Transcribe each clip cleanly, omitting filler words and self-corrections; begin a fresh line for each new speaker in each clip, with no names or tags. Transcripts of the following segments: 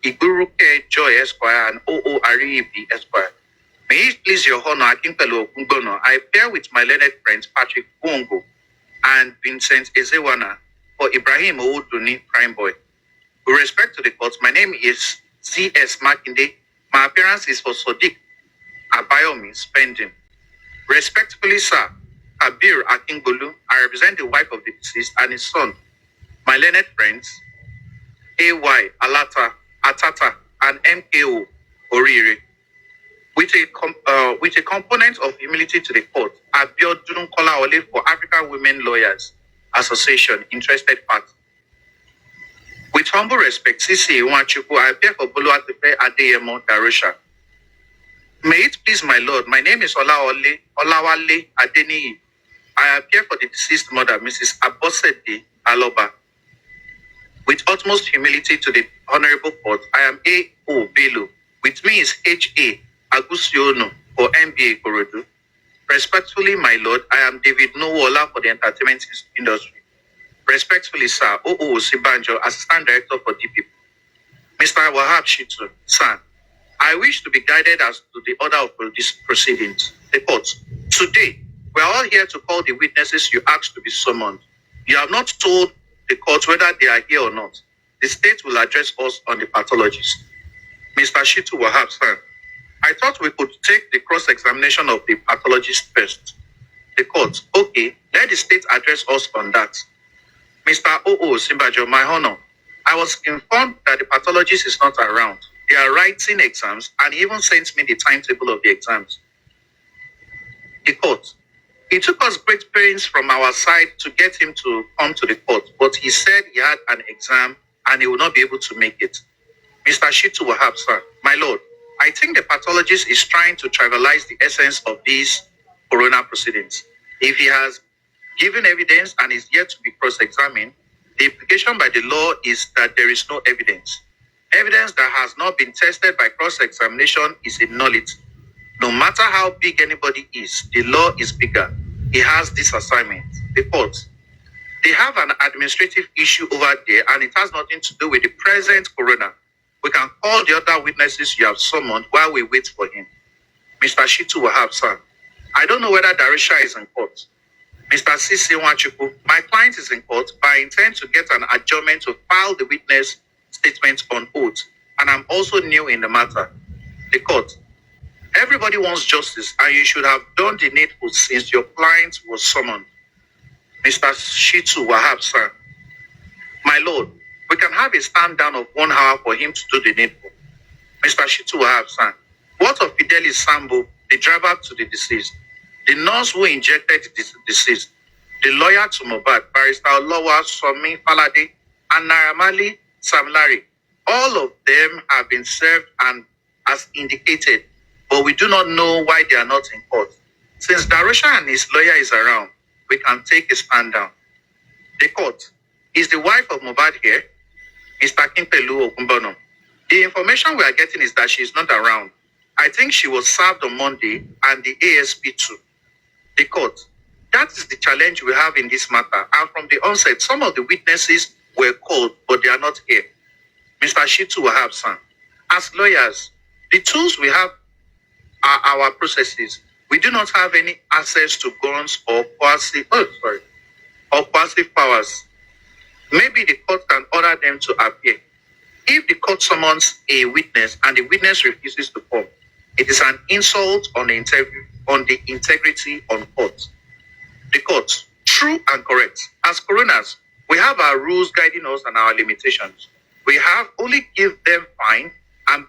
Iguruke Joy Esquire and O.O. Ariibi Esquire. May it please your honor, Akinpelu Okunbono, I appear with my learned friends Patrick Bongo and Vincent Ezewana for Ibrahim Ouduni Prime Boy. With respect to the court, my name is C.S. Makinde. My appearance is for Sodiq Abayomi Spending. Respectfully, sir, Kabir Akingbolu, I represent the wife of the deceased and his son, my learned friends, A.Y. Alata, Atata, and M.K.O. Oriri. With a component of humility to the court, Abiodun Kolaole for African Women Lawyers Association, interested party. With humble respect, CC Wanchuku, I appear for Boluwatefe Adeyemo Darosha. May it please my lord, my name is Olawale Adeniyi. I appear for the deceased mother, Mrs. Abosede Aloba. With utmost humility to the honorable court, I am A.O. Bello. With me is H.A. Agusiono for MBA Korodu. Respectfully, my lord, I am David Nowola for the entertainment industry. Respectfully, sir, O.O. Sibanjo, Assistant Director for DPP. Mr. Wahab Shitu, sir, I wish to be guided as to the order of these proceedings. The court. Today, we are all here to call the witnesses you asked to be summoned. You have not told the court whether they are here or not. The state will address us on the pathologist. Mr. Shitu Wahab, sir, I thought we could take the cross-examination of the pathologist first. The court. Okay, let the state address us on that. Mr. O.O. Simbajo, my honor, I was informed that the pathologist is not around. They are writing exams and he even sent me the timetable of the exams. The court. It took us great pains from our side to get him to come to the court, but he said he had an exam and he will not be able to make it. Mr. Shitu Wahab, sir, my lord, I think the pathologist is trying to trivialize the essence of these coroner proceedings. If he has given evidence and is yet to be cross-examined, the implication by the law is that there is no evidence. Evidence that has not been tested by cross-examination is a nullity. No matter how big anybody is, the law is bigger. He has this assignment. The court. They have an administrative issue over there and it has nothing to do with the present coroner. We can call the other witnesses you have summoned while we wait for him. Mr. Shitu Wahab, sir. I don't know whether Darosha is in court. Mr. C.C. Wanchuku, my client is in court, but I intend to get an adjournment to file the witness statement on oath, and I'm also new in the matter. The court. Everybody wants justice, and you should have done the needful since your client was summoned. Mr. Shitu Wahab, sir. My lord, we can have a stand down of 1 hour for him to do the needful. Mr. Shitu Wahab, sir. What of Fidelis Sambo, the driver to the deceased, the nurse who injected the deceased, the lawyer to mohbad, Barrister Olowa Somi Falade, and Naramali Samlari? All of them have been served and as indicated, but we do not know why they are not in court. Since Darosha and his lawyer is around, we can take a stand down. The court. Is the wife of mohbad here? Mr. Kimpelu Okunbono. The information we are getting is that she is not around. I think she was served on Monday and the ASP too. The court. That is the challenge we have in this matter. And from the onset, some of the witnesses were called, but they are not here. Mr. Shitu Wahab, sir. As lawyers, the tools we have are our processes. We do not have any access to guns or coercive powers. Maybe the court can order them to appear. If the court summons a witness and the witness refuses to come, it is an insult on the integrity on court. The court, true and correct. As coroners, we have our rules guiding us and our limitations. We have only give them fine, and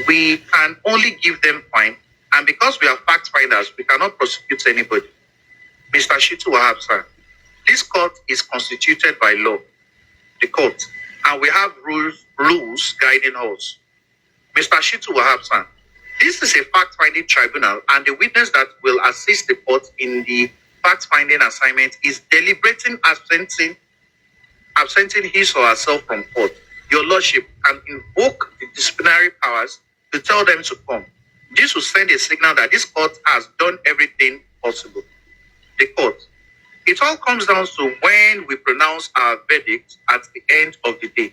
we can only give them fine, and because we are fact finders, we cannot prosecute anybody. Mr. Shitu Wahab, sir, this court is constituted by law, the court, and we have rules guiding us. Mr. Shitu Wahab, sir, this is a fact-finding tribunal, and the witness that will assist the court in the fact-finding assignment is deliberating absenting his or herself from court. Your lordship can invoke the disciplinary powers to tell them to come. This will send a signal that this court has done everything possible. The court. It all comes down to when we pronounce our verdict at the end of the day.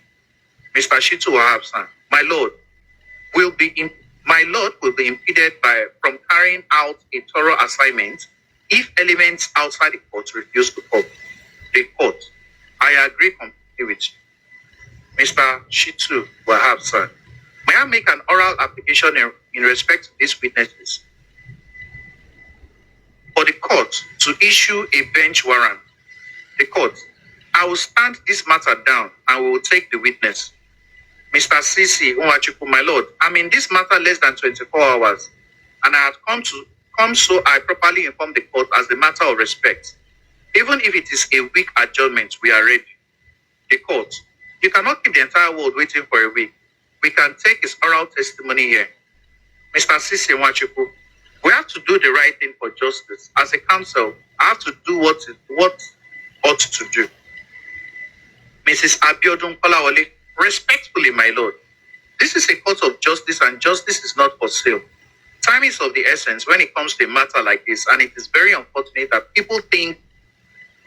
Mr. Shitu Wahabsan, my lord, will be impeded from carrying out a thorough assignment if elements outside the court refuse to come. The court, I agree completely with you. Mr. Shitu Wahabsan, may I make an oral application in respect to these witnesses? For the court to issue a bench warrant. The court, I will stand this matter down and we will take the witness. Mr. CC Unwachuku, my lord, I'm in this matter less than 24 hours, and I have come so I properly inform the court as a matter of respect. Even if it is a week adjournment, we are ready. The court, you cannot keep the entire world waiting for a week. We can take his oral testimony here. Mr. CC Unwachuku, we have to do the right thing for justice. As a counsel, I have to do what ought to do. Mrs. Abiodun Kolawole, respectfully, my lord, this is a court of justice and justice is not for sale. Time is of the essence when it comes to a matter like this, and it is very unfortunate that people think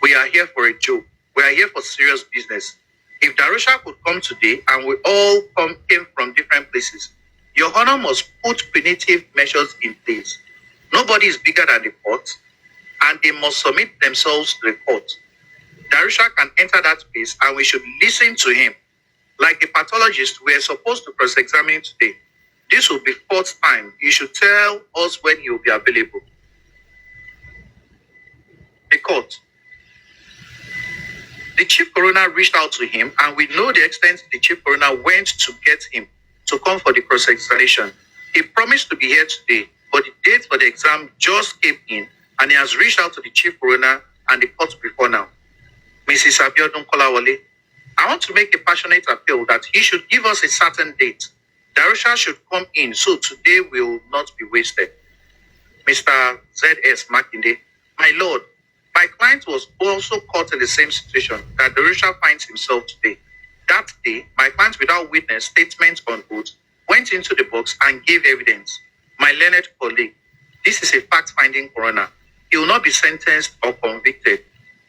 we are here for a joke. We are here for serious business. If Darosha could come today and we all came from different places, Your Honor must put punitive measures in place. Nobody is bigger than the court, and they must submit themselves to the court. Darosha can enter that space and we should listen to him. Like the pathologist we are supposed to cross-examine today. This will be fourth time. You should tell us when he will be available. The court. The chief coroner reached out to him, and we know the extent the chief coroner went to get him to come for the cross-examination. He promised to be here today, but the date for the exam just came in, and he has reached out to the chief coroner and the court before now. Mrs. Abiodun Kolawole, I want to make a passionate appeal that he should give us a certain date. Darosha should come in, so today will not be wasted. Mr. Z.S. Makinde, my lord, my client was also caught in the same situation that Darosha finds himself today. That day, my client, without witness, statement on oath, went into the box and gave evidence. My learned colleague, this is a fact-finding coroner. He will not be sentenced or convicted.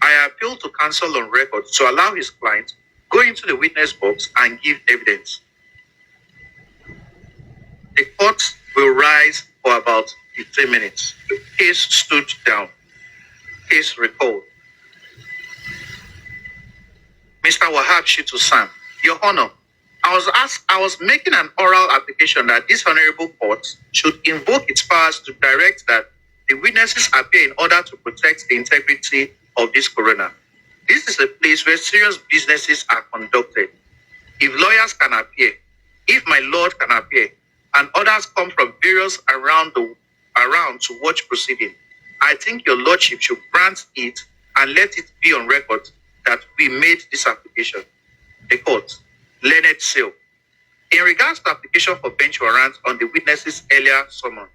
I appeal to counsel on record to allow his client go into the witness box and give evidence. The court will rise for about 15 minutes. Case stood down. Case recalled. Mr. Wahab Shitu Sam, Your Honor, I was making an oral application that this honorable court should invoke its powers to direct that the witnesses appear in order to protect the integrity of this coroner. This is a place where serious businesses are conducted. If lawyers can appear, if my lord can appear, and others come from various around to watch proceeding, I think your lordship should grant it and let it be on record that we made this application. The court, Leonard Seal. In regards to application for bench warrant on the witnesses earlier summons,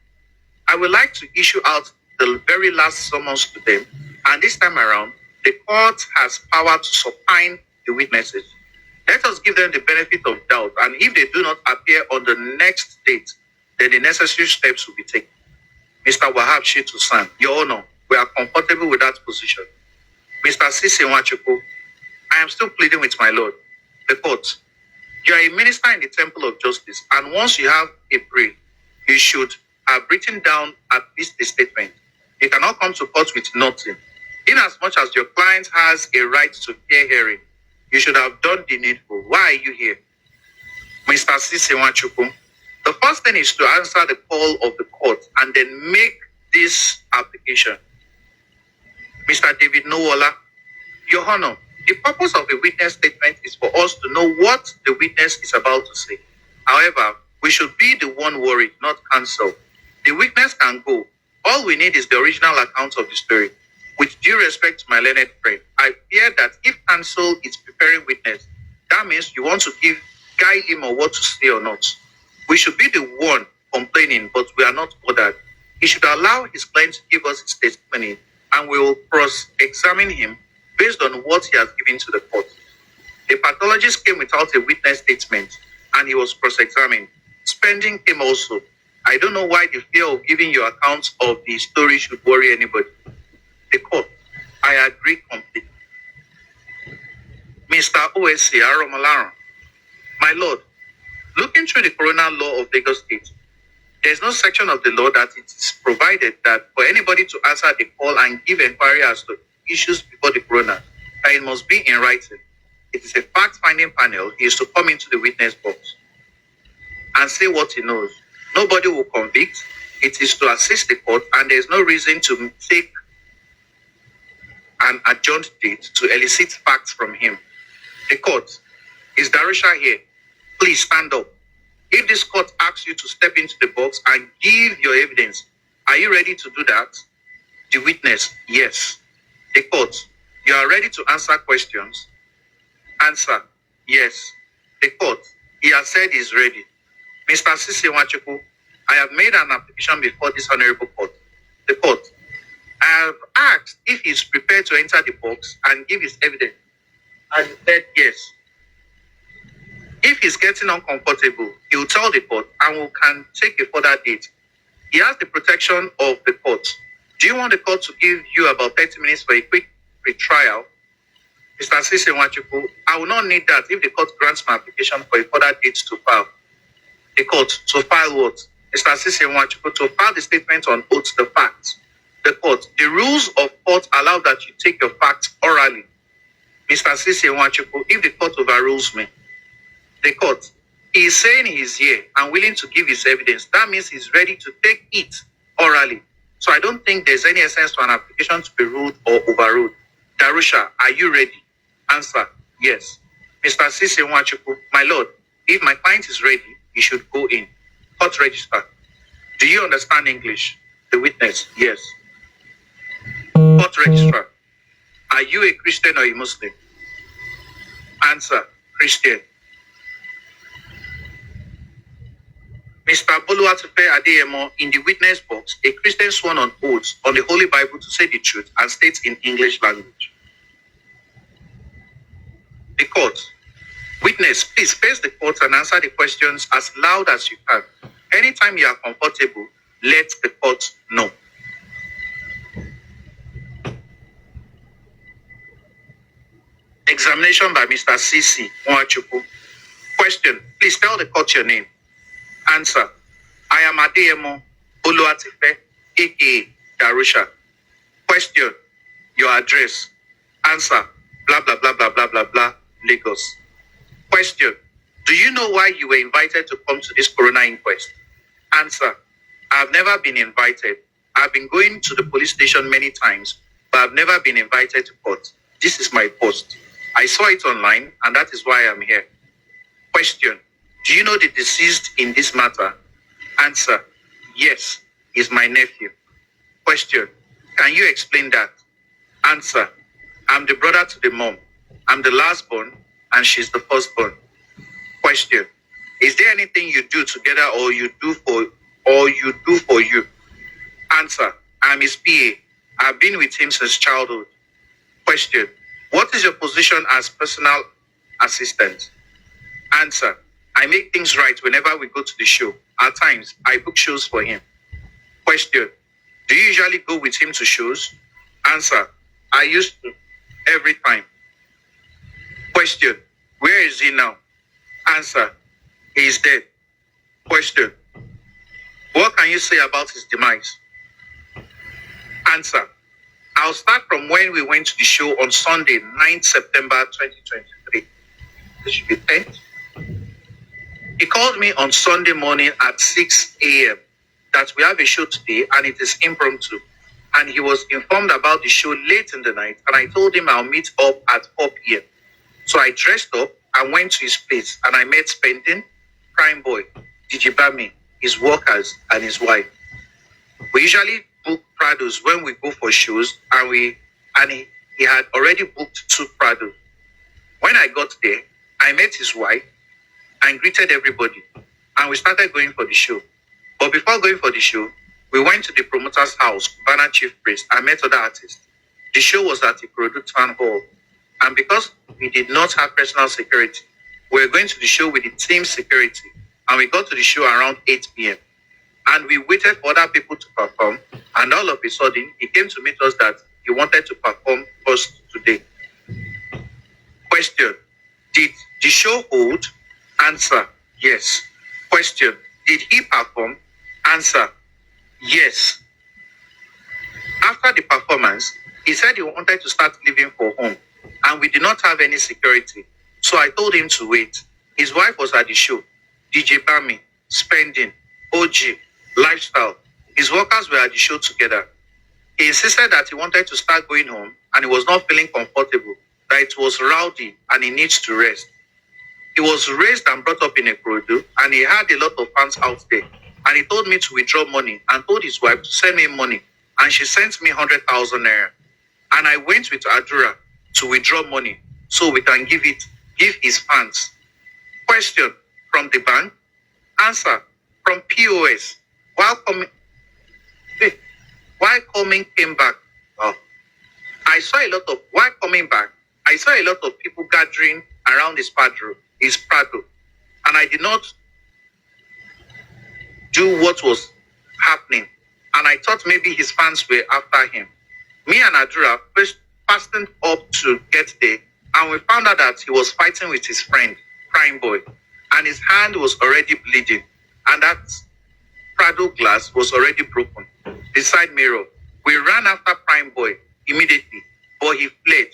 I would like to issue out the very last summons to them, and this time around, the court has power to supine the witnesses. Let us give them the benefit of doubt, and if they do not appear on the next date, then the necessary steps will be taken. Mr. Wahab Shitu San, Your Honor, we are comfortable with that position. Mr. Sisi Nwachukwu, I am still pleading with my lord. The court, you are a minister in the temple of justice, and once you have a brief, you should have written down at least a statement. You cannot come to court with nothing. In as much as your client has a right to fair hearing, you should have done the needful. Why are you here? Mr. Sisi Nwachukwu, the first thing is to answer the call of the court and then make this application. Mr. David Nowola, Your Honor, the purpose of a witness statement is for us to know what the witness is about to say. However, we should be the one worried, not counsel. The witness can go. All we need is the original account of the story. With due respect to my learned friend, I fear that if counsel is preparing witness, that means you want to guide him on what to say or not. We should be the one complaining, but we are not bothered. He should allow his client to give us his testimony, and we will cross-examine him based on what he has given to the court. The pathologist came without a witness statement, and he was cross-examined. Spending came also. I don't know why the fear of giving your account of the story should worry anybody. The court, I agree completely. Mr. O.S.C. Aromalaran, My lord, looking through the coronal law of Lagos State, there is no section of the law that it is provided that for anybody to answer the call and give inquiry as to issues before the coroner, that it must be in writing. It is a fact-finding panel. He is to come into the witness box and say what he knows. Nobody will convict. It is to assist the court, and there is no reason to take an adjourned date to elicit facts from him. The court, is Darosha here? Please stand up. If this court asks you to step into the box and give your evidence, are you ready to do that? The witness, yes. The court, you are ready to answer questions? Answer, yes. The court, he has said he is ready. Mr. CTC Nwachukwu, I have made an application before this honorable court. The court, I have asked if he is prepared to enter the box and give his evidence. And he said yes. If he's getting uncomfortable, he will tell the court and we can take a further date. He has the protection of the court. Do you want the court to give you about 30 minutes for a quick retrial? Mr. CTC Nwachukwu, I will not need that if the court grants my application for a further date to file. The court, to file what? Mr. CTC Nwachukwu, to file the statement on oath, the facts. The court, the rules of court allow that you take your facts orally. Mr. CTC Nwachukwu, if the court overrules me, the court, he is saying he is here and willing to give his evidence. That means he's ready to take it orally. So I don't think there's any essence to an application to be ruled or overruled. Darosha, are you ready? Answer, yes. Mr. CTC Nwachukwu, my lord, if my client is ready, he should go in. Court register. Do you understand English? The witness, yes. Court registrar, are you a Christian or a Muslim? Answer, Christian. Mr. Boluwatife Adeyemo, in the witness box, a Christian sworn on oath on the Holy Bible to say the truth and states in English language. The court. Witness, please face the court and answer the questions as loud as you can. Anytime you are comfortable, let the court know. Examination by Mr. CTC Nwachukwu. Question, please tell the court your name. Answer, I am Adeyemo Boluwatife, aka Darosha. Question, your address. Answer, blah, blah, blah, blah, blah, blah, blah, Lagos. Question, do you know why you were invited to come to this coroner inquest? Answer, I have never been invited. I've been going to the police station many times, but I've never been invited to court. This is my post. I saw it online, and that is why I'm here. Question, do you know the deceased in this matter? Answer, yes, he's my nephew. Question, can you explain that? Answer, I'm the brother to the mom. I'm the last born, and she's the firstborn. Question, is there anything you do together or you do for you? Answer, I'm his PA. I've been with him since childhood. Question, what is your position as personal assistant? Answer, I make things right whenever we go to the show. At times, I book shows for him. Question, do you usually go with him to shows? Answer, I used to, every time. Question, where is he now? Answer, he is dead. Question, what can you say about his demise? Answer, I'll start from when we went to the show on Sunday, 9th September 2023. This should be 10th. He called me on Sunday morning at 6 a.m. that we have a show today and it is impromptu. And he was informed about the show late in the night, and I told him I'll meet up at 4 p.m. So I dressed up and went to his place, and I met Spending, Prime Boy, Dijibami, his workers, and his wife. We usually book Prados when we go for shows, and he had already booked 2 Prados. When I got there, I met his wife and greeted everybody, and we started going for the show. But before going for the show, we went to the promoter's house, Banner Chief Priest, and met other artists. The show was at Ikorodu Town Hall, and because we did not have personal security, we were going to the show with the team security, and we got to the show around 8 p.m. And we waited for other people to perform, and all of a sudden, he came to meet us that he wanted to perform first today. Question, did the show hold? Answer, yes. Question, did he perform? Answer, yes. After the performance, he said he wanted to start living for home, and we did not have any security. So I told him to wait. His wife was at the show. DJ Bami, spending, OG, lifestyle. His workers were at the show together. He insisted that he wanted to start going home and he was not feeling comfortable, that it was rowdy and he needs to rest. He was raised and brought up in a Ikorodu and he had a lot of fans out there. And he told me to withdraw money and told his wife to send me money. And she sent me 100,000 naira. And I went with Adura to withdraw money so we can give his fans. Question, from the bank? Answer, from POS. While coming came back, while coming back, I saw a lot of people gathering around his Prado, and I did not do what was happening. And I thought maybe his fans were after him. Me and Adura fastened up to get there, and we found out that he was fighting with his friend, Prime Boy, and his hand was already bleeding, and that Prado glass was already broken. The side mirror. We ran after Prime Boy immediately, but he fled,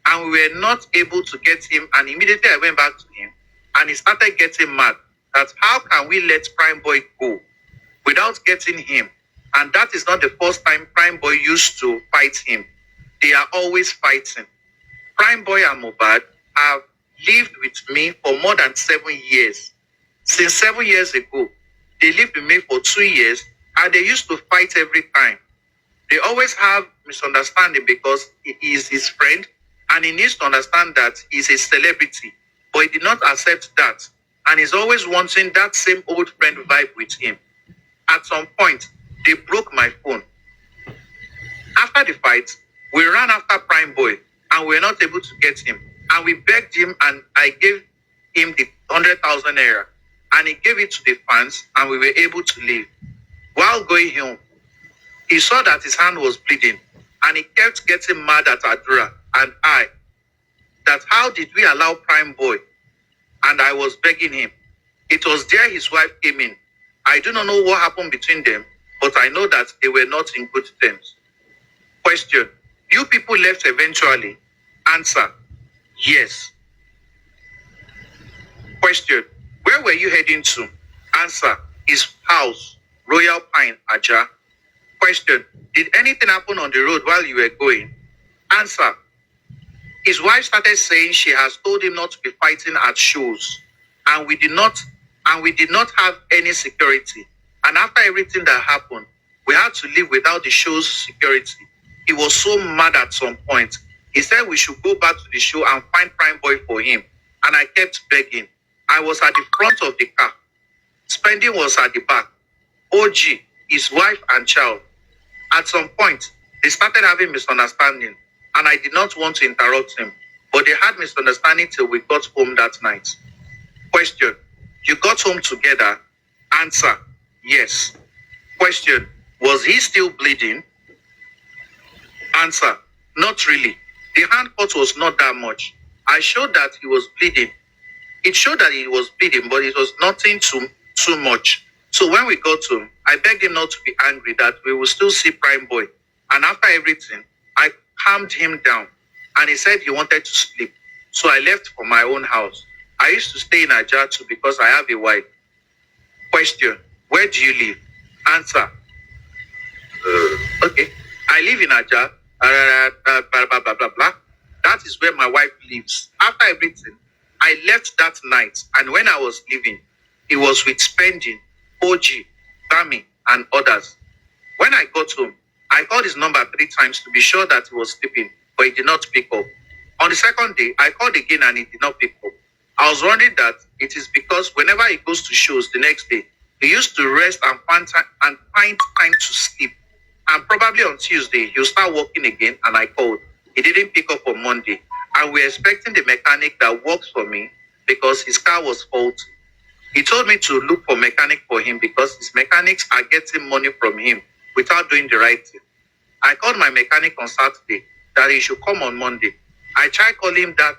and we were not able to get him. And immediately I went back to him, and he started getting mad that how can we let Prime Boy go without getting him? And that is not the first time Prime Boy used to fight him. They are always fighting. Prime Boy and mohbad have lived with me for more than 7 years. Since 7 years ago, they lived with me for 2 years, and they used to fight every time. They always have misunderstanding because he is his friend, and he needs to understand that he's a celebrity, but he did not accept that, and he's always wanting that same old friend vibe with him. At some point, they broke my phone. After the fight, we ran after Prime Boy, and we were not able to get him. And we begged him, and I gave him the 100,000 naira, and he gave it to the fans, and we were able to leave. While going home, he saw that his hand was bleeding, and he kept getting mad at Adura and I, that how did we allow Prime Boy? And I was begging him. It was there his wife came in. I do not know what happened between them, but I know that they were not in good terms. Question, you people left eventually? Answer, yes. Question, where were you heading to? Answer, his house, Royal Pine, Aja. Question, did anything happen on the road while you were going? Answer, his wife started saying she has told him not to be fighting at shows, and we did not have any security. And after everything that happened, we had to live without the show's security. He was so mad at some point. He said we should go back to the show and find Prime Boy for him. And I kept begging. I was at the front of the car. Spending was at the back. OG, his wife and child. At some point, they started having misunderstanding, and I did not want to interrupt him, but they had misunderstanding till we got home that night. Question, you got home together? Answer, yes. Question, was he still bleeding? Answer, not really. The hand cut was not that much. I showed that he was bleeding. It showed that he was bleeding, but it was nothing too much. So when we got home, I begged him not to be angry, that we will still see Prime Boy. And after everything, I calmed him down, and he said he wanted to sleep. So I left for my own house. I used to stay in Aja too because I have a wife. Question, where do you live? Answer, okay, I live in Aja, blah, blah, blah, blah. That is where my wife lives. After everything, I left that night, and when I was leaving, he was with Spending, OG, Bami, and others. When I got home, I called his number 3 times to be sure that he was sleeping, but he did not pick up. On the second day, I called again and he did not pick up. I was wondering that it is because whenever he goes to shows the next day, he used to rest and find time to sleep. And probably on Tuesday, he'll start working again, and I called. He didn't pick up on Monday. And we're expecting the mechanic that works for me because his car was faulty. He told me to look for mechanic for him because his mechanics are getting money from him without doing the right thing. I called my mechanic on Saturday that he should come on Monday. I tried calling him that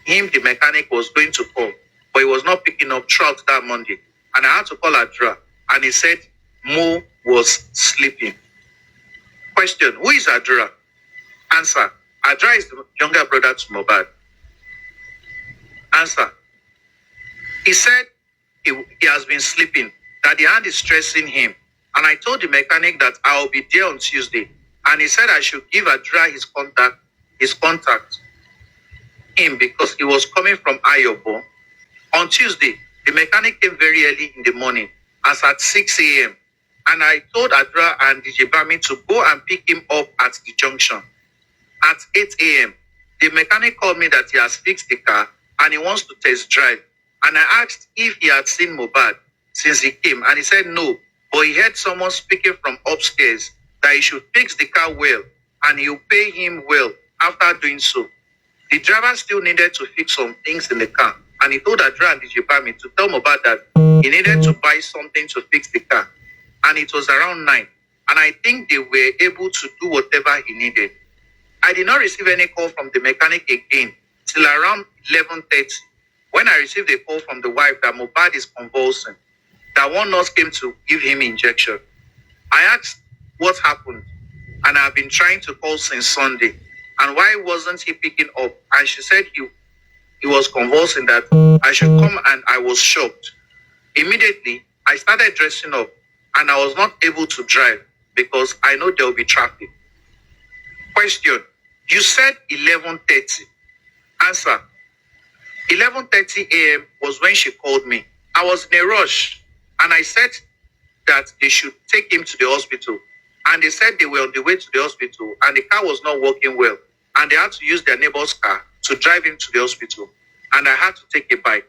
him, the mechanic, was going to call, but he was not picking up throughout that Monday. And I had to call Adra, and he said Mo was sleeping. Question, who is Adra? Answer, Adra is the younger brother to Mohbad. Answer, he said he has been sleeping, that the hand is stressing him. And I told the mechanic that I will be there on Tuesday. And he said I should give Adra his contact him, because he was coming from Ayobo. On Tuesday, the mechanic came very early in the morning, as at 6 a.m. And I told Adra and DJ Bami to go and pick him up at the junction. At 8 a.m., the mechanic called me that he has fixed the car and he wants to test drive. And I asked if he had seen Mohbad since he came, and he said no, but he heard someone speaking from upstairs that he should fix the car well and he'll pay him well after doing so. The driver still needed to fix some things in the car, and he told Adra and DJ Bami to tell Mohbad that he needed to buy something to fix the car. And it was around 9, and I think they were able to do whatever he needed. I did not receive any call from the mechanic again till around 11:30, when I received a call from the wife that Mohbad is convulsing, that one nurse came to give him injection. I asked what happened, and I've been trying to call since Sunday, and why wasn't he picking up? And she said he was convulsing, that I should come, and I was shocked. Immediately, I started dressing up, and I was not able to drive because I know there will be traffic. Question, you said 11:30. Answer, 11:30 a.m. was when she called me. I was in a rush, and I said that they should take him to the hospital. And they said they were on the way to the hospital, and the car was not working well, and they had to use their neighbor's car to drive him to the hospital. And I had to take a bike.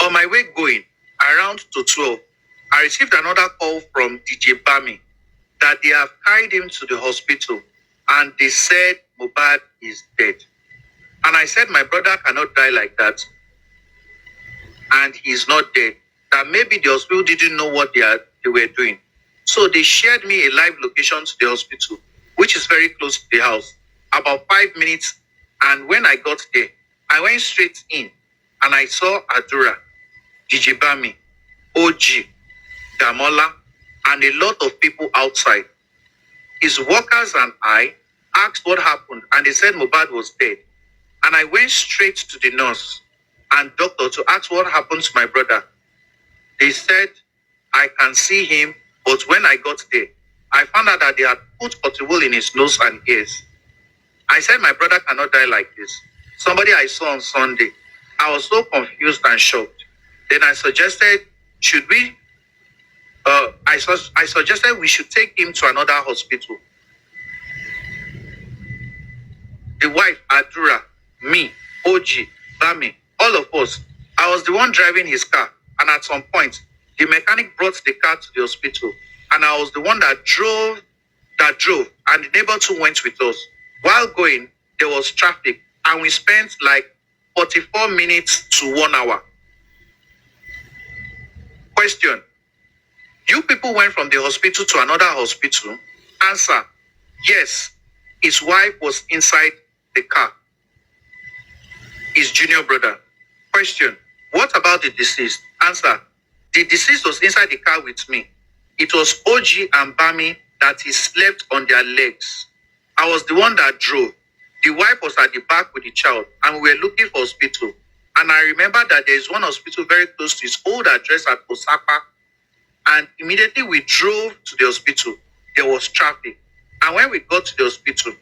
On my way going, around to 12, I received another call from DJ Bami that they have carried him to the hospital, and they said Mohbad is dead. And I said my brother cannot die like that, and he's not dead. That maybe the hospital didn't know what they were doing. So they shared me a live location to the hospital, which is very close to the house, about 5 minutes. And when I got there, I went straight in, and I saw Adura, DJ Bami, OG, Damola, and a lot of people outside. His workers and I asked what happened, and they said Mohbad was dead. And I went straight to the nurse and doctor to ask what happened to my brother. They said, I can see him, but when I got there, I found out that they had put portable in his nose and ears. I said, my brother cannot die like this. Somebody I saw on Sunday. I was so confused and shocked. Then I suggested, I suggested we should take him to another hospital. The wife, Adura, me, OG, Bami, all of us. I was the one driving his car, and at some point, the mechanic brought the car to the hospital, and I was the one that drove, and the neighbor too went with us. While going, there was traffic, and we spent like 44 minutes to 1 hour. Question, you people went from the hospital to another hospital? Answer, yes. His wife was inside the car. His junior brother. Question, what about the deceased? Answer, the deceased was inside the car with me. It was OG and Bami that he slept on their legs. I was the one that drove. The wife was at the back with the child, and we were looking for hospital. And I remember that there is one hospital very close to his old address at Osaka. And immediately we drove to the hospital. There was traffic. And when we got to the hospital,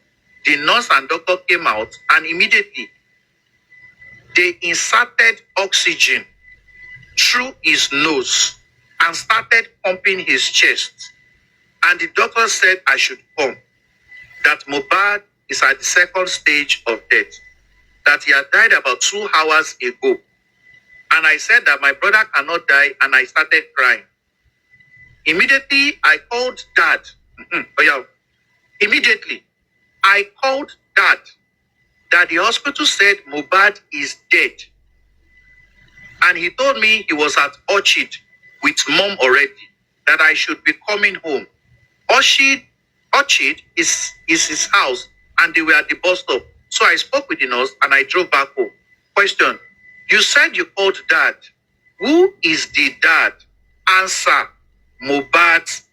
the nurse and doctor came out, and immediately they inserted oxygen through his nose and started pumping his chest. And the doctor said I should come, that Mohbad is at the second stage of death, that he had died about 2 hours ago. And I said that my brother cannot die, and I started crying. Immediately, I called Dad. Immediately, I called Dad that the hospital said Mohbad is dead. And he told me he was at Orchid with Mom already, that I should be coming home. Orchid is his house, and they were at the bus stop. So I spoke with the nurse and I drove back home. Question, you said you called dad. Who is the dad? Answer, Mohbad's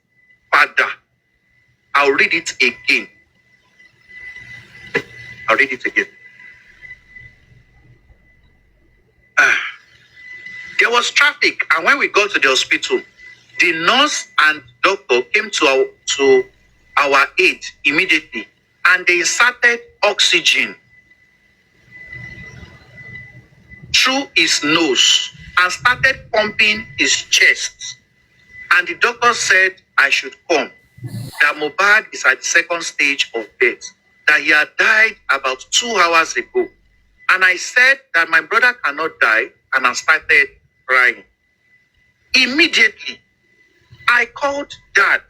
father. I'll read it again. There was traffic, and when we got to the hospital, the nurse and doctor came to our aid immediately, and they inserted oxygen through his nose and started pumping his chest. And the doctor said I should come, that Mohbad is at the second stage of death, that he had died about 2 hours ago. And I said that my brother cannot die, and I started crying. Immediately, I called dad,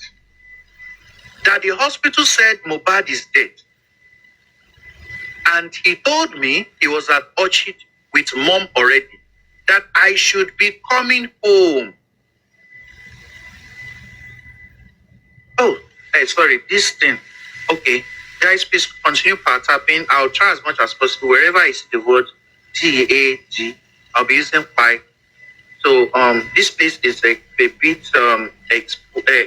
that the hospital said Mohbad is dead. And he told me he was at Orchid with mom already, that I should be coming home. Oh, sorry, this thing. Okay, guys, please continue tapping. I'll try as much as possible. Wherever I see the word DAG, I'll be using 5. So this place is a bit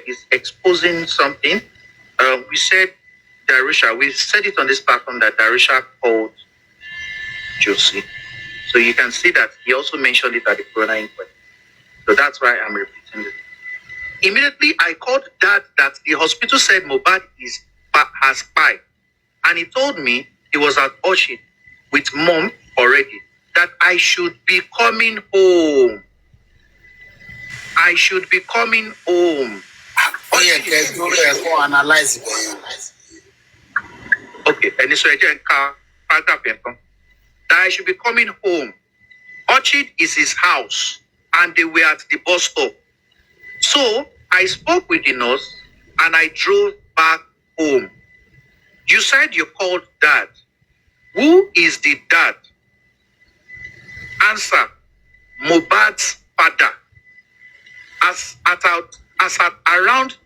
is exposing something. We said Darosha. We said it on this platform that Darosha called Josie. So you can see that he also mentioned it at the coroner inquest. So that's why I'm repeating it. Immediately, I called dad that the hospital said Mohbad has died. And he told me he was at Orchid with mom already, that I should be coming home. I should be coming home.
Oh, yeah, go analyze it.
Okay, and so that I should be coming home. Orchid is his house, and they were at the bus stop. So I spoke with the nurse and I drove back home. You said you called dad. Who is the dad? Answer, Mohbad's father. As at around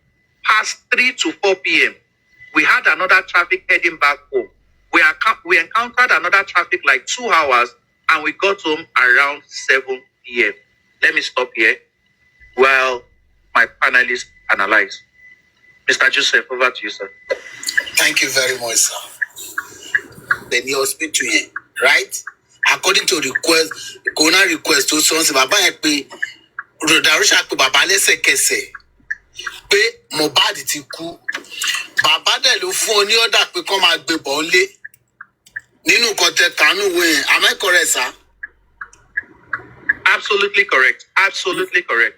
past 3 to 4 p.m., we had another traffic heading back home. We encountered another traffic like 2 hours, and we got home around 7 p.m. Let me stop here while my panelists analyze. Mr. Joseph, over to you, sir.
Thank you very much, sir. Then you speak to you, right? According to request, the coroner request to sons of Baba Epe, Darosha to Baba lẹ́sẹ̀kẹsẹ̀ pé Mohbad ti kú. Baba dẹ̀ ló fún ní order pé kó máa gbé bọ̀ ńlé. Nínú nǹkan kánú wẹ̀, am I correct, sir?
Absolutely correct. Absolutely correct.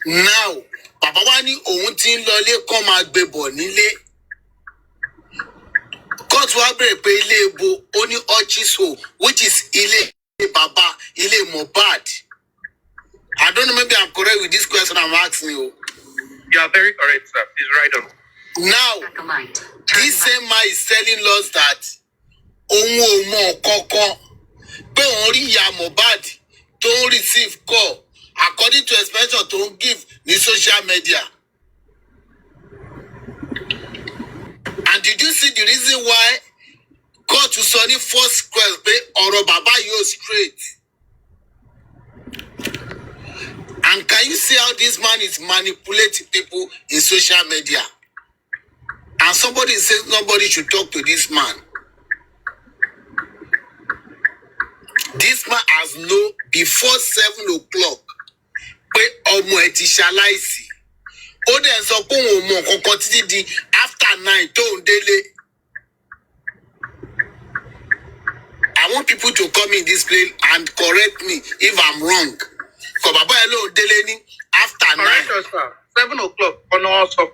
Now, Baba wa ní òun ti ń lọlé kó máa gbé bọ̀ nílé. Court wa bẹ̀rẹ̀ pé ilé ebo ó ní Orchid, which is ilé Baba, ilé Mohbad. I don't know, maybe I'm correct with this question I'm asking you.
You are very correct, sir. Please write on.
Now, this same man is telling us that òun ò mọ kankan pé òun rí ìyá Mohbad tó ń receive call according to expression tó ń give ní social media. And did you see the reason why court to sọ ní first question pé ọ̀rọ̀ bàbá yóò straight? And can you see how this man is manipulating people in social media? And somebody says nobody should talk to this man. This man has known before 7 o'clock pé ọmọ ẹ̀ ti ṣaláìsí. Ó dẹ̀ sọ pé òun ò mọ kankan títí di after 9 tó ń délé. I want people to come in this place and correct me if I'm wrong. Because Baba Elo Deleni after 9.
Correct, sir. 7 o'clock.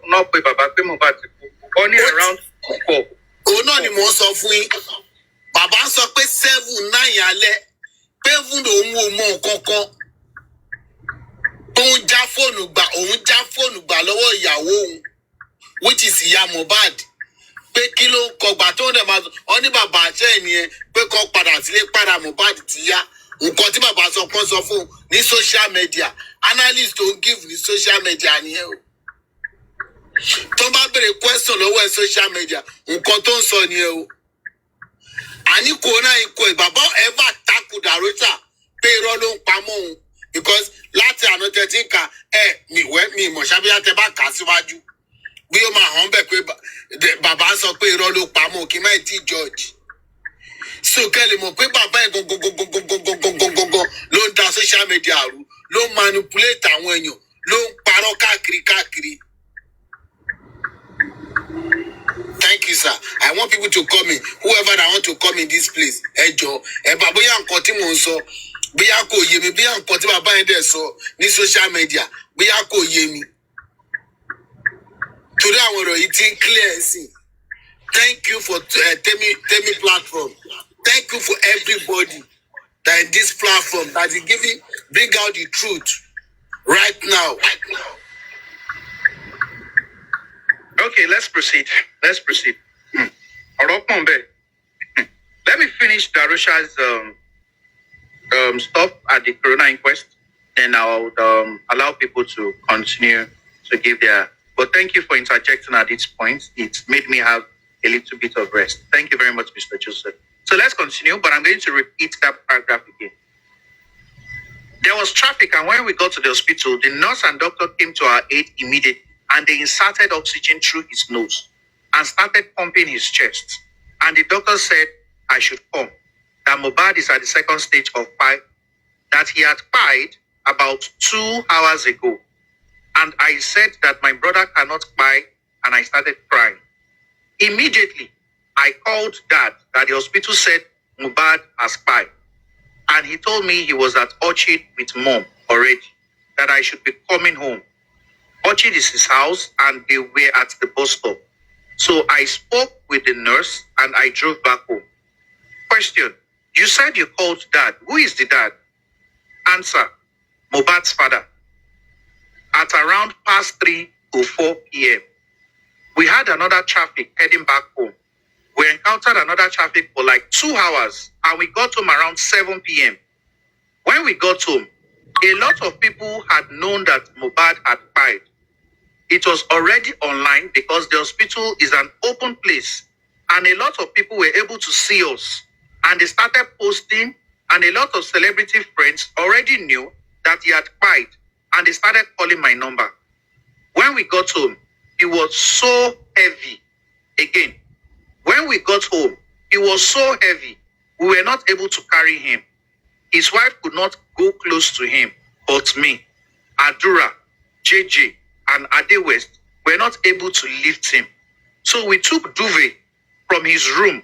Not pay Baba pay Mohbad. Only around 4.
Oh no, ni mo sọ fún yín. Baba sọ pé 7, 9 alẹ́. Pé fún òun ò mọ kankan. Òun já fóònù gbà lọ́wọ́ ìyàwó òun, which is ìyá Mohbad. Pé kí ló ń kọgbà tó ń dẹ̀ máa sọ, ọ ní bàbá àṣẹ ènìyàn pé kọ́ padà sílé padà Mohbad ti yá. Nǹkan tí bàbá sọ pọ́n sọ fún ní social media, analyst tó ń give ní social media nìyẹn o. Tó bá bèrè question lọ́wọ́ ẹ̀ social media, nǹkan tó ń sọ nìyẹn o. Any corona inquest, Baba ever tackle Darosha, pay rolling pamon. Because lati anote tinka, me Moshabi Ateba Kasiwaju. Bí ó máa hàn bẹ́ẹ̀ pé bàbá sọ pé irọ́ ló pamọ́ kí má ti judge. So kẹ́lẹ̀ mọ̀ pé bàbá ẹ̀ gangan ló ń da social media rú, ló ń manipulate àwọn èèyàn, ló ń parọ́ káàkiri. Thank you, sir. I want people to come in. Whoever that want to come in this place, ẹ jọ̀ọ́, ẹ bá bóyá nǹkan tí mò ń sọ, bóyá kò yé mi, bóyá nǹkan tí bàbá yẹn dẹ̀ sọ ní social media, bóyá kò yé mi. Today I want to eat clear. See, thank you for Temi platform. Thank you for everybody that in this platform that is bring out the truth right now.
Okay, let's proceed. Orokponbe. Let me finish Darosha's stuff at the corona inquest, and I'll allow people to continue to give their. But thank you for interjecting at this point. It made me have a little bit of rest. Thank you very much, Mr. Joseph. So let's continue, but I'm going to repeat that paragraph again. There was traffic, and when we got to the hospital, the nurse and doctor came to our aid immediately, and they inserted oxygen through his nose and started pumping his chest. And the doctor said I should come, that mohbad is at the second stage of PI, that he had PI'd about 2 hours ago. And I said that my brother cannot PI, and I started crying. Immediately, I called Dad that the hospital said mohbad has PI. And he told me he was at Orchid with Mom already, that I should be coming home. Orchid is his house, and they were at the bus stop. So I spoke with the nurse, and I drove back home. Question: you said you called Dad. Who is the dad? Answer: mohbad's father. At around past 3 to 4 p.m., we had another traffic heading back home. We encountered another traffic for like 2 hours, and we got home around 7 p.m. When we got home, a lot of people had known that mohbad had died. It was already online because the hospital is an open place, and a lot of people were able to see us, and they started posting, and a lot of celebrity friends already knew that he had died, and they started calling my number. When we got home, it was so heavy. Again, when we got home, it was so heavy, we were not able to carry him. His wife could not go close to him, but me, Adura, JJ, and Ade West were not able to lift him. So we took duvet from his room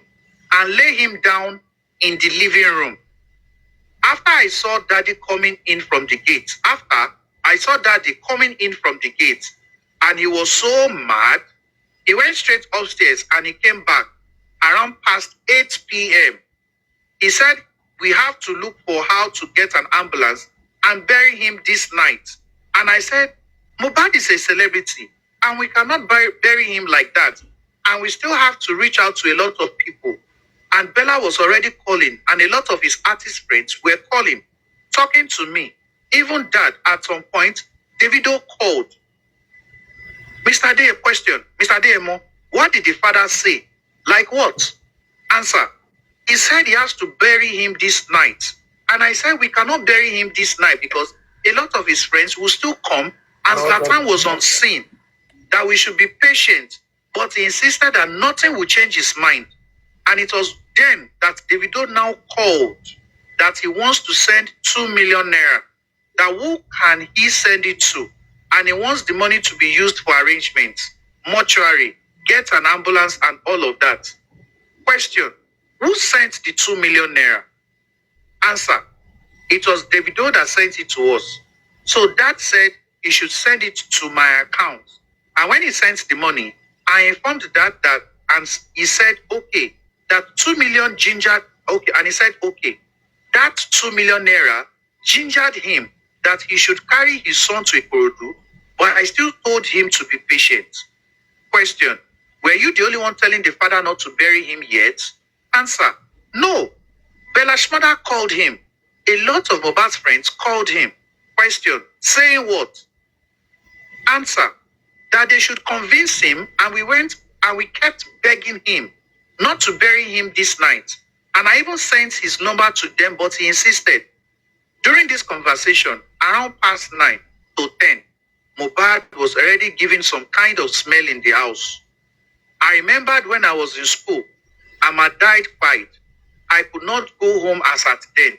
and lay him down in the living room. After I saw Daddy coming in from the gate, and he was so mad, he went straight upstairs and he came back around past 8 p.m. He said, we have to look for how to get an ambulance and bury him this night. And I said, mohbad is a celebrity, and we cannot bury him like that. And we still have to reach out to a lot of people. And Bella was already calling, and a lot of his artist friends were calling, talking to me. Even Dad, at some point, Davido called. Mr. Day, question. Mr. Demo, what did the father say? Like what? Answer: he said he has to bury him this night. And I said we cannot bury him this night because a lot of his friends will still come, and Zlatan was on scene, that we should be patient. But he insisted that nothing will change his mind. And it was then that Davido now called that he wants to send 2 million naira. That who can he send it to? And he wants the money to be used for arrangements, mortuary, get an ambulance, and all of that. Question: who sent the 2 million naira? Answer: it was Davido that sent it to us. So Dad said he should send it to my account. And when he sent the money, I informed Dad that, and he said, okay, that 2 million gingered, okay. And he said, okay, that 2 million naira gingered him that he should carry his son to Ikorodu, but I still told him to be patient. Question: were you the only one telling the father not to bury him yet? Answer: no. Bella's mother called him. A lot of mohbad's friends called him. Question: saying what? Answer: that they should convince him, and we went and we kept begging him not to bury him this night. And I even sent his number to them, but he insisted. During this conversation, around past 9 to 10, Mohbad was already giving some kind of smell in the house. I remembered when I was in school, Amma died quiet. I could not go home as at then.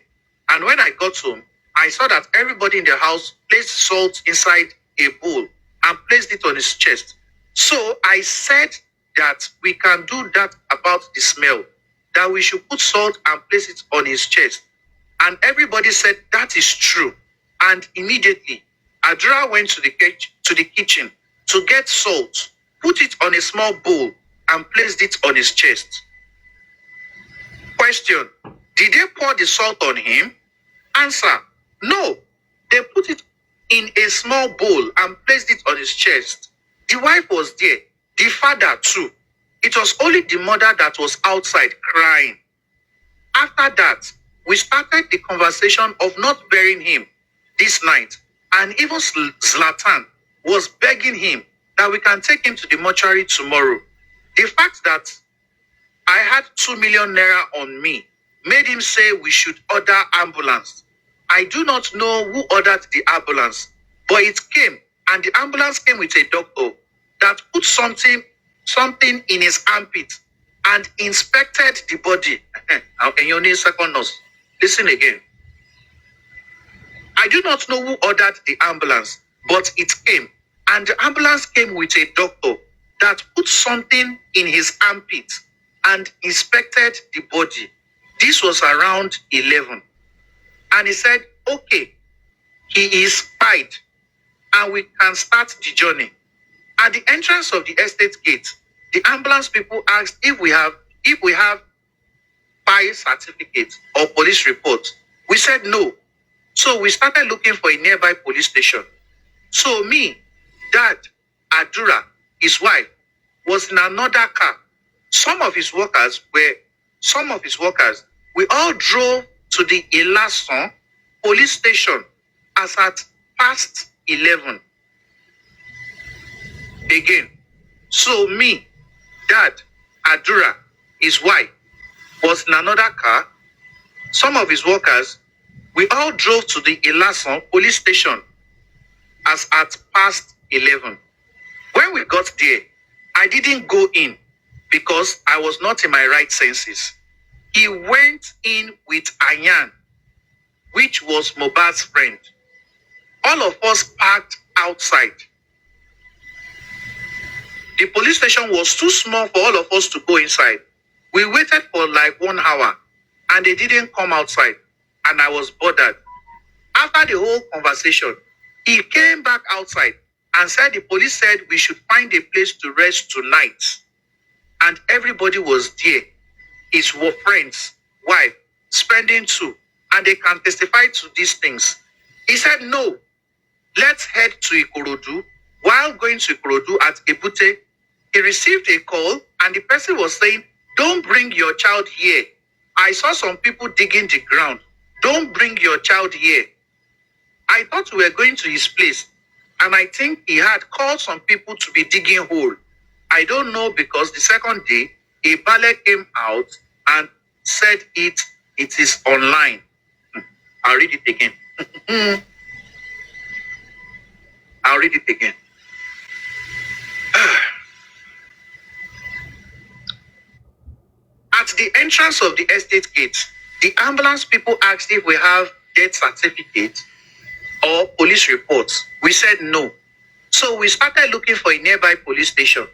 And when I got home, I saw that everybody in the house placed salt inside a bowl and placed it on his chest. So I said that we can do that about the smell, that we should put salt and place it on his chest. And everybody said that is true. And immediately, Adra went to the kitchen to get salt, put it on a small bowl, and placed it on his chest. Question: did they pour the salt on him? Answer: no. They put it in a small bowl and placed it on his chest. The wife was there, the father too. It was only the mother that was outside crying. After that, we started the conversation of not burying him this night. And even Zlatan was begging him that we can take him to the mortuary tomorrow. The fact that I had 2 million naira on me made him say we should order ambulance. I do not know who ordered the ambulance, but it came, and the ambulance came with a doctor that put something in his armpit and inspected the body. And you need second nurse. Listen again. I do not know who ordered the ambulance, but it came, and the ambulance came with a doctor that put something in his armpit and inspected the body. This was around 11. And he said, okay, he is fine, and we can start the journey. At the entrance of the estate gate, the ambulance people asked if we have fire certificate or police report. We said no. So we started looking for a nearby police station. So me, Dad, Adura, his wife, was in another car. Some of his workers, we all drove to the Ilason police station as at past 11. Again. So me, Dad, Adura, his wife, was in another car. Some of his workers, we all drove to the Ilason police station as at past 11. When we got there, I didn't go in because I was not in my right senses. He went in with Ayan, which was Mohbad's friend. All of us parked outside. The police station was too small for all of us to go inside. We waited for like 1 hour and they didn't come outside, and I was bothered. After the whole conversation, he came back outside and said the police said we should find a place to rest tonight. And everybody was there. His friends, wife, spending too, and they can testify to these things. He said, no, let's head to Ikorodu. While going to Ikorodu at Ebute, he received a call and the person was saying, don't bring your child here. I saw some people digging the ground. Don't bring your child here. I thought we were going to his place, and I think he had called some people to be digging hole. I don't know, because the second day, a ballet came out and said it is online. I'll read it again. I'll read it again. At the entrance of the estate gate, the ambulance people asked if we have death certificate or police reports. We said no. So we started looking for a nearby police station.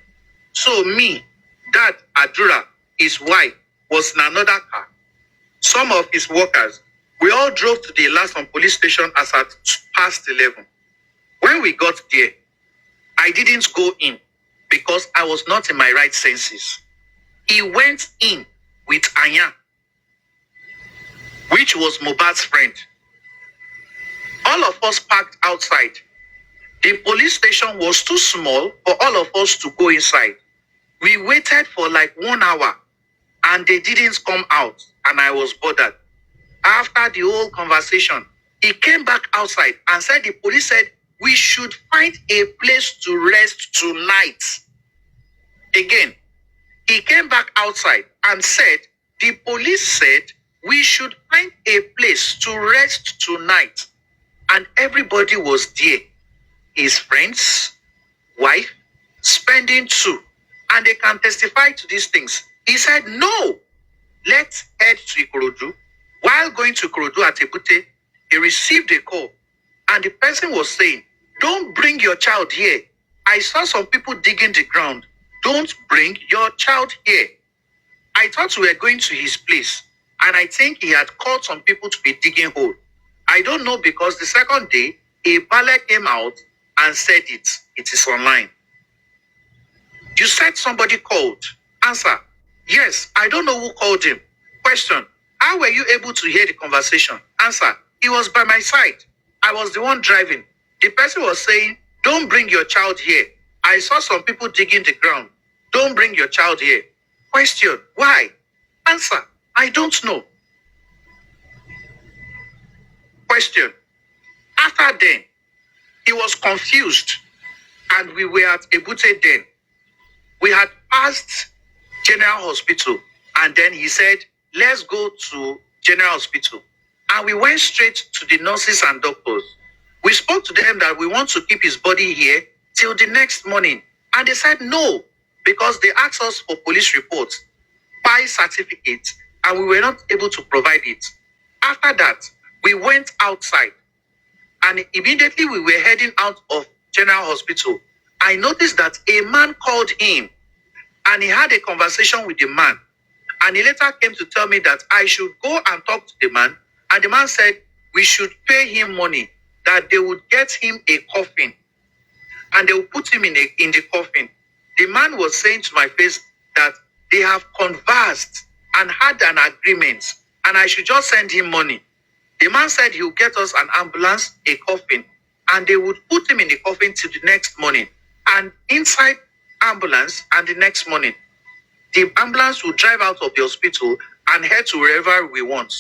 So me, Dad, Adura, his wife, was in another car. Some of his workers, we all drove to the Ilason police station as at past 11. When we got there, I didn't go in because I was not in my right senses. He went in with Anya, which was Mohbad's friend. All of us parked outside. The police station was too small for all of us to go inside. We waited for like 1 hour and they didn't come out, and I was bothered. After the whole conversation, he came back outside and said the police said we should find a place to rest tonight. Again, he came back outside and said The police said we should find a place to rest tonight. And everybody was there. His friends, wife, spending two. And they can testify to these things. He said, no, let's head to Ikorodu. While going to Ikorodu at Ebute, he received a call. And the person was saying, don't bring your child here. I saw some people digging the ground. Don't bring your child here. I thought we were going to his place. And I think he had called some people to be digging hole. I don't know, because the second day, a ballet came out and said it. It is online. You said somebody called. Answer, yes, I don't know who called him. Question, how were you able to hear the conversation? Answer, he was by my side. I was the one driving. The person was saying, don't bring your child here. I saw some people digging the ground. Don't bring your child here. Question, why? Answer, I don't know. Question, after then, he was confused, and we were at Ebute then. We had passed General Hospital, and then he said, let's go to General Hospital. And we went straight to the nurses and doctors. We spoke to them that we want to keep his body here till the next morning. And they said no, because they asked us for police reports, buy certificates, and we were not able to provide it. After that, we went outside, and immediately we were heading out of General Hospital. I noticed that a man called him, and he had a conversation with the man. And he later came to tell me that I should go and talk to the man. And the man said we should pay him money, that they would get him a coffin, and they would put him in the coffin. The man was saying to my face that they have conversed and had an agreement, and I should just send him money. The man said he would get us an ambulance, a coffin, and they would put him in the coffin till the next morning. And inside ambulance, and the next morning, the ambulance would drive out of the hospital and head to wherever we want.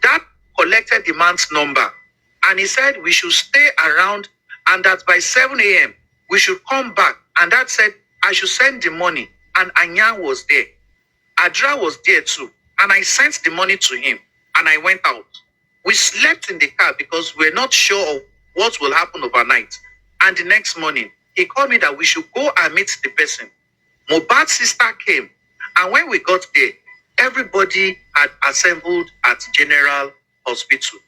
That collected the man's number, and he said we should stay around, and that by 7 a.m. we should come back. And that said I should send the money, and Anya was there. Adra was there too, and I sent the money to him, and I went out. We slept in the car because we're not sure of what will happen overnight. And the next morning, he called me that we should go and meet the person. Mohbad's sister came, and when we got there, everybody had assembled at General Hospital.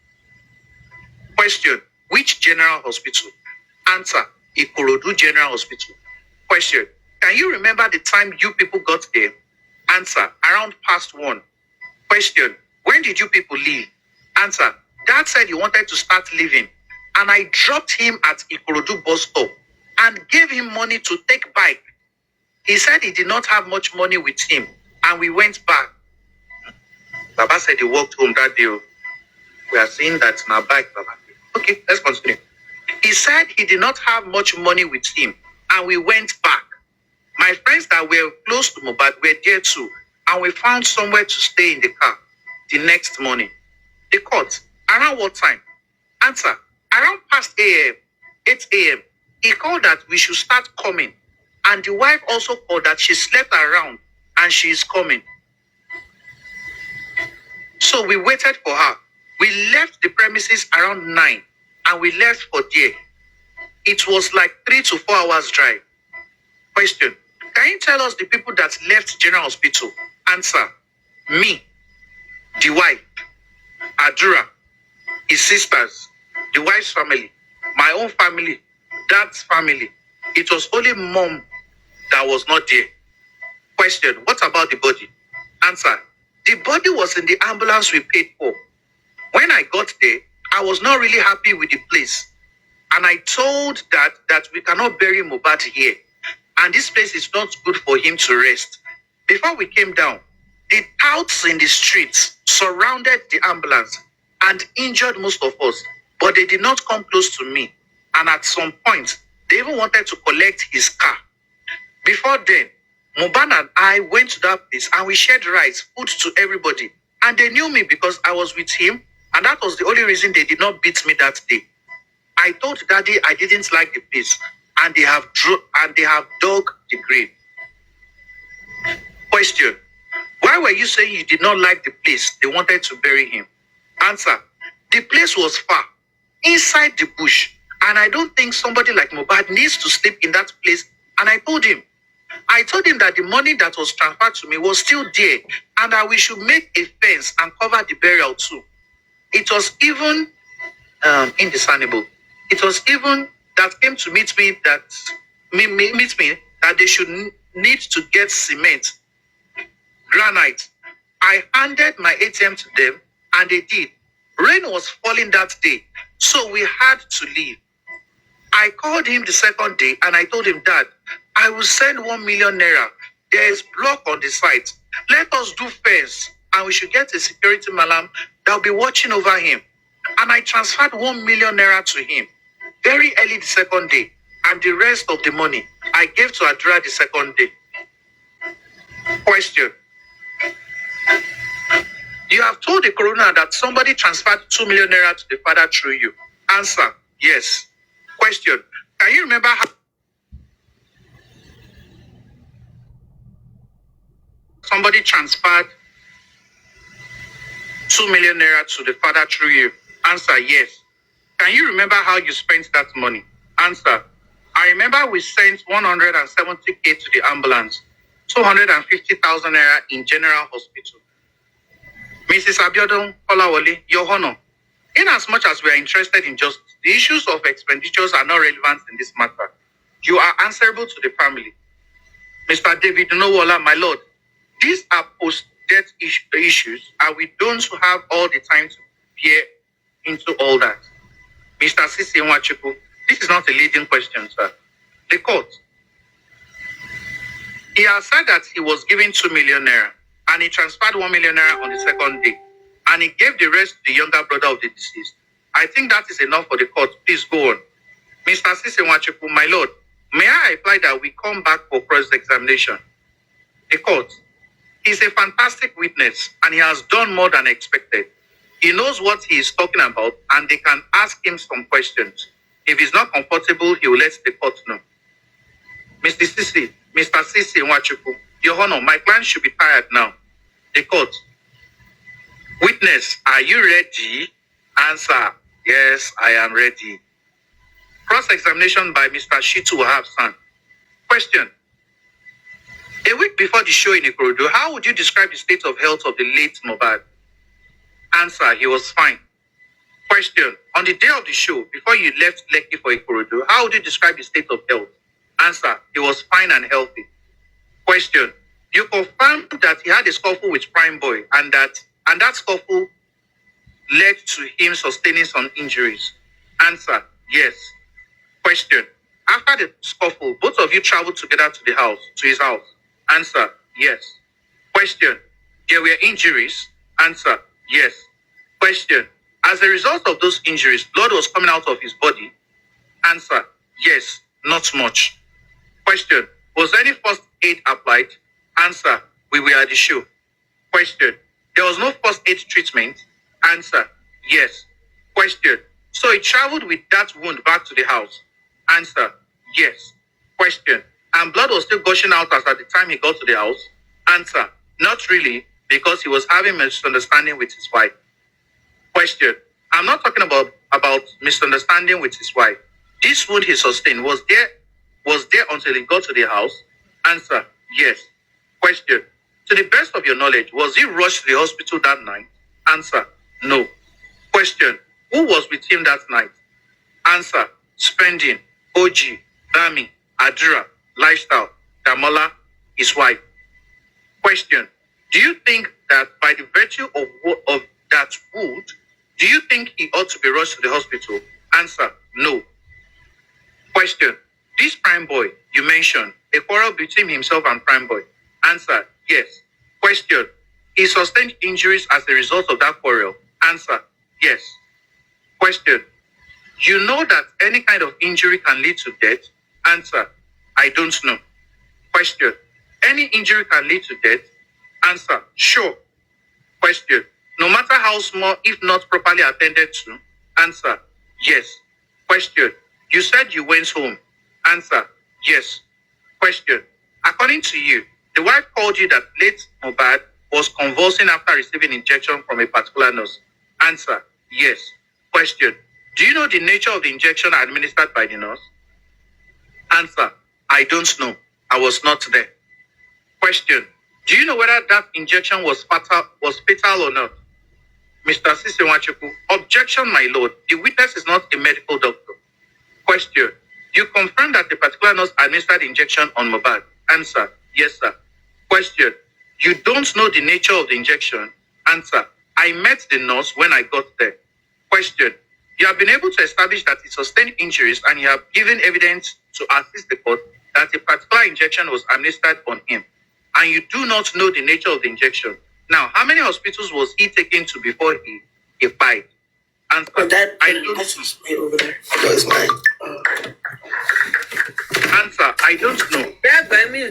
Question, which General Hospital? Answer, Ikorodu General Hospital. Question, can you remember the time you people got there? Answer, around past 1. Question, when did you people leave? Answer, Dad said he wanted to start leaving, and I dropped him at Ikorodu bus stop and gave him money to take bike. He said he did not have much money with him, and we went back. Baba said he walked home that day. We are seeing that in our bike, Baba. Okay, let's continue. He said he did not have much money with him, and we went back. My friends that were close to Mohbad were there too, and we found somewhere to stay in the car. The next morning, the court, around what time? Answer, around past 8 a.m. He called that we should start coming, and the wife also called that she slept around and she is coming. So we waited for her. We left the premises around 9, and we left for there. It was like 3 to 4 hours drive. Question, can you tell us the people that left General Hospital? Answer, me, the wife, Adura, his sisters, the wife's family, my own family, dad's family. It was only mom that was not there. Question, what about the body? Answer, the body was in the ambulance we paid for. When I got there, I was not really happy with the place. And I told that we cannot bury Mohbad here. And this place is not good for him to rest. Before we came down, the touts in the streets surrounded the ambulance and injured most of us, but they did not come close to me. And at some point, they even wanted to collect his car. Before then, Mohbad and I went to that place and we shared rice, food to everybody. And they knew me because I was with him, and that was the only reason they did not beat me that day. I told Daddy I didn't like the place, and they have dug the grave. Question, Why were you saying you did not like the place they wanted to bury him? Answer. The place was far, inside the bush. And I don't think somebody like Mohbad needs to sleep in that place. And I told him that the money that was transferred to me was still there and that we should make a fence and cover the burial too. It was even indiscernible. It was even that came to meet me that they should need to get cement, granite. I handed my ATM to them and they did. Rain was falling that day, so we had to leave. I called him the second day and I told him, Dad, I will send 1 million naira. There is block on the site. Let us do fence and we should get a security malam that will be watching over him. And I transferred 1 million naira to him very early the second day. And the rest of the money I gave to Adra the second day. Question. You have told the coroner that somebody transferred 2 million naira to the father through you. Answer. Yes. Question. Can you remember how somebody transferred 2 million naira to the father through you? Answer. Yes. Can you remember how you spent that money? Answer. I remember we sent 170k to the ambulance, 250,000 naira in general hospital. Mrs. Abiodun Olawole, Your Honor, in as much as we are interested in justice, the issues of expenditures are not relevant in this matter. You are answerable to the family. Mr. David Nowola, my lord, these are post-death issues and we don't have all the time to peer into all that. Mr. Sisi Nwachuku, this is not a leading question, sir. The court. He has said that he was given 2 million naira and he transferred 1 million naira on the second day and he gave the rest to the younger brother of the deceased. I think that is enough for the court. Please go on. Mr. Sisi Nwachuku, my lord, may I apply that we come back for cross-examination? The court. He's a fantastic witness and he has done more than expected. He knows what he is talking about and they can ask him some questions. If he's not comfortable, he will let the court know. Mr. Sisi Nwachuku, Your Honor, my client should be tired now. The court. Witness, are you ready? Answer. Yes, I am ready. Cross-examination by Mr. Shitu Wahabsan. Question. A week before the show in Ikorodu, how would you describe the state of health of the late Mohbad? Answer. He was fine. Question. On the day of the show, before you left Lekki for Ikorodu, how would you describe his state of health? Answer. He was fine and healthy. Question. You confirmed that he had a scuffle with Prime Boy and that scuffle led to him sustaining some injuries. Answer. Yes. Question. After the scuffle, both of you traveled together to his house. Answer. Yes. Question. There were injuries. Answer. Yes. Question. As a result of those injuries, blood was coming out of his body. Answer. Yes. Not much. Question. Was any first aid applied? Answer. We were at the show. Question. There was no first aid treatment? Answer. Yes. Question. So he traveled with that wound back to the house? Answer. Yes. Question. And blood was still gushing out as at the time he got to the house? Answer. Not really, because he was having misunderstanding with his wife. Question. I'm not talking about misunderstanding with his wife. This wound he sustained was there until he got to the house? Answer. Yes. Question. To the best of your knowledge, was he rushed to the hospital that night? Answer. No. Question. Who was with him that night? Answer. Spending. OG. Dami. Adira. Lifestyle. Damola. His wife. Question. Do you think that by the virtue of that wound, do you think he ought to be rushed to the hospital? Answer. No. Question. This Prime Boy you mentioned, a quarrel between himself and Prime Boy. Answer. Yes. Question. He sustained injuries as a result of that quarrel. Answer. Yes. Question. You know that any kind of injury can lead to death? Answer. I don't know. Question. Any injury can lead to death? Answer. Sure. Question. No matter how small, if not properly attended to? Answer. Yes. Question. You said you went home? Answer. Yes. Question. According to you, The wife called you that late mohbad was convulsing after receiving injection from a particular nurse. Answer, yes. Question, do you know the nature of the injection administered by the nurse? Answer, I don't know. I was not there. Question, do you know whether that injection was fatal or not? Mr. Sisewachukwu, objection, my lord. The witness is not a medical doctor. Question, you confirm that the particular nurse administered the injection on mohbad? Answer, yes, sir. Question, you don't know the nature of the injection? Answer, I met the nurse when I got there. Question, you have been able to establish that he sustained injuries and you have given evidence to assist the court that a particular injection was administered on him, and you do not know the nature of the injection. Now, how many hospitals was he taken to before he died? Answer, I don't know.
Over there. That is mine.
Answer, I don't know.
Yeah, by me.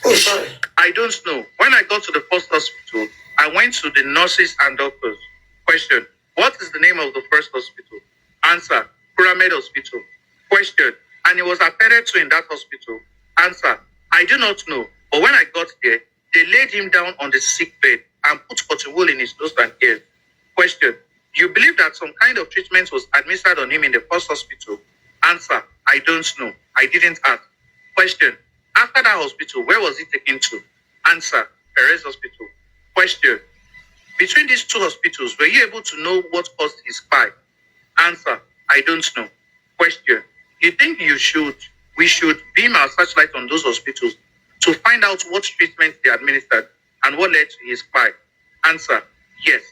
Oh, sorry.
I don't know. When I got to the first hospital, I went to the nurses and doctors. Question, what is the name of the first hospital? Answer, Pyramid Hospital. Question, and he was attended to in that hospital? Answer, I do not know. But when I got there, they laid him down on the sick bed and put cotton wool in his nose and ears. Question, you believe that some kind of treatment was administered on him in the first hospital? Answer, I don't know. I didn't ask. Question, after that hospital, where was he taken to? Answer, Perez Hospital. Question, between these two hospitals, were you able to know what caused his spine? Answer, I don't know. Question, you think we should beam our searchlight on those hospitals to find out what treatment they administered and what led to his spine? Answer, yes.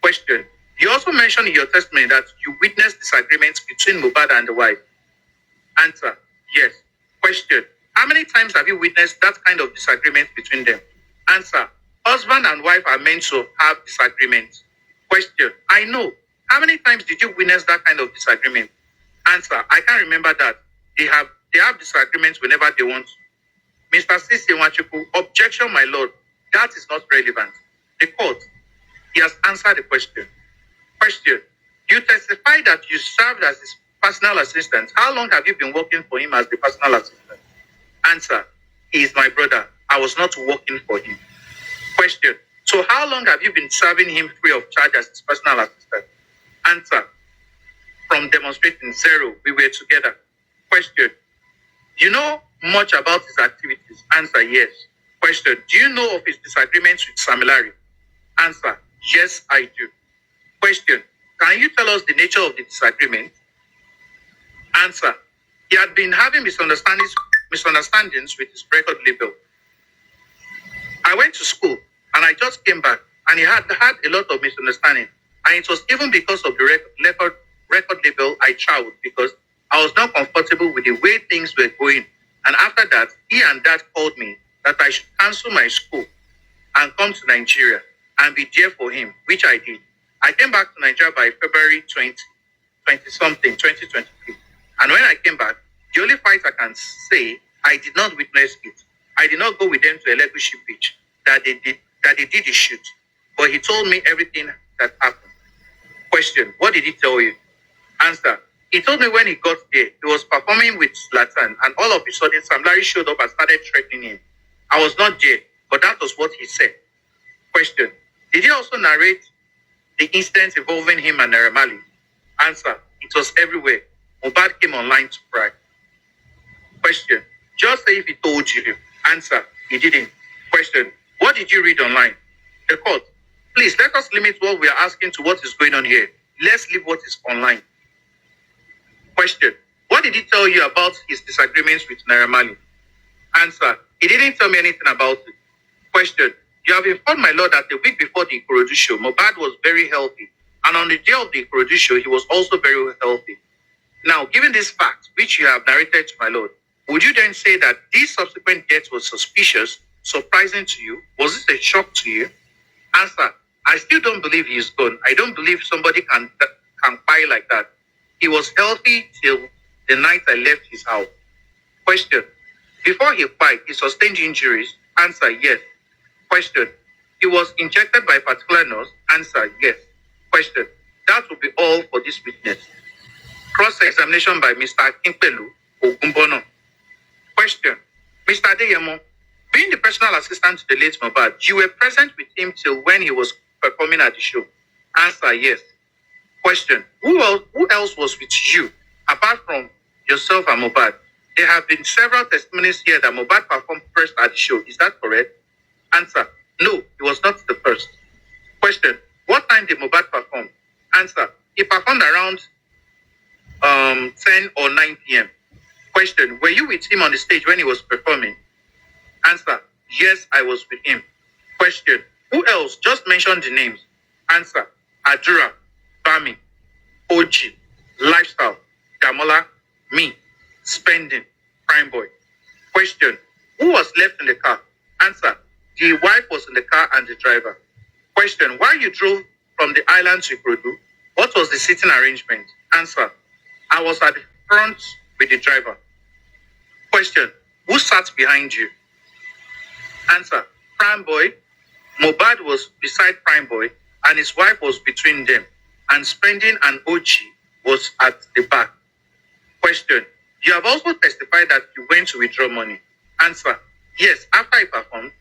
Question, you also mentioned in your testimony that you witnessed disagreements between mohbad and the wife. Answer, yes. Question, how many times have you witnessed that kind of disagreement between them? Answer, husband and wife are meant to have disagreements. Question, I know. How many times did you witness that kind of disagreement? Answer, I can't remember that. They have disagreements whenever they want. Mr. Sisewachukwu, objection, my lord. That is not relevant. The court, he has answered the question. Question, you testify that you served as his personal assistant. How long have you been working for him as the personal assistant? Answer, he is my brother. I was not working for him. Question, so how long have you been serving him free of charge as his personal assistant? Answer, from demonstrating 0, we were together. Question, do you know much about his activities? Answer, yes. Question, do you know of his disagreements with Samilari? Answer, yes, I do. Question, can you tell us the nature of the disagreement? Answer, he had been having misunderstandings with his record label. I went to school and I just came back and he had a lot of misunderstanding. And it was even because of the record label I traveled because I was not comfortable with the way things were going. And after that, he and dad called me that I should cancel my school and come to Nigeria and be there for him, which I did. I came back to Nigeria by February 2023. And when I came back, the only fight I can say, I did not witness it. I did not go with them to a Legoshi beach that they did the shoot. But he told me everything that happened. Question, what did he tell you? Answer, he told me when he got there, he was performing with Zlatan, and all of a sudden, Sam Larry showed up and started threatening him. I was not there, but that was what he said. Question, did he also narrate the incident involving him and Naira Marley? Answer, it was everywhere. Mohbad came online to cry. Question, just say if he told you. Answer, he didn't. Question, what did you read online? The court, please let us limit what we are asking to what is going on here. Let's leave what is online. Question, what did he tell you about his disagreements with Naira Marley? Answer, he didn't tell me anything about it. Question, you have informed my lord that the week before the Ikorodu show, Mohbad was very healthy. And on the day of the Ikorodu show, he was also very healthy. Now, given this fact, which you have narrated to my lord, would you then say that this subsequent death was suspicious, surprising to you? Was this a shock to you? Answer, I still don't believe he is gone. I don't believe somebody can die like that. He was healthy till the night I left his house. Question, before he died, he sustained injuries? Answer, yes. Question, he was injected by a particular nurse? Answer, yes. Question, that will be all for this witness. Cross-examination by Mr. Kimpelu Ogumbono. Question, Mr. Adeyemo, Being the personal assistant to the late Mohbad, you were present with him till when he was performing at the show. Answer, yes. Question, who else was with you apart from yourself and Mohbad? There have been several testimonies here that Mohbad performed first at the show. Is that correct? Answer, no, he was not the first. Question, what time did Mohbad perform? Answer, he performed around 10 or 9 p.m. Question, were you with him on the stage when he was performing? Answer, yes, I was with him. Question, who else? Just mention the names. Answer, Adura, Bami, OG, Lifestyle, Damola, me, Spending, Prime Boy. Question, who was left in the car? Answer, the wife was in the car and the driver. Question, why you drove from the island to Ikorodu? What was the seating arrangement? Answer, I was at the front with the driver. Question, who sat behind you? Answer, Prime Boy. Mohbad was beside Prime Boy and his wife was between them. And Spending and OG was at the back. Question, you have also testified that you went to withdraw money. Answer, yes, after I performed.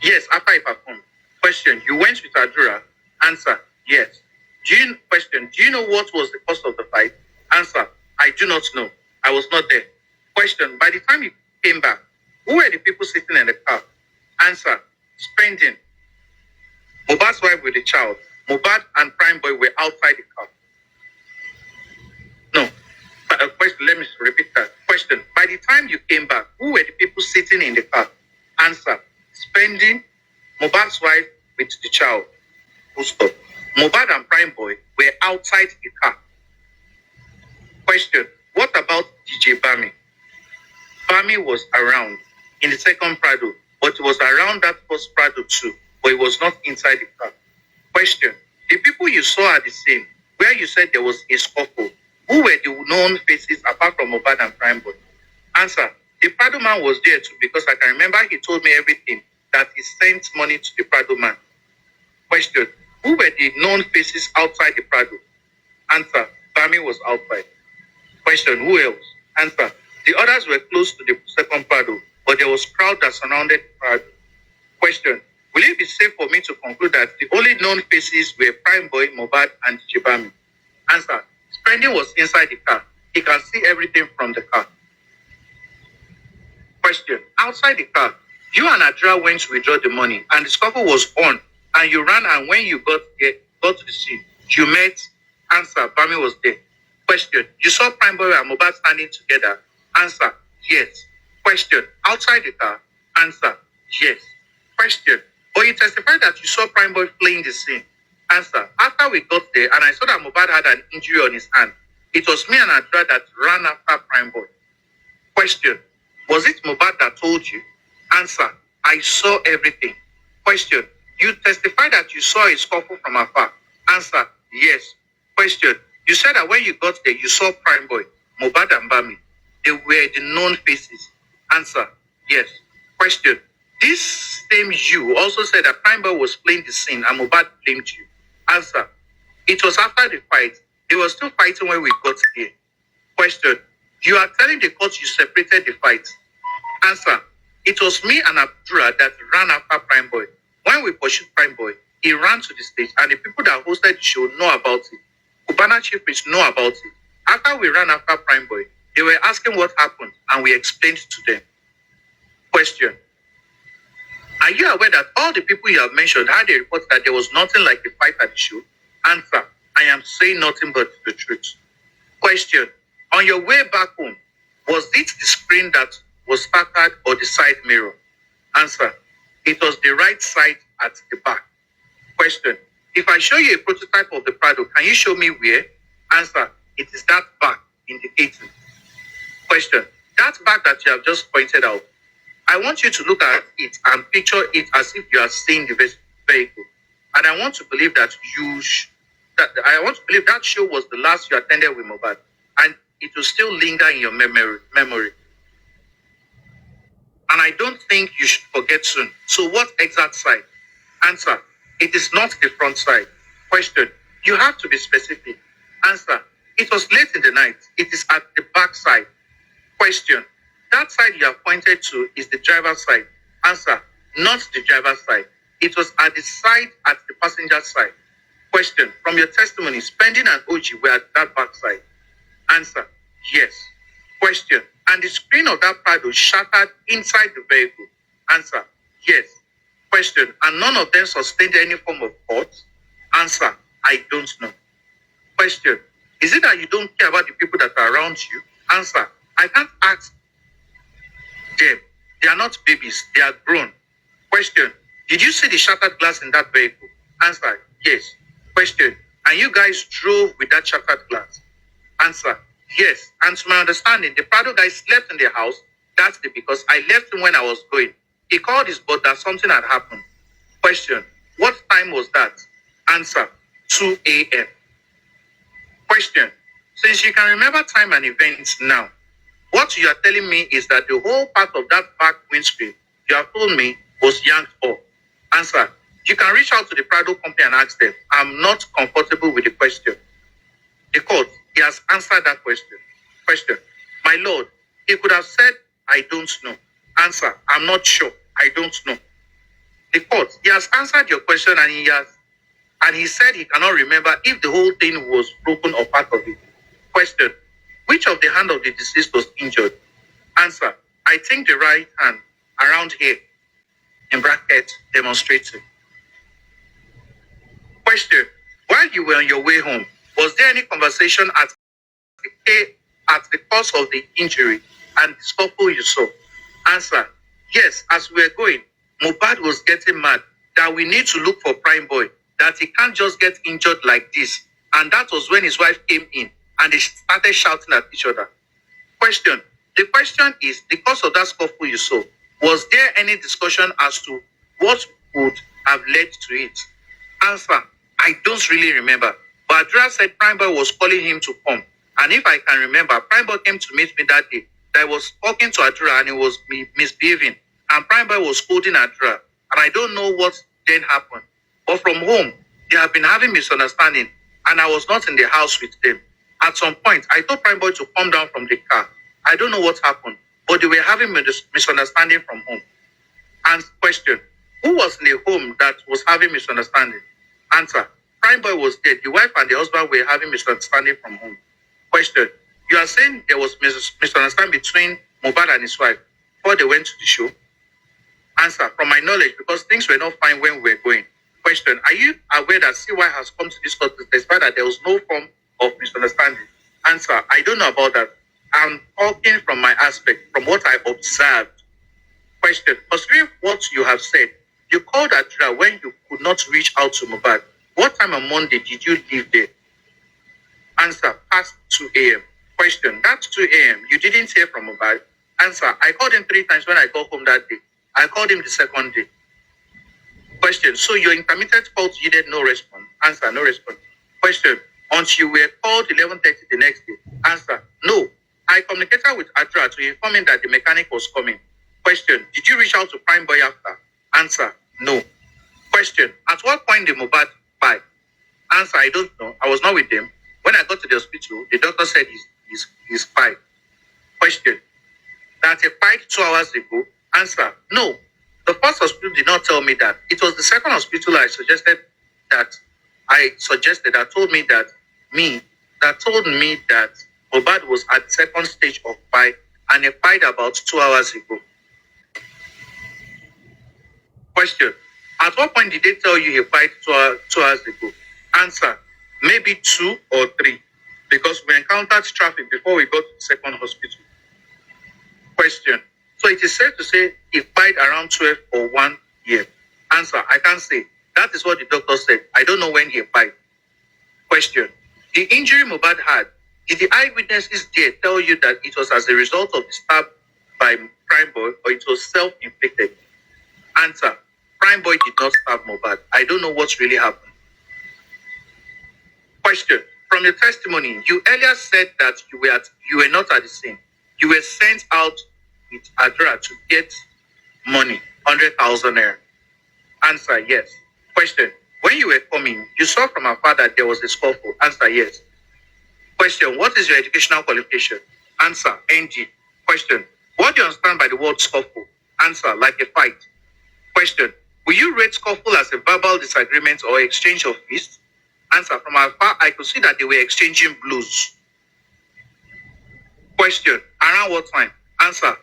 Yes, after I performed. Question, you went with Adura? Answer, yes. Question, do you know what was the cause of the fight? Answer, I do not know. I was not there. Question, by the time you came back, who were the people sitting in the car? Answer, Spending. Mohbad's wife with the child. Mohbad and Prime Boy were outside the car. No. Question, let me repeat that. Question, by the time you came back, who were the people sitting in the car? Answer, Spending, Mohbad's wife with the child. Full stop. Mohbad and Prime Boy were outside the car. Question, what about DJ Bami? Bami was around in the second Prado, but he was around that first Prado too, but he was not inside the car. Question, the people you saw at the scene, where you said there was a scuffle, who were the known faces apart from Mohbad and Prime Boy? Answer, the Prado man was there too because I can remember he told me everything, that he sent money to the Prado man. Question, who were the known faces outside the Prado? Answer, Bami was outside. Question, who else? Answer, the others were close to the second Prado, but there was crowd that surrounded Prado. Question, will it be safe for me to conclude that the only known faces were Prime Boy, Mohbad, and Jibami? Answer, Spending was inside the car. He can see everything from the car. Question, outside the car, you and Adra went to withdraw the money and the scuffle was on and you ran, and when you got to the scene, you met. Answer, Bami was there. Question, you saw Prime Boy and Mohbad standing together? Answer, yes. Question, outside the car? Answer, yes. Question, but you testified that you saw Prime Boy fleeing the scene? Answer, after we got there and I saw that Mohbad had an injury on his hand, it was me and Adra that ran after Prime Boy. Question, was it Mohbad that told you? Answer, I saw everything. Question, you testified that you saw a scuffle from afar? Answer, yes. Question, you said that when you got there, you saw Prime Boy, Mohbad and Bami. They were the known faces. Answer, yes. Question, this same you also said that Prime Boy was playing the scene and Mohbad blamed you. Answer, it was after the fight. They were still fighting when we got here. Question, you are telling the court you separated the fight? Answer, it was me and Abdullah that ran after Prime Boy. When we pursued Prime Boy, he ran to the stage and the people that hosted the show know about it. Cubana Chief Priest know about it. After we ran after Prime Boy, they were asking what happened and we explained to them. Question, are you aware that all the people you have mentioned had a report that there was nothing like a fight at the show? Answer, I am saying nothing but the truth. Question, on your way back home, was it the screen that was scattered or the side mirror? Answer, it was the right side at the back. Question, if I show you a prototype of the Prado, can you show me where? Answer, it is that back indicating. Question, that back that you have just pointed out, I want you to look at it and picture it as if you are seeing the vehicle. And I want to believe that that show was the last you attended with Mohbad, and it will still linger in your memory. And I don't think you should forget soon. So what exact side? Answer, it is not the front side. Question, you have to be specific. Answer, it was late in the night. It is at the back side. Question, that side you have pointed to is the driver's side. Answer, not the driver's side. It was at the side at the passenger side. Question, from your testimony, Spending and OG were at that back side. Answer, yes. Question, and the screen of that Prado shattered inside the vehicle. Answer, yes. Question, and none of them sustained any form of hurt? Answer, I don't know. Question, is it that you don't care about the people that are around you? Answer, I can't ask them. They are not babies, they are grown. Question, did you see the shattered glass in that vehicle? Answer, yes. Question, and you guys drove with that shattered glass? Answer, yes. And to my understanding, the Prado guy slept in the house. That's because I left him when I was going. He called his boss that something had happened. Question, what time was that? Answer, 2 a.m. Question, since you can remember time and events now, what you are telling me is that the whole part of that back windscreen you have told me was yanked off. Answer, you can reach out to the Prado company and ask them. I'm not comfortable with the question. The court, he has answered that question. Question, my lord, he could have said, I don't know. Answer, I'm not sure. I don't know. The court, he has answered your question and he said he cannot remember if the whole thing was broken or part of it. Question, which of the hand of the deceased was injured? Answer, I think the right hand, around here, in bracket, demonstrating. Question, while you were on your way home, was there any conversation at the cause of the injury and the scuffle you saw? Answer, yes, as we were going, Mohbad was getting mad that we need to look for Prime Boy, that he can't just get injured like this. And that was when his wife came in and they started shouting at each other. Question, the question is, because of that scuffle you saw, was there any discussion as to what would have led to it? Answer, I don't really remember. But Adra said Prime Boy was calling him to come. And if I can remember, Prime Boy came to meet me that day. I was talking to Adra and he was misbehaving. And Prime Boy was holding Adra. And I don't know what then happened. But from home, they have been having misunderstanding. And I was not in the house with them. At some point, I told Prime Boy to come down from the car. I don't know what happened. But they were having misunderstanding from home. And question, who was in the home that was having misunderstanding? Answer, Prime Boy was dead. The wife and the husband were having misunderstanding from home. Question, you are saying there was misunderstanding between Mohbad and his wife before they went to the show? Answer, from my knowledge, because things were not fine when we were going. Question, are you aware that CY has come to this court to testify that there was no form of misunderstanding? Answer, I don't know about that. I'm talking from my aspect, from what I observed. Question, considering what you have said, you called Adra when you could not reach out to Mohbad. What time on Monday did you leave there? Answer, past 2 a.m. Question, that's 2 a.m. You didn't hear from Mohbad? Answer, I called him 3 times when I got home that day. I called him the second day. Question, so your intermittent calls yielded no response? Answer, no response. Question, until you were called 11:30 the next day? Answer, no. I communicated with Adra to inform him that the mechanic was coming. Question, did you reach out to Prime Boy after? Answer, no. Question, at what point did Mohbad die? Answer, I don't know. I was not with them. When I got to the hospital, the doctor said he's fine. Question, that he died 2 hours ago? Answer, no. The first hospital did not tell me that. It was the second hospital that told me that Mohbad was at the second stage of PI and he died about 2 hours ago. Question, at what point did they tell you he died 2 hours ago? Answer, maybe 2 or 3, because we encountered traffic before we got to the second hospital. Question, so it is safe to say he died around 12 or 1 year? Answer, I can't say. That is what the doctor said. I don't know when he died. Question, the injury Mohbad had, did the eyewitnesses there tell you that it was as a result of the stab by Prime Boy or it was self-inflicted? Answer, Prime Boy did not stab Mohbad. I don't know what really happened. Question, from your testimony, you earlier said that you were not at the scene. You were sent out with Adra to get money, 100,000 naira. Answer, yes. Question, when you were coming, you saw from afar that there was a scuffle. Answer, yes. Question, what is your educational qualification? Answer, NG. Question, what do you understand by the word scuffle? Answer, like a fight. Question. Will you rate scuffle as a verbal disagreement or exchange of fists? Answer. From afar, I could see that they were exchanging blows. Question. Around what time? Answer.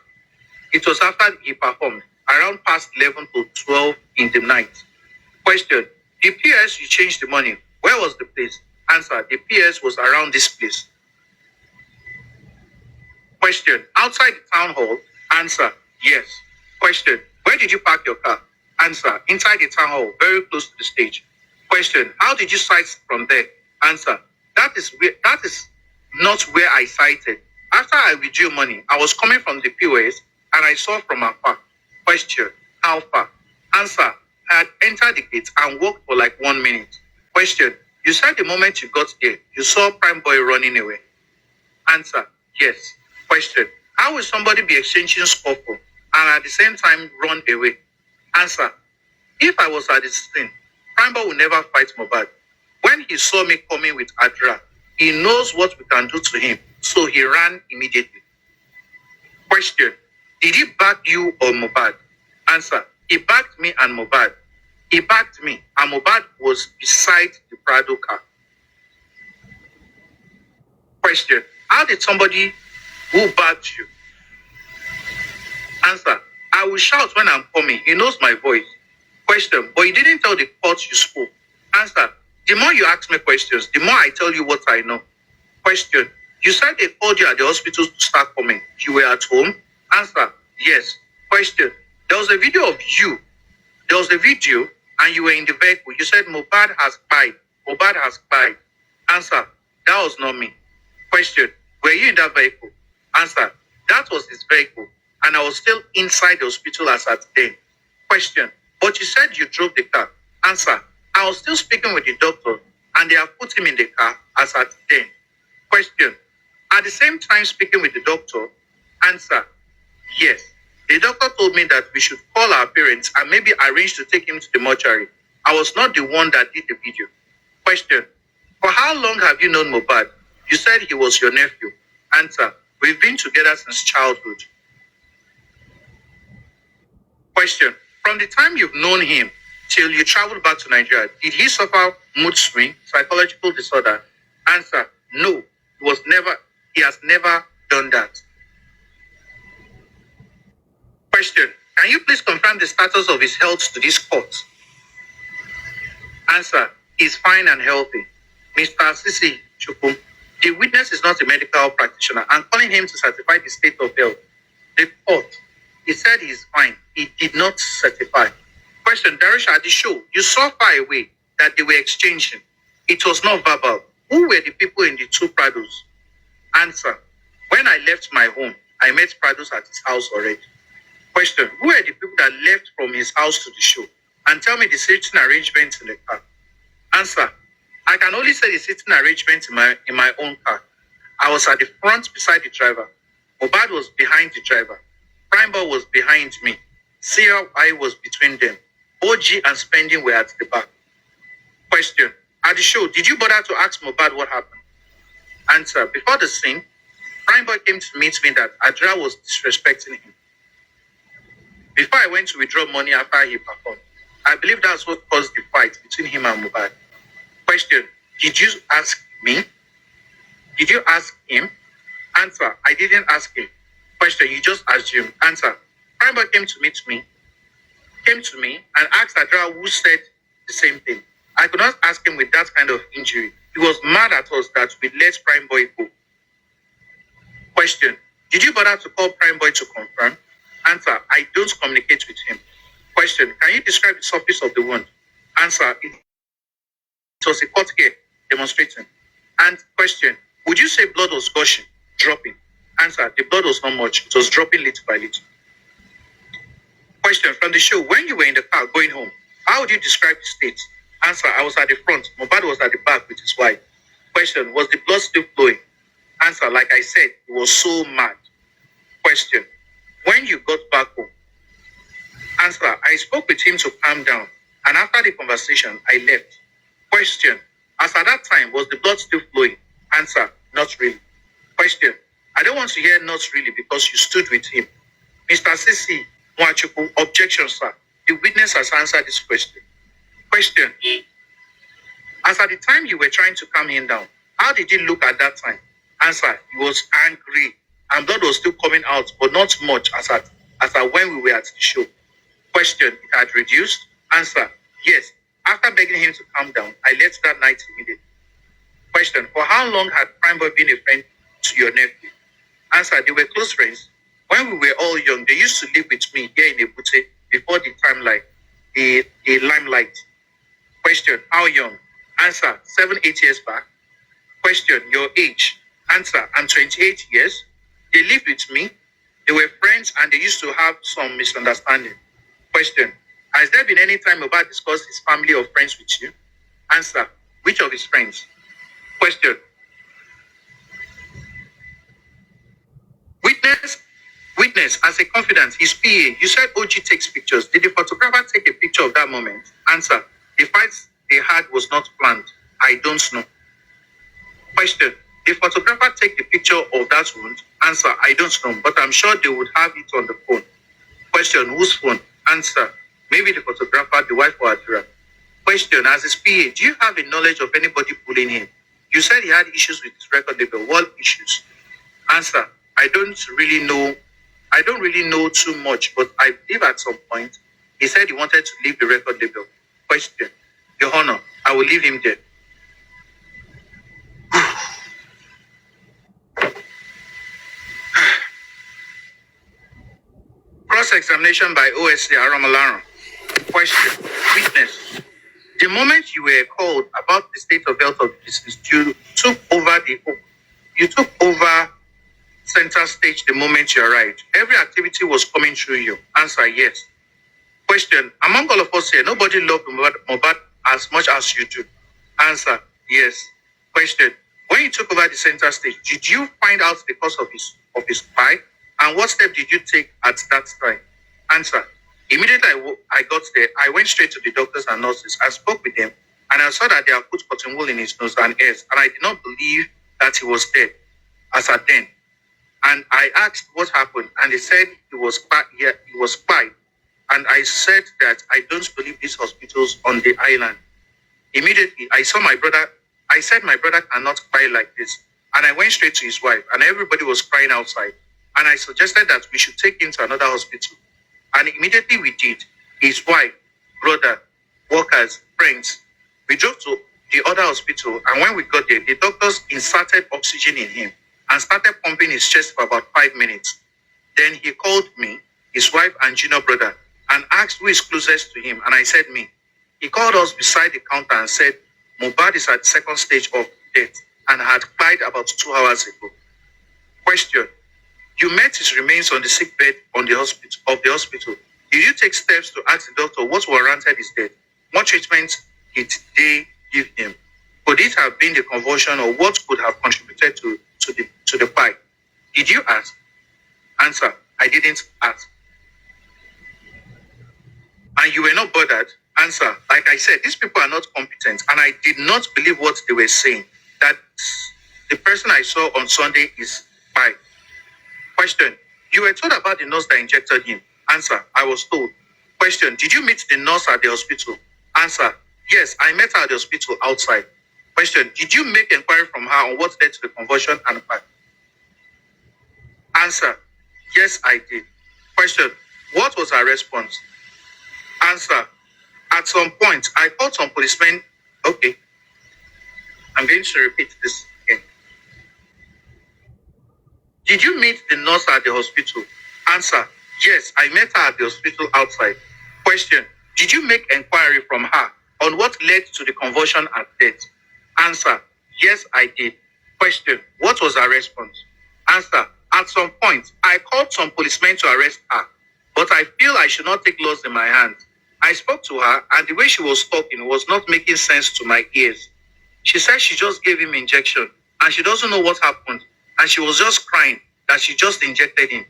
It was after he performed, around past 11 to 12 in the night. Question. The PS you changed the money. Where was the place? Answer. The PS was around this place. Question. Outside the town hall? Answer. Yes. Question. Where did you park your car? Answer. Inside the town hall, very close to the stage. Question. How did you sight from there? Answer. That is not where I sighted. After I withdrew money, I was coming from the POS and I saw from afar. Question. How far? Answer. I had entered the gate and walked for like 1 minute. Question. You said the moment you got there, you saw Prime Boy running away. Answer. Yes. Question. How will somebody be exchanging scuffle and at the same time run away? Answer. If I was at the scene, Prime Boy will never fight Mohbad. When he saw me coming with Adra, he knows what we can do to him, so he ran immediately. Question. Did he back you or Mohbad? Answer. He backed me and Mohbad. He backed me and Mohbad was beside the Prado car. Question. How did somebody who backed you? Answer. I will shout when I'm coming. He knows my voice. Question. But you didn't tell the court you spoke. Answer. The more you ask me questions, the more I tell you what I know. Question. You said they called you at the hospital to start coming. You were at home? Answer. Yes. Question. There was a video of you. There was a video and you were in the vehicle. You said Mohbad has died. Mohbad has died. Answer. That was not me. Question. Were you in that vehicle? Answer. That was his vehicle. And I was still inside the hospital as at then. Question. But you said you drove the car. Answer. I was still speaking with the doctor and they have put him in the car as at then. Question. At the same time speaking with the doctor? Answer. Yes. The doctor told me that we should call our parents and maybe arrange to take him to the mortuary. I was not the one that did the video. Question. For how long have you known Mohbad? You said he was your nephew. Answer. We've been together since childhood. Question. From the time you've known him till you traveled back to Nigeria, did he suffer mood swing, psychological disorder? Answer. No. He has never done that. Question. Can you please confirm the status of his health to this court? Answer. He's fine and healthy. Mr. CTC Chukum, the witness is not a medical practitioner. I'm calling him to certify the state of health. The court. He said he's fine. He did not certify. Question. Darosha, at the show, you saw far away that they were exchanging. It was not verbal. Who were the people in the two Prados? Answer. When I left my home, I met Prados at his house already. Question. Who are the people that left from his house to the show? And tell me the seating arrangements in the car. Answer. I can only say the seating arrangements in my own car. I was at the front beside the driver. Mohbad was behind the driver. Prime Boy was behind me. CRI was between them. OG and Spending were at the back. Question. At the show, did you bother to ask Mohbad what happened? Answer. Before the scene, Prime Boy came to meet me that Adra was disrespecting him. Before I went to withdraw money after he performed, I believe that's what caused the fight between him and Mohbad. Question. Did you ask me? Did you ask him? Answer. I didn't ask him. Question. You just assumed. Answer. Prime Boy came to me and asked Adra who said the same thing. I could not ask him with that kind of injury. He was mad at us that we let Prime Boy go. Question. Did you bother to call Prime Boy to confirm? Answer. I don't communicate with him. Question. Can you describe the surface of the wound? Answer. It was a cut hair demonstrating. And question. Would you say blood was gushing, dropping? Answer. The blood was not much. It was dropping little by little. Question. From the show, when you were in the car going home, how would you describe the state? Answer. I was at the front. Mohbad was at the back with his wife. Question. Was the blood still flowing? Answer. Like I said, he was so mad. Question. When you got back home? Answer. I spoke with him to calm down. And after the conversation, I left. Question. As at that time, was the blood still flowing? Answer. Not really. Question. I don't want to hear not really because you stood with him. Mr. CTC Mwachukwu, objection, sir. The witness has answered this question. Question. As at the time you were trying to calm him down, how did he look at that time? Answer. He was angry and blood was still coming out, but not much as at when we were at the show. Question. It had reduced? Answer. Yes. After begging him to calm down, I left that night immediately. Question. For how long had Prime Boy been a friend to your nephew? Answer. They were close friends. When we were all young, they used to live with me here in Ebute before the limelight. Question. How young? Answer. 7-8 years back. Question. Your age? Answer. I'm 28 years. They lived with me. They were friends and they used to have some misunderstanding. Question. Has there been any time Mohbad discussed his family or friends with you? Answer. Which of his friends? Question. Witness, as a confidant, his PA, you said OG takes pictures. Did the photographer take a picture of that moment? Answer. The fight they had was not planned. I don't know. Question. Did the photographer take the picture of that wound? Answer. I don't know, but I'm sure they would have it on the phone. Question. Whose phone? Answer. Maybe the photographer, the wife or Adira. Question. As his PA, do you have a knowledge of anybody bullying him? You said he had issues with his record label. What issues? Answer. I don't really know too much, but I believe at some point he said he wanted to leave the record label. Question. Your Honor, I will leave him there. Cross-examination by OSC Aramalaran. Question. Witness. The moment you were called about the state of health of the deceased, you took over center stage the moment you arrived. Every activity was coming through you. Answer. Yes. Question. Among all of us here, nobody loved Mohbad as much as you do. Answer. Yes. Question. When you took over the center stage, did you find out the cause of his spy? And what step did you take at that time? Answer. Immediately I got there, I went straight to the doctors and nurses. I spoke with them and I saw that they had put cotton wool in his nose and ears, and I did not believe that he was dead as at then. And I asked what happened, and they said he was spied. And I said that I don't believe these hospitals on the island. Immediately, I saw my brother. I said my brother cannot cry like this. And I went straight to his wife, and everybody was crying outside. And I suggested that we should take him to another hospital. And immediately we did. His wife, brother, workers, friends. We drove to the other hospital, and when we got there, the doctors inserted oxygen in him and started pumping his chest for about 5 minutes. Then he called me, his wife and junior brother, and asked who is closest to him, and I said me. He called us beside the counter and said, Mohbad is at the second stage of death and had died about 2 hours ago. Question. You met his remains on the sick bed of the hospital. Did you take steps to ask the doctor what warranted his death? What treatment did they give him? Could it have been the convulsion, or what could have contributed to the fight? Did you ask? Answer. I didn't ask. And you were not bothered? Answer. Like I said, these people are not competent, and I did not believe what they were saying, that the person I saw on Sunday is spy. Question. You were told about the nurse that injected him. Answer. I was told. Question. Did you meet the nurse at the hospital? Answer. Yes, I met her at the hospital outside. Question. Did you make inquiry from her on what led to the convulsion and fight? Answer. Yes, I did. Question. What was her response? Answer. At some point, I called some policemen. Okay. I'm going to repeat this again. Did you meet the nurse at the hospital? Answer. Yes, I met her at the hospital outside. Question. Did you make inquiry from her on what led to the convulsion and death? Answer. Yes, I did. Question. What was her response? Answer. At some point, I called some policemen to arrest her, but I feel I should not take laws in my hands. I spoke to her, and the way she was talking was not making sense to my ears. She said she just gave him injection, and she doesn't know what happened, and she was just crying that she just injected him.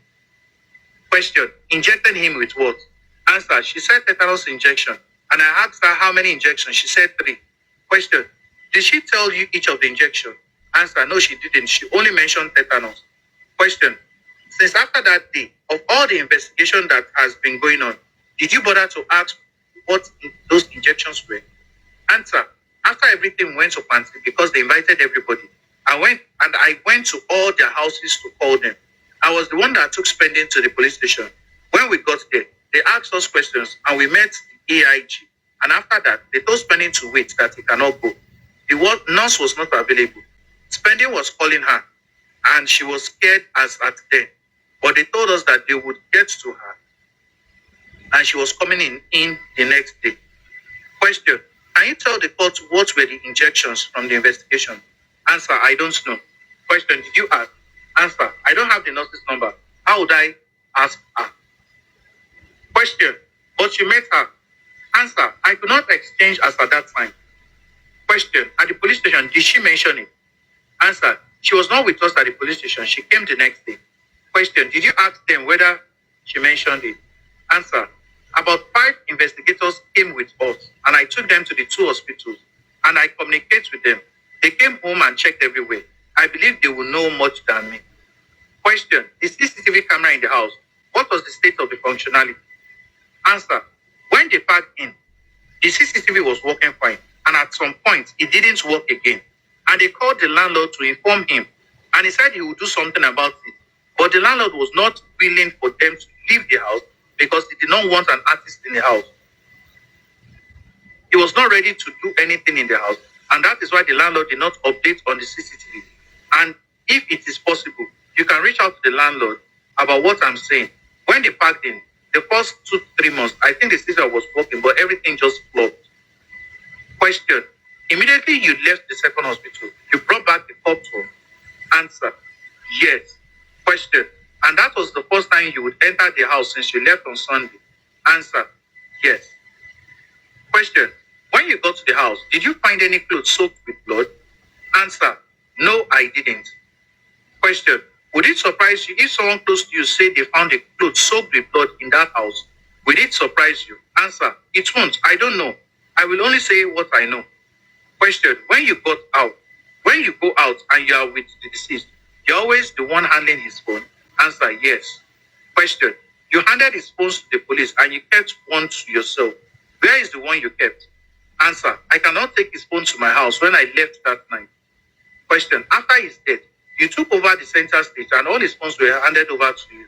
Question. Injected him with what? Answer. She said tetanus injection, and I asked her how many injections. She said 3. Question. Did she tell you each of the injections? Answer. No, she didn't. She only mentioned tetanus. Question. Since after that day, of all the investigation that has been going on, Did you bother to ask what those injections were? Answer. After everything went to panty because they invited everybody, I went to all their houses to call them. I was the one that took spending to the police station. When we got there, they asked us questions and we met the AIG. And after that, they told spending to wait that he cannot go. The nurse was not available. Spending was calling her and she was scared as at then. But they told us that they would get to her and she was coming in the next day. Question. Can you tell the court what were the injections from the investigation? Answer. I don't know. Question. Did you ask? Answer. I don't have the nurse's number. How would I ask her? Question. But you met her. Answer. I could not exchange as at that time. Question. At the police station, did she mention it? Answer. She was not with us at the police station. She came the next day. Question. Did you ask them whether she mentioned it? Answer. About 5 investigators came with us and I took them to the 2 hospitals and I communicated with them. They came home and checked everywhere. I believe they will know much than me. Question. The CCTV camera in the house, what was the state of the functionality? Answer. When they packed in, the CCTV was working fine and at some point it didn't work again. And they called the landlord to inform him and he said he would do something about it. But the landlord was not willing for them to leave the house because he did not want an artist in the house. He was not ready to do anything in the house. And that is why the landlord did not update on the CCTV. And if it is possible, you can reach out to the landlord about what I'm saying. When they packed in, the first 2-3 months, I think the system was working, but everything just flopped. Question. Immediately you left the second hospital, you brought back the corpse home. Answer. Yes. Question. And that was the first time you would enter the house since you left on Sunday. Answer. Yes. Question. When you got to the house, did you find any clothes soaked with blood? Answer. No, I didn't. Question. Would it surprise you if someone close to you said they found a clothes soaked with blood in that house? Would it surprise you? Answer. It won't. I don't know. I will only say what I know. Question. When you go out and you are with the deceased, you're always the one handling his phone? Answer. Yes. Question. You handed his phones to the police and you kept one to yourself. Where is the one you kept? Answer. I cannot take his phone to my house when I left that night. Question. After his death, you took over the center stage and all his phones were handed over to you.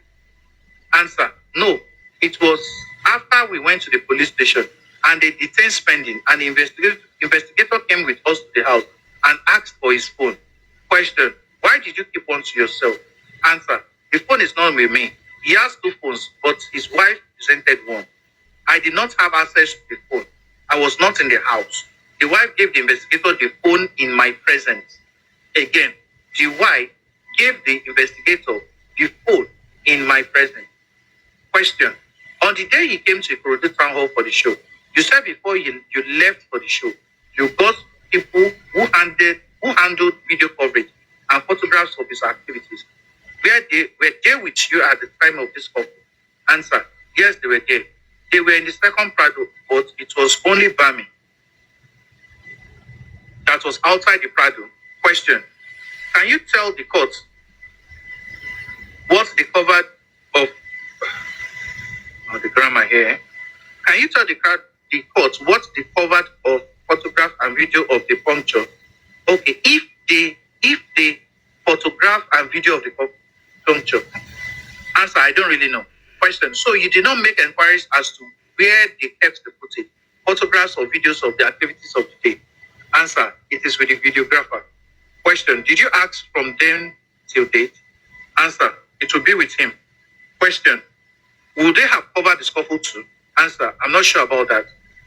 Answer. No. It was after we went to the police station and they detained Spending and the investigator came with us to the house and asked for his phone. Question. Why did you keep one to yourself? Answer. The phone is not with me. He has 2 phones, but his wife presented one. I did not have access to the phone. I was not in the house. The wife gave the investigator the phone in my presence. Again, the wife gave the investigator the phone in my presence. Question. On the day he came to Ikorodu Town Hall for the show, you said before you left for the show, you got people who handled video coverage and photographs of his activities. Were they with you at the time of this couple? Answer. Yes, they were there. They were in the second Prado, but it was only Bami that was outside the Prado. Question. Can you tell the court what the cover of the grammar here? Can you tell the court what the cover of photograph and video of the puncture? Okay, if the photograph and video of the puncture. Answer. I don't really know. Question. So you did not make inquiries as to where they kept the footage, photographs or videos of the activities of the day? Answer. It is with the videographer. Question. Did you ask from then till date? Answer. It will be with him. Question. Would they have covered the scuffle too? Answer. I'm not sure about that.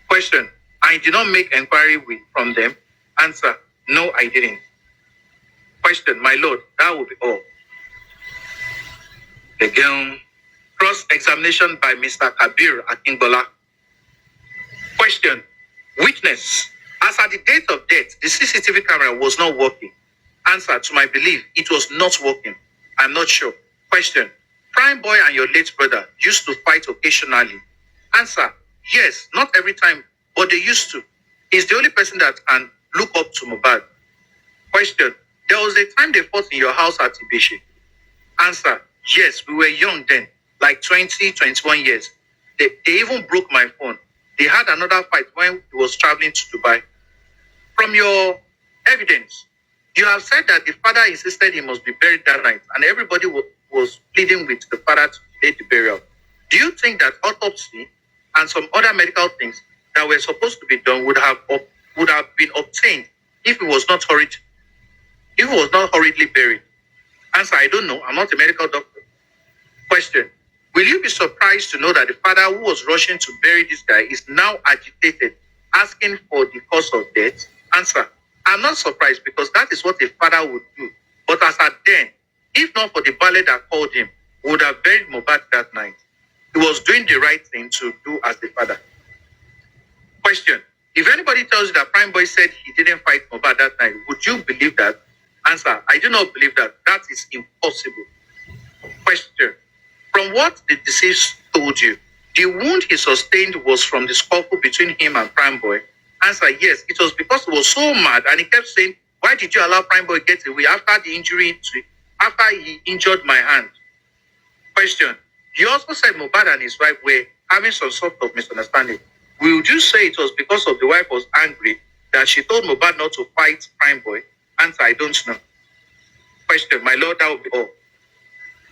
Question. I did not make inquiry from them. Answer. No, I didn't. Question. My lord, that will be all. Again, cross-examination by Mr. Kabir Akingbola. Question. Witness. As at the date of death, the CCTV camera was not working. Answer. To my belief, it was not working. I'm not sure. Question. Prime Boy and your late brother used to fight occasionally. Answer. Yes, not every time, but they used to. He's the only person that can look up to mohbad. Question. There was a time they fought in your house at Ibishi. Answer. Yes, we were young then, like 20, 21 years. They even broke my phone. They had another fight when he was traveling to Dubai. From your evidence, you have said that the father insisted he must be buried that night, and everybody was pleading with the father to delay the burial. Do you think that autopsy and some other medical things that were supposed to be done would have been obtained if it was not hurriedly buried? Answer: I don't know. I'm not a medical doctor. Question: will you be surprised to know that the father who was rushing to bury this guy is now agitated, asking for the cause of death? Answer: I'm not surprised, because that is what a father would do. But as at then, if not for the ballet that called him, he would have buried Mohbad that night. He was doing the right thing to do as the father. Question: if anybody tells you that Prime Boy said he didn't fight Mohbad that night, would you believe that? Answer: I do not believe that. That is impossible. Question: from what the deceased told you, the wound he sustained was from the scuffle between him and Prime Boy? Answer: yes, it was because he was so mad and he kept saying, why did you allow Prime Boy get away after he injured my hand? Question: you also said Mohbad and his wife were having some sort of misunderstanding. Will you say it was because of the wife was angry that she told Mohbad not to fight Prime Boy? Answer: I don't know. Question: my lord, that will be all.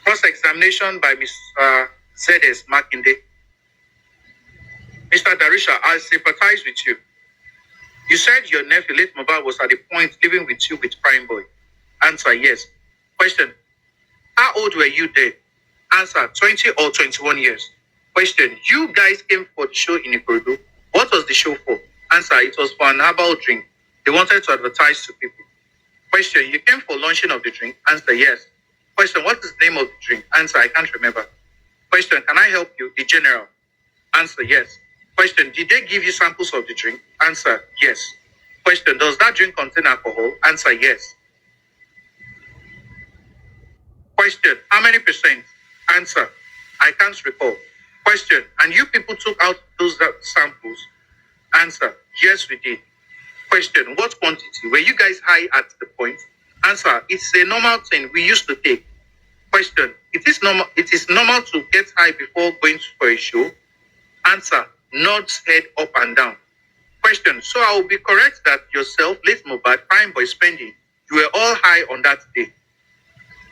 Cross-examination by Mr. Z.S. Makinde. Mr. Darosha, I sympathize with you. You said your nephew, late Mohbad, was at the point living with you with Prime Boy. Answer: yes. Question: how old were you then? Answer: 20 or 21 years. Question: you guys came for the show in Ikorodu. What was the show for? Answer: it was for an herbal drink. They wanted to advertise to people. Question: you came for launching of the drink? Answer: yes. Question: what is the name of the drink? Answer: I can't remember. Question: can I help you? The general. Answer: yes. Question: did they give you samples of the drink? Answer: yes. Question: does that drink contain alcohol? Answer: yes. Question: how many percent? Answer: I can't recall. Question: and you people took out those samples? Answer: yes, we did. Question: what quantity? Were you guys high at the point? Answer: it's a normal thing we used to take. Question: it is normal to get high before going for a show? Answer: nods head up and down. Question: so I will be correct that yourself, late Mohbad, Prime Boy, Spending, you were all high on that day?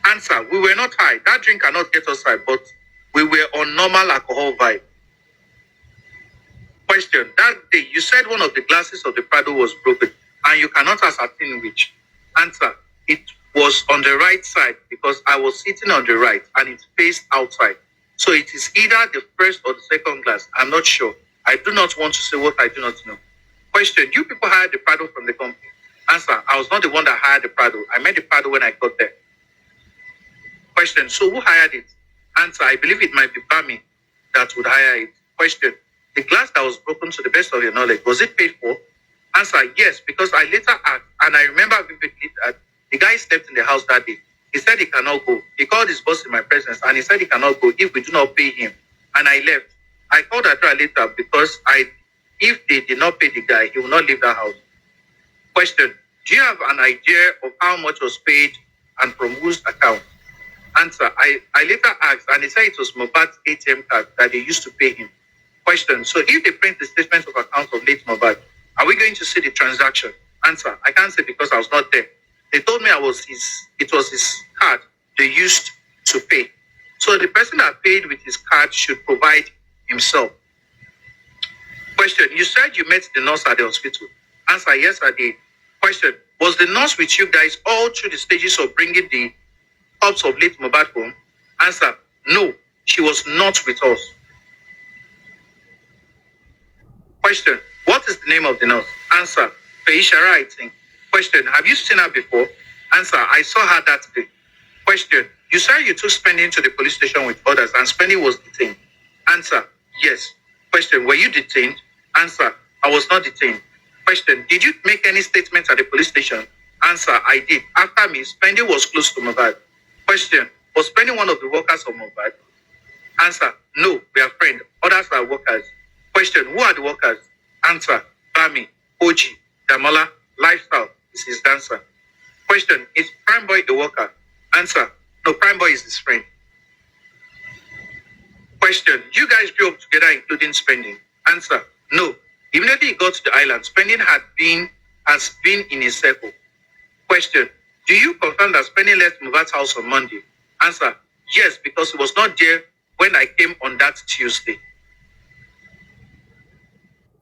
Answer: we were not high. That drink cannot get us high, but we were on normal alcohol vibe. Question: that day you said one of the glasses of the Prado was broken and you cannot ascertain which. Answer: it was on the right side because I was sitting on the right and it faced outside. So it is either the first or the second glass. I'm not sure. I do not want to say what I do not know. Question: you people hired the Prado from the company? Answer: I was not the one that hired the Prado. I met the Prado when I got there. Question: so who hired it? Answer: I believe it might be Bami that would hire it. Question: the glass that was broken, to the best of your knowledge, was it paid for? Answer: yes, because I later asked, and I remember vividly that the guy stepped in the house that day. He said he cannot go. He called his boss in my presence and he said he cannot go if we do not pay him. And I left. I called Adra later because if they did not pay the guy, he will not leave that house. Question: do you have an idea of how much was paid and from whose account? Answer: I later asked and he said it was Mohbad's ATM card that they used to pay him. Question: so if they print the statement of account of late Mohbad, are we going to see the transaction? Answer: I can't say because I was not there. They told me it was his card they used to pay. So the person that paid with his card should provide himself. Question: you said you met the nurse at the hospital? Answer: yes, I did. Question: was the nurse with you guys all through the stages of bringing the corpse of late Mohbad home? Answer: no, she was not with us. Question: what is the name of the nurse? Answer: Feishara, I think. Question: have you seen her before? Answer: I saw her that day. Question: you said you took Spending to the police station with others and Spending was detained? Answer: yes. Question: were you detained? Answer: I was not detained. Question: did you make any statements at the police station? Answer: I did. After me, Spending was close to Mohbad. Question: was Spending one of the workers of Mohbad? Answer: no, we are friends. Others are workers. Question: who are the workers? Answer: Bami, Oji, Damola, Lifestyle is his dancer. Question: is Prime Boy a worker? Answer: no, Prime Boy is his friend. Question, you guys grew up together including spending? Answer, no. Immediately he got to the island, spending has been in a circle. Question, do you confirm that spending left Mohbad's house on Monday? Answer, yes, because he was not there when I came on that Tuesday.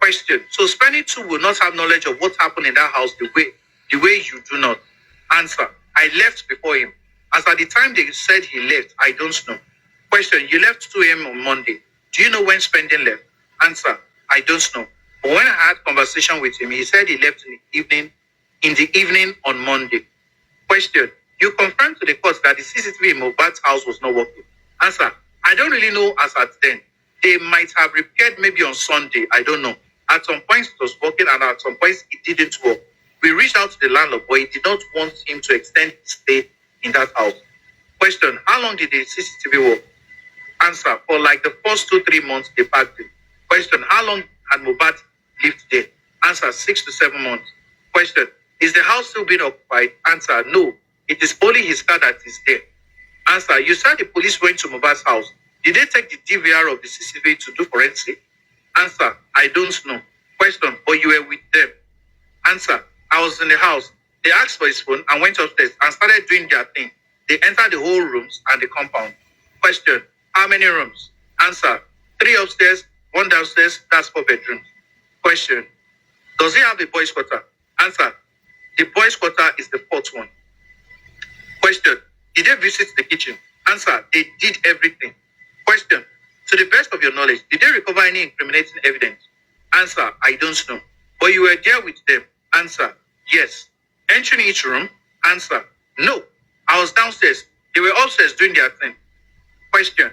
Question, so spending too will not have knowledge of what happened in that house the way you do not. Answer, I left before him. As at the time they said he left, I don't know. Question, you left 2 a.m. on Monday. Do you know when spending left? Answer, I don't know. But when I had conversation with him, he said he left in the evening on Monday. Question, you confirmed to the court that the CCTV in Mohbad's house was not working. Answer, I don't really know as at then. They might have repaired maybe on Sunday, I don't know. At some points it was working and at some points it didn't work. We reached out to the landlord, but he did not want him to extend his stay in that house. Question, how long did the CCTV work? Answer, for like the first 2-3 months they packed it. Question, how long had Mohbad lived there? Answer, 6 to 7 months. Question, is the house still being occupied? Answer, no. It is only his car that is there. Answer, you said the police went to Mohbad's house. Did they take the DVR of the CCTV to do forensic? Answer, I don't know. Question, but you were with them. Answer, I was in the house. They asked for his phone and went upstairs and started doing their thing. They entered the whole rooms and the compound. Question, how many rooms? Answer, 3 upstairs, 1 downstairs, that's 4 bedrooms. Question, does he have a boys' quarter? Answer, the boys' quarter is the 4th one. Question, did they visit the kitchen? Answer, they did everything. Question, to the best of your knowledge, did they recover any incriminating evidence? Answer, I don't know. But you were there with them? Answer, yes. Entering each room? Answer, no. I was downstairs. They were upstairs doing their thing. Question,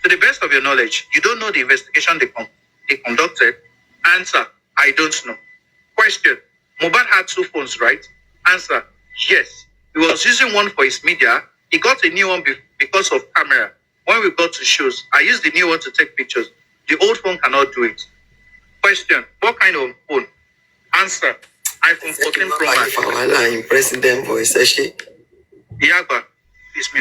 to the best of your knowledge, you don't know the investigation they conducted? Answer, I don't know. Question, Mohbad had 2 phones, right? Answer, yes. He was using one for his media. He got a new one because of camera. When we got to shows, I used the new one to take pictures. The old phone cannot do it. Question, what kind of phone? Answer, iPhone 14 Pro Max.
I'm President voice.
Yagba, it's me.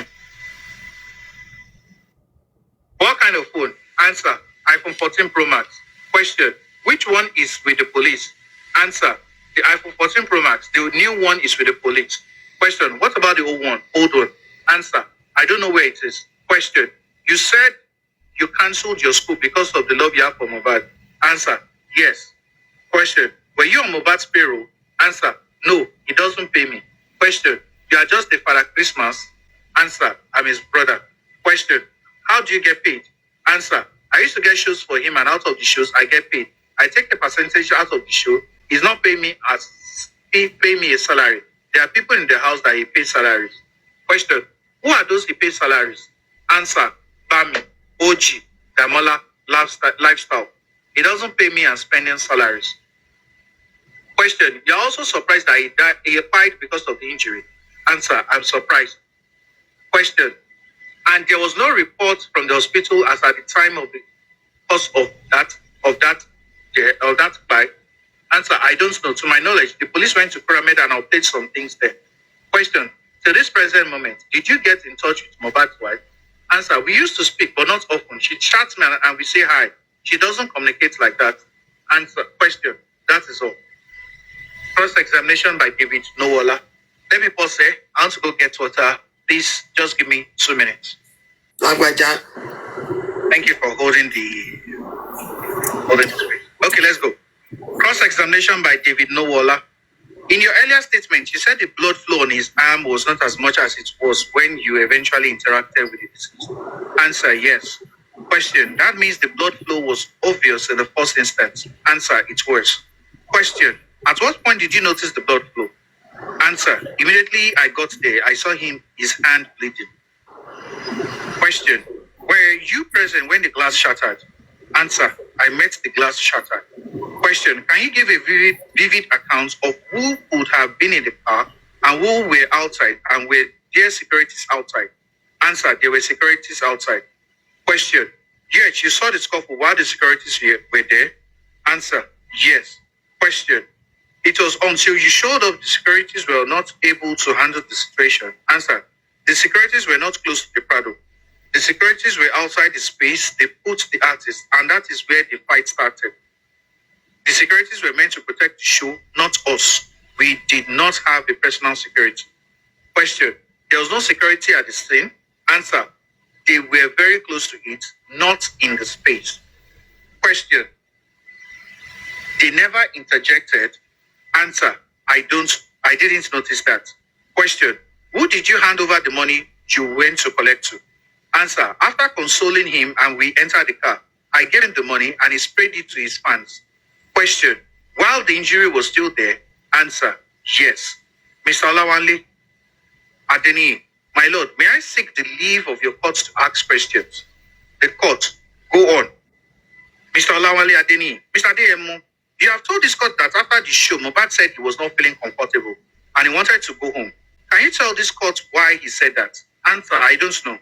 What kind of phone? Answer, iPhone 14 Pro Max. Question, which one is with the police? Answer, the iPhone 14 Pro Max. The new one is with the police. Question, what about the old one? Answer, I don't know where it is. Question, you said you cancelled your school because of the love you have for Mohbad. Answer, yes. Question, were you on Mohbad's payroll? Answer, no, he doesn't pay me. Question, you are just a Father Christmas? Answer, I'm his brother. Question, how do you get paid? Answer, I used to get shows for him and out of the shows I get paid. I take a percentage out of the show. He's not paying me a salary. There are people in the house that he pays salaries. Question, who are those he pays salaries? Answer, Bami, OG, Damola, lifestyle. He doesn't pay me and spending salaries. Question, you're also surprised that he died because of the injury. Answer, I'm surprised. Question, and there was no report from the hospital as at the time of the cause of that flight. Answer, I don't know. To my knowledge, the police went to Pyramid and updated some things there. Question, to this present moment, did you get in touch with Mohbad's wife? Answer, we used to speak, but not often. She chats me and we say hi. She doesn't communicate like that. Answer, question, that is all. Cross-examination by David Nowola. Let me pause there. I want to go get water. Please just give me 2 minutes. Thank you for holding the space. Okay, let's go. Cross-examination by David Nowola. In your earlier statement, you said the blood flow on his arm was not as much as it was when you eventually interacted with the deceased. Answer, yes. Question, that means the blood flow was obvious in the first instance. Answer, it was. Question, at what point did you notice the blood flow? Answer, immediately I got there, I saw his hand bleeding. Question, were you present when the glass shattered? Answer, I met the glass shattered. Question, can you give a vivid account of who would have been in the car and who were outside and were there securities outside? Answer, there were securities outside. Question, yes, you saw the scuffle while the securities were there? Answer, yes. Question, it was until you showed up the securities were not able to handle the situation. Answer, the securities were not close to the Prado. The securities were outside the space. They put the artist, and that is where the fight started. The securities were meant to protect the show, not us. We did not have a personal security. Question: there was no security at the scene. Answer: they were very close to it, not in the space. Question: they never interjected. Answer: I didn't notice that. Question: who did you hand over the money you went to collect to? Answer: after consoling him and we entered the car, I gave him the money and he sprayed it to his fans. Question: while the injury was still there? Answer: yes. Mr. Olawanle Adeni, my lord, may I seek the leave of your court to ask questions? The court, go on. Mr. Olawale Adeni, Mr. Adeyemo, you have told this court that after the show, Mohbad said he was not feeling comfortable and he wanted to go home. Can you tell this court why he said that? Answer: I don't know.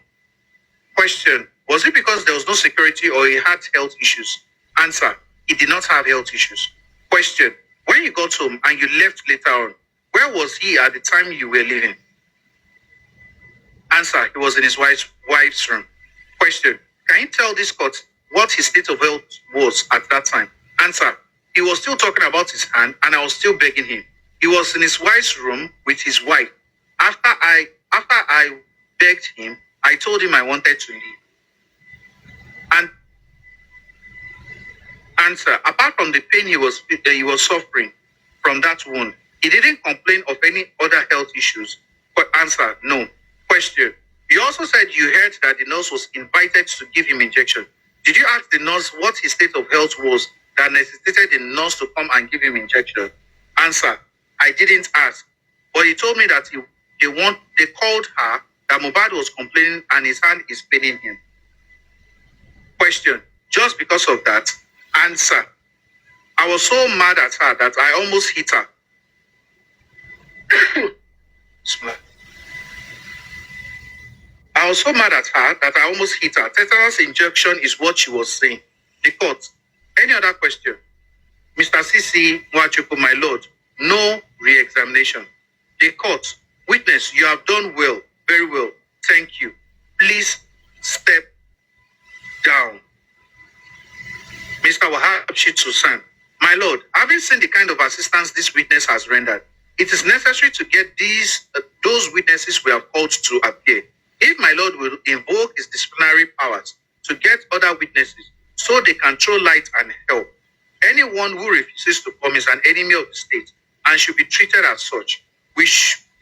Question: was it because there was no security or he had health issues? Answer: he did not have health issues. Question: when you got home and you left later on, where was he at the time you were leaving? Answer: he was in his wife's room. Question: can you tell this court what his state of health was at that time? Answer: he was still talking about his hand and I was still begging him. He was in his wife's room with his wife. After I begged him, I told him I wanted to leave. And answer: apart from the pain he was suffering from that wound, he didn't complain of any other health issues. But answer: no. Question: you also said you heard that the nurse was invited to give him injection. Did you ask the nurse what his state of health was that necessitated the nurse to come and give him injection? Answer: I didn't ask, but he told me that they called her that Mohbad was complaining and his hand is paining him. Question: just because of that? Answer: I was so mad at her that I almost hit her. I was so mad at her that I almost hit her. Tetanus injection is what she was saying. The court. Any other question? Mr. CC Nwachukwu, my lord, no re-examination. The court. Witness, you have done well, very well. Thank you. Please step down. Mr. Wahab Shitsusan, my lord, having seen the kind of assistance this witness has rendered, it is necessary to get those witnesses we have called to appear. If my lord will invoke his disciplinary powers to get other witnesses so they can throw light and help, anyone who refuses to come is an enemy of the state and should be treated as such. We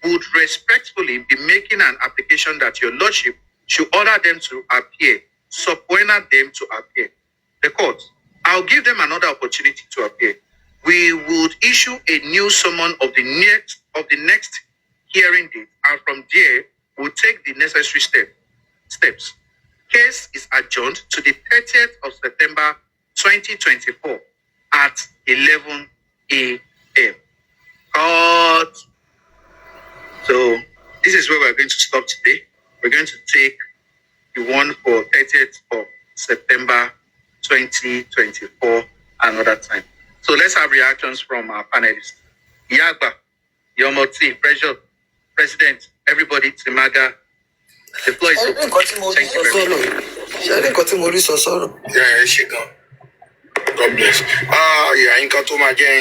would respectfully be making an application that your lordship should order them to appear, subpoena them to appear. The court, I'll give them another opportunity to appear. We would issue a new summon of the next hearing date, and from there, we'll take the necessary steps. Case is adjourned to the 30th of September 2024 at 11 a.m. Court. So this is where we're going to stop today. We're going to take the one for 30th of September 2024 another time. So let's have reactions from our panelists. Yagba, Yomoti, Pressure, President, everybody, Trimaga. The floor is open. Thank you very much.
Yeah, she gone. God bless. Nǹkan tó máa jẹ́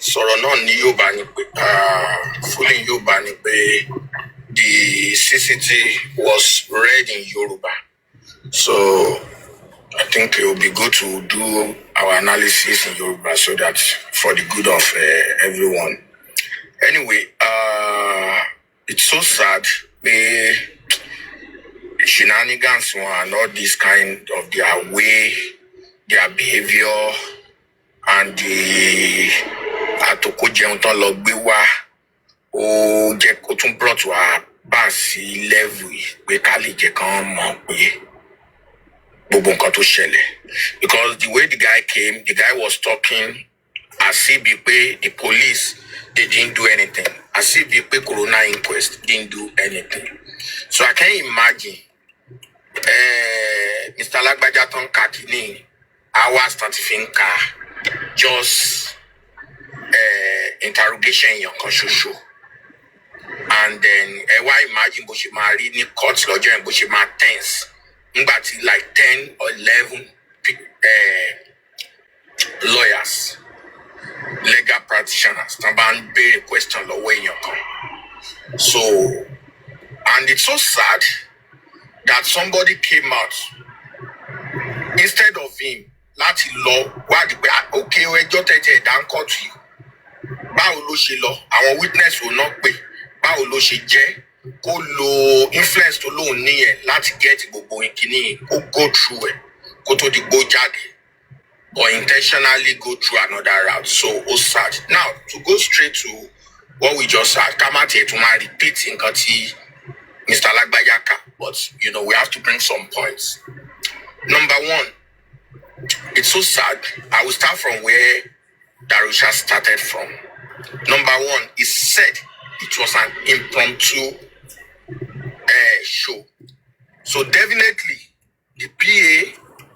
sọ̀rọ̀ náà ní Yorùbá ni pé fully Yorùbá ni pé the CCT was read in Yoruba. So I think it will be good to do our analysis in Yoruba so that for the good of everyone. Anyway, it's so sad the shenanigans and all this kind of their way, their behavior, and the atoko jẹun tán lọ gbé wá ó jẹ́ kó tún brought wá bá sí level pé ká lè jẹ́ kán mọ̀ pé gbogbo nǹkan tó ṣẹlẹ̀. Because the way the guy was talking as if the police, they didn't do anything. As if the corona inquest didn't do anything. So I can't imagine Mr. Lagbaja ton kakini hours 35 just interrogation yan kan ṣoṣo. And then why imagine bó ṣe máa rí ní court lọ́jọ́ yẹn bó ṣe máa tense
like 10 or 11 lawyers, legal practitioners, and very question the way you come. So, and it's so sad that somebody came out instead of him. Láti lọ wádìí pé okay ẹjọ́ tẹ̀jẹ̀ ẹ̀dá ń kọ́tù yìí báwo ló ṣe lọ àwọn witness ò náà pé báwo ló ṣe jẹ́ kó lo influence tó lóun níyẹn láti get gbogbo ìkíní kó go through ẹ̀ kó tó di gbó jáde or intentionally go through another route. So ó sad. Now to go straight to what we just had ká má tiẹ̀ tún máa repeat nǹkan tí Mr. Lagbaja kà, but you know we have to bring some points. Number one, it's so sad. I will start from where Darosha started from. Number one, he said it was an impromptu show. So definitely, the PA,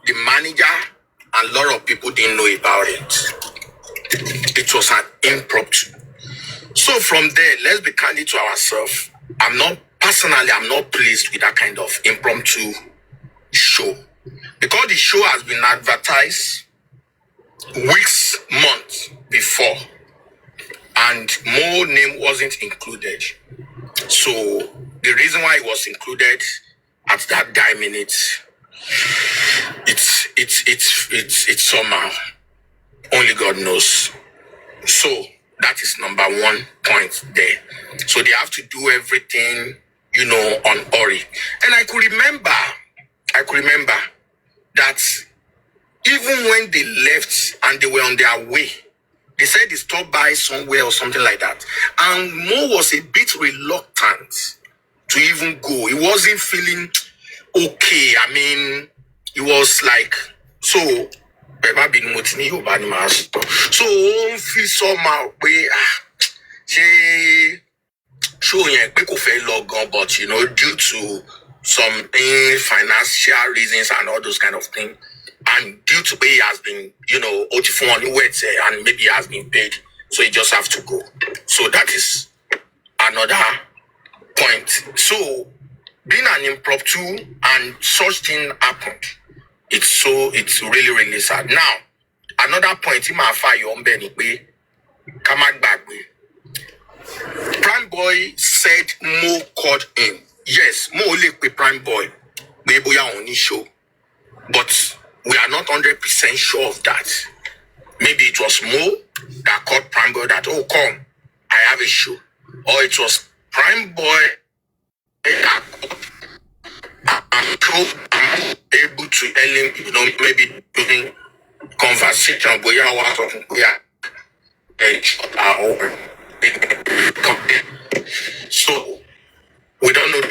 the manager, and a lot of people didn't know about it. It was an impromptu. So from there, let's be candid to ourselves. I'm not pleased with that kind of impromptu show. Because the show has been advertised weeks, months before, and Mo's name wasn't included. So the reason why it was included at that 9 minutes, it's somehow only God knows. So that is number one point there. So they have to do everything, you know, on Ori. And I could remember that even when they left and they were on their way, they said they stopped by somewhere or something like that. And Mo was a bit reluctant to even go. He wasn't feeling okay. I mean, he was like, so feel somehow but you know, due to some financial reasons and all those kind of things, and due to he has been, you know, and maybe he has been paid, so he just have to go. So that is another point. So being an impromptu and such thing happened, it's really, really sad. Now, another point in my fire on Benny Prime Boy said Mo called him. Yes, Mo only with Prime Boy. Maybe on his show. But we are not 100% sure of that. Maybe it was Mo that called Prime Boy that, oh, come, I have a show. Or it was Prime Boy that I'm able to tell him, you know, maybe doing conversation, but so we don't know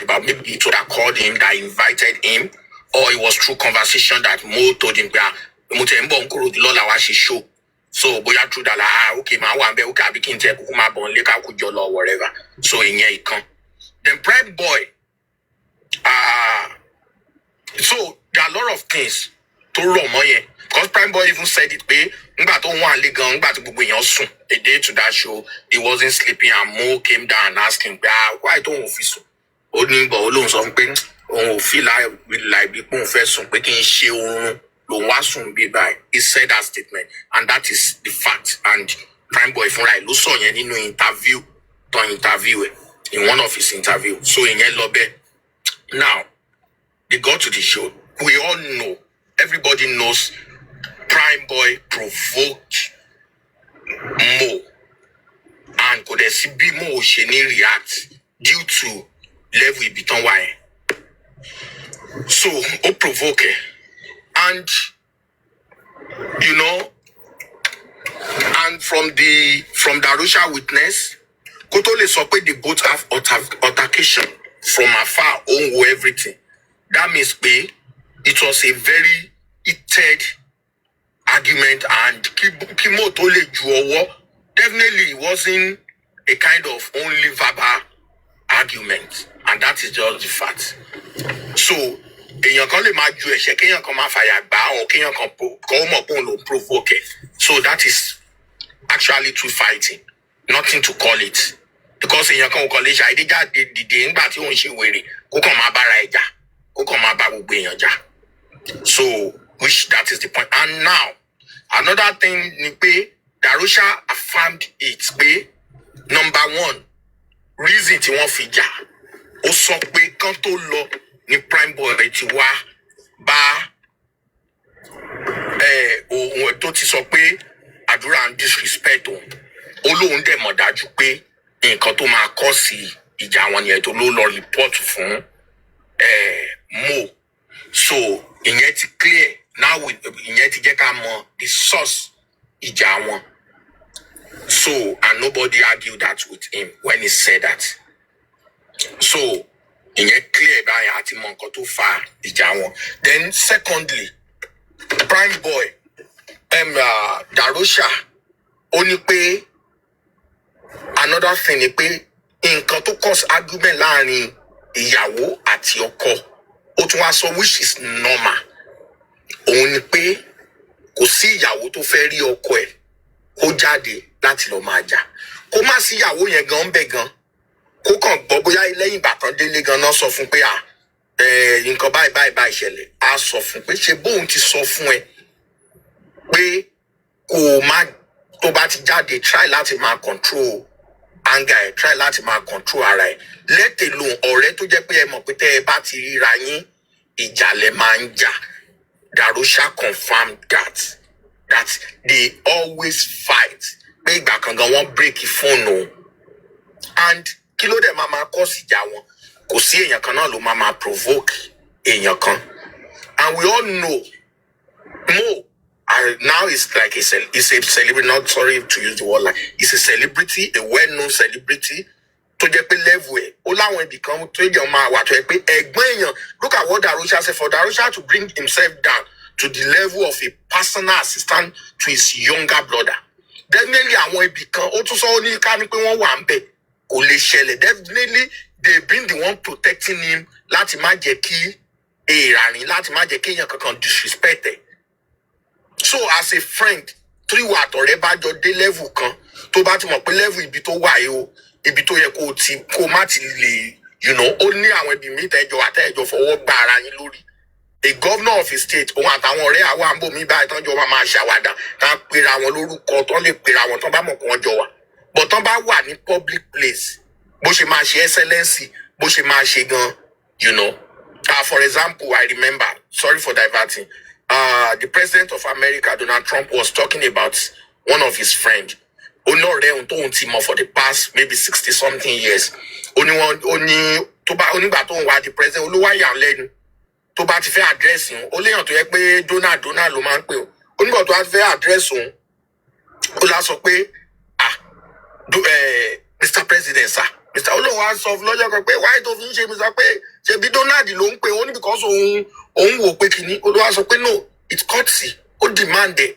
about maybe it would have called him that invited him, or it was through conversation that Mo told him that show. So boya through that okay, my one be okay, be kin check kuma bon leka kujolo or whatever. So in here he come. Then Prime Boy, so there are a lot of things to run moye. Because Prime Boy even said it pay a day to that show, he wasn't sleeping and Mo came down and asked him, why don't you feel so? Only but alone something feel like people first he said that statement, and that is the fact. And Prime Boy from like interview in one of his interviews. So in lobby now they go to the show. We all know, everybody knows Prime Boy provoked Mo, and could be Mo Sheni react due to level between why. So provoke, and you know, and from Darosha witness, Kotole Sope, they both have altercation from afar, own everything. That means it was a very heated argument, and Kimo Tole Juowo definitely wasn't a kind of only verbal argument, and that is just the fact. So so that is actually true fighting, nothing to call it. Because in your college, I did that the kàn máa bá gbogbo èèyàn jà. So which that is the point. And now another thing ni pé Darosha affirmed it pé number one reason tí wọ́n fi jà ó sọ pé kán tó lọ ní prime boy ti wá bá ohun tó ti sọ pé àdúrà ń disrespect òun ó lóun dẹ̀ mọ̀ dájú pé nǹkan tó máa kọ́ sí ìjà wọn yẹn tó ló lọ report fún Mo. So ìyẹn ti clear now ìyẹn ti jẹ́ ká mọ̀ the source ìjà wọn. So and nobody argued that with him when he said that. So ìyẹn clear báyìí àti mọ̀ nǹkan tó fa ìjà wọn. Then secondly prime boy Darosha ó ní pé another thing ni pé nǹkan tó cause argument láàrin ìyàwó àti ọkọ ó tún wá sọ which is normal òun ni pé kò sí ìyàwó tó fẹ́ rí ọkọ ẹ̀ kó jáde láti lọ máa jà kó má sí ìyàwó yẹn gan bẹ́ẹ̀ gan kó kàn gbọ́ bóyá lẹ́yìn ìgbà tán délé gan náà sọ fún pé nǹkan báyìí ṣẹlẹ̀ á sọ fún pé ṣe bóun ti sọ fún ẹ pé kò má tó bá ti jáde try láti máa control anger ẹ try láti máa control ara ẹ let alone ọ̀rẹ́ tó jẹ́ pé ẹ mọ̀ pé tẹ́ ẹ bá ti ríra yín ìjà lẹ máa ń jà. Darosha confirmed that they always fight pé ìgbà kan gan wọ́n break phone o and kí ló dẹ̀ máa cause ìjà wọn kò sí èèyàn kan náà ló máa provoke èèyàn kan and we all know Mo now is like it's a celebrity, not sorry to use the word like it's a celebrity, a well-known celebrity tó jẹ́ pé level ẹ̀ ó láwọn ibì kan tó jẹ́ máa wà tó yẹ pé ẹ̀gbọ́n èèyàn look at what Darosha said for Darosha to bring himself down to the level of a personal assistant to his younger brother definitely àwọn ibì kan ó tún sọ ó ní ká ní pé wọ́n wà ń bẹ̀ kò lè ṣẹlẹ̀ definitely they been the one protecting him láti má jẹ́ kí èèrà rìn láti má jẹ́ kí èèyàn kankan disrespect ẹ̀. So as a friend tí wà àtọ̀rẹ́ bá jọ dé level kan tó bá ti mọ̀ pé level ibi tó wà yìí o ibi tó yẹ kó má ti lè ó ní àwọn ibi míì tẹ́jọ àtẹ́jọ fọwọ́ gba ara yín lórí. A governor of a state òun àtàwọn ọ̀rẹ́ àwọn àbò mi báyìí tán jọ máa ṣàwàdà tán pera wọn lórúkọ tán lè pera wọn tán bá mọ̀ kó wọ́n jọ wà but tán bá wà ní public place bó ṣe máa ṣe excellency bó ṣe máa ṣe gan for example I remember sorry for diverting the president of America Donald Trump was talking about one of his friends onore tóun ti mọ̀ for the past maybe 60 something years onígbà tóun wá di president olówó àyà lẹ́nu tó bá ti fẹ́ address òun ó léèyàn tó yẹ pé Donald ló máa ń pè ó onígbà tó bá ti fẹ́ address òun ó lá sọ pé Mr. President sir Mr. olówó á sọ lọ́jọ́ kan pé why tó fi ń ṣe mi sọ pé ṣebí Donald ló ń pè ó ní because òun wò pé kìíní olówó á sọ pé no it's courtesy ó demand ẹ̀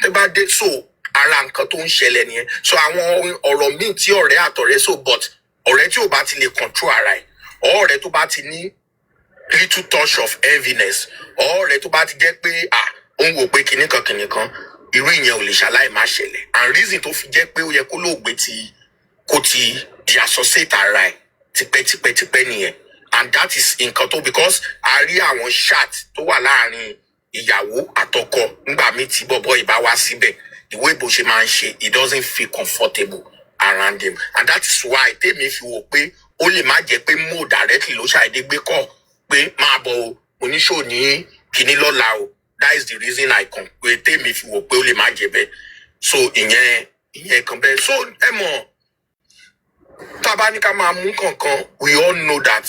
tẹ́ bá dé so ara nǹkan tó ń ṣẹlẹ̀ nìyẹn so àwọn ọ̀rọ̀ míì tí ọ̀rẹ́ àtọ̀rẹ́ so but ọ̀rẹ́ tí ò bá ti lè control ara ẹ̀ ọ̀rẹ́ tó bá ti ní little touch of heaviness ọ̀rẹ́ tó bá ti jẹ́ pé òun wò pé kinní kan irú ìyẹn ò lè ṣaláì má ṣẹlẹ̀ and reason tó fi jẹ́ pé ó yẹ kó lóògbé kó ti di associate ara ẹ̀ tipẹ́tipẹ́ nìyẹn and that is nǹkan tó because a rí àwọn chat tó wà láàrin ìyàwó àtọkọ nígbà míì tí bọ̀bọ̀ ìbá wá síbẹ̀ ìwé ìbò ṣe máa ń ṣe it doesn't feel comfortable around him and that is why tèmi fi wò pé ó lè má jẹ́ pé Mo directly ló ṣàìdé gbé kọ́ pé máa bọ̀ oníṣòwò ní kíní lọ́la o that is the reason I come pé tèmi fi wò pé ó lè má jẹ́ bẹ́ẹ̀ so ìyẹn kan bẹ́ẹ̀ so ẹ mọ̀ tá a bá ní ká máa mú kankan we all know that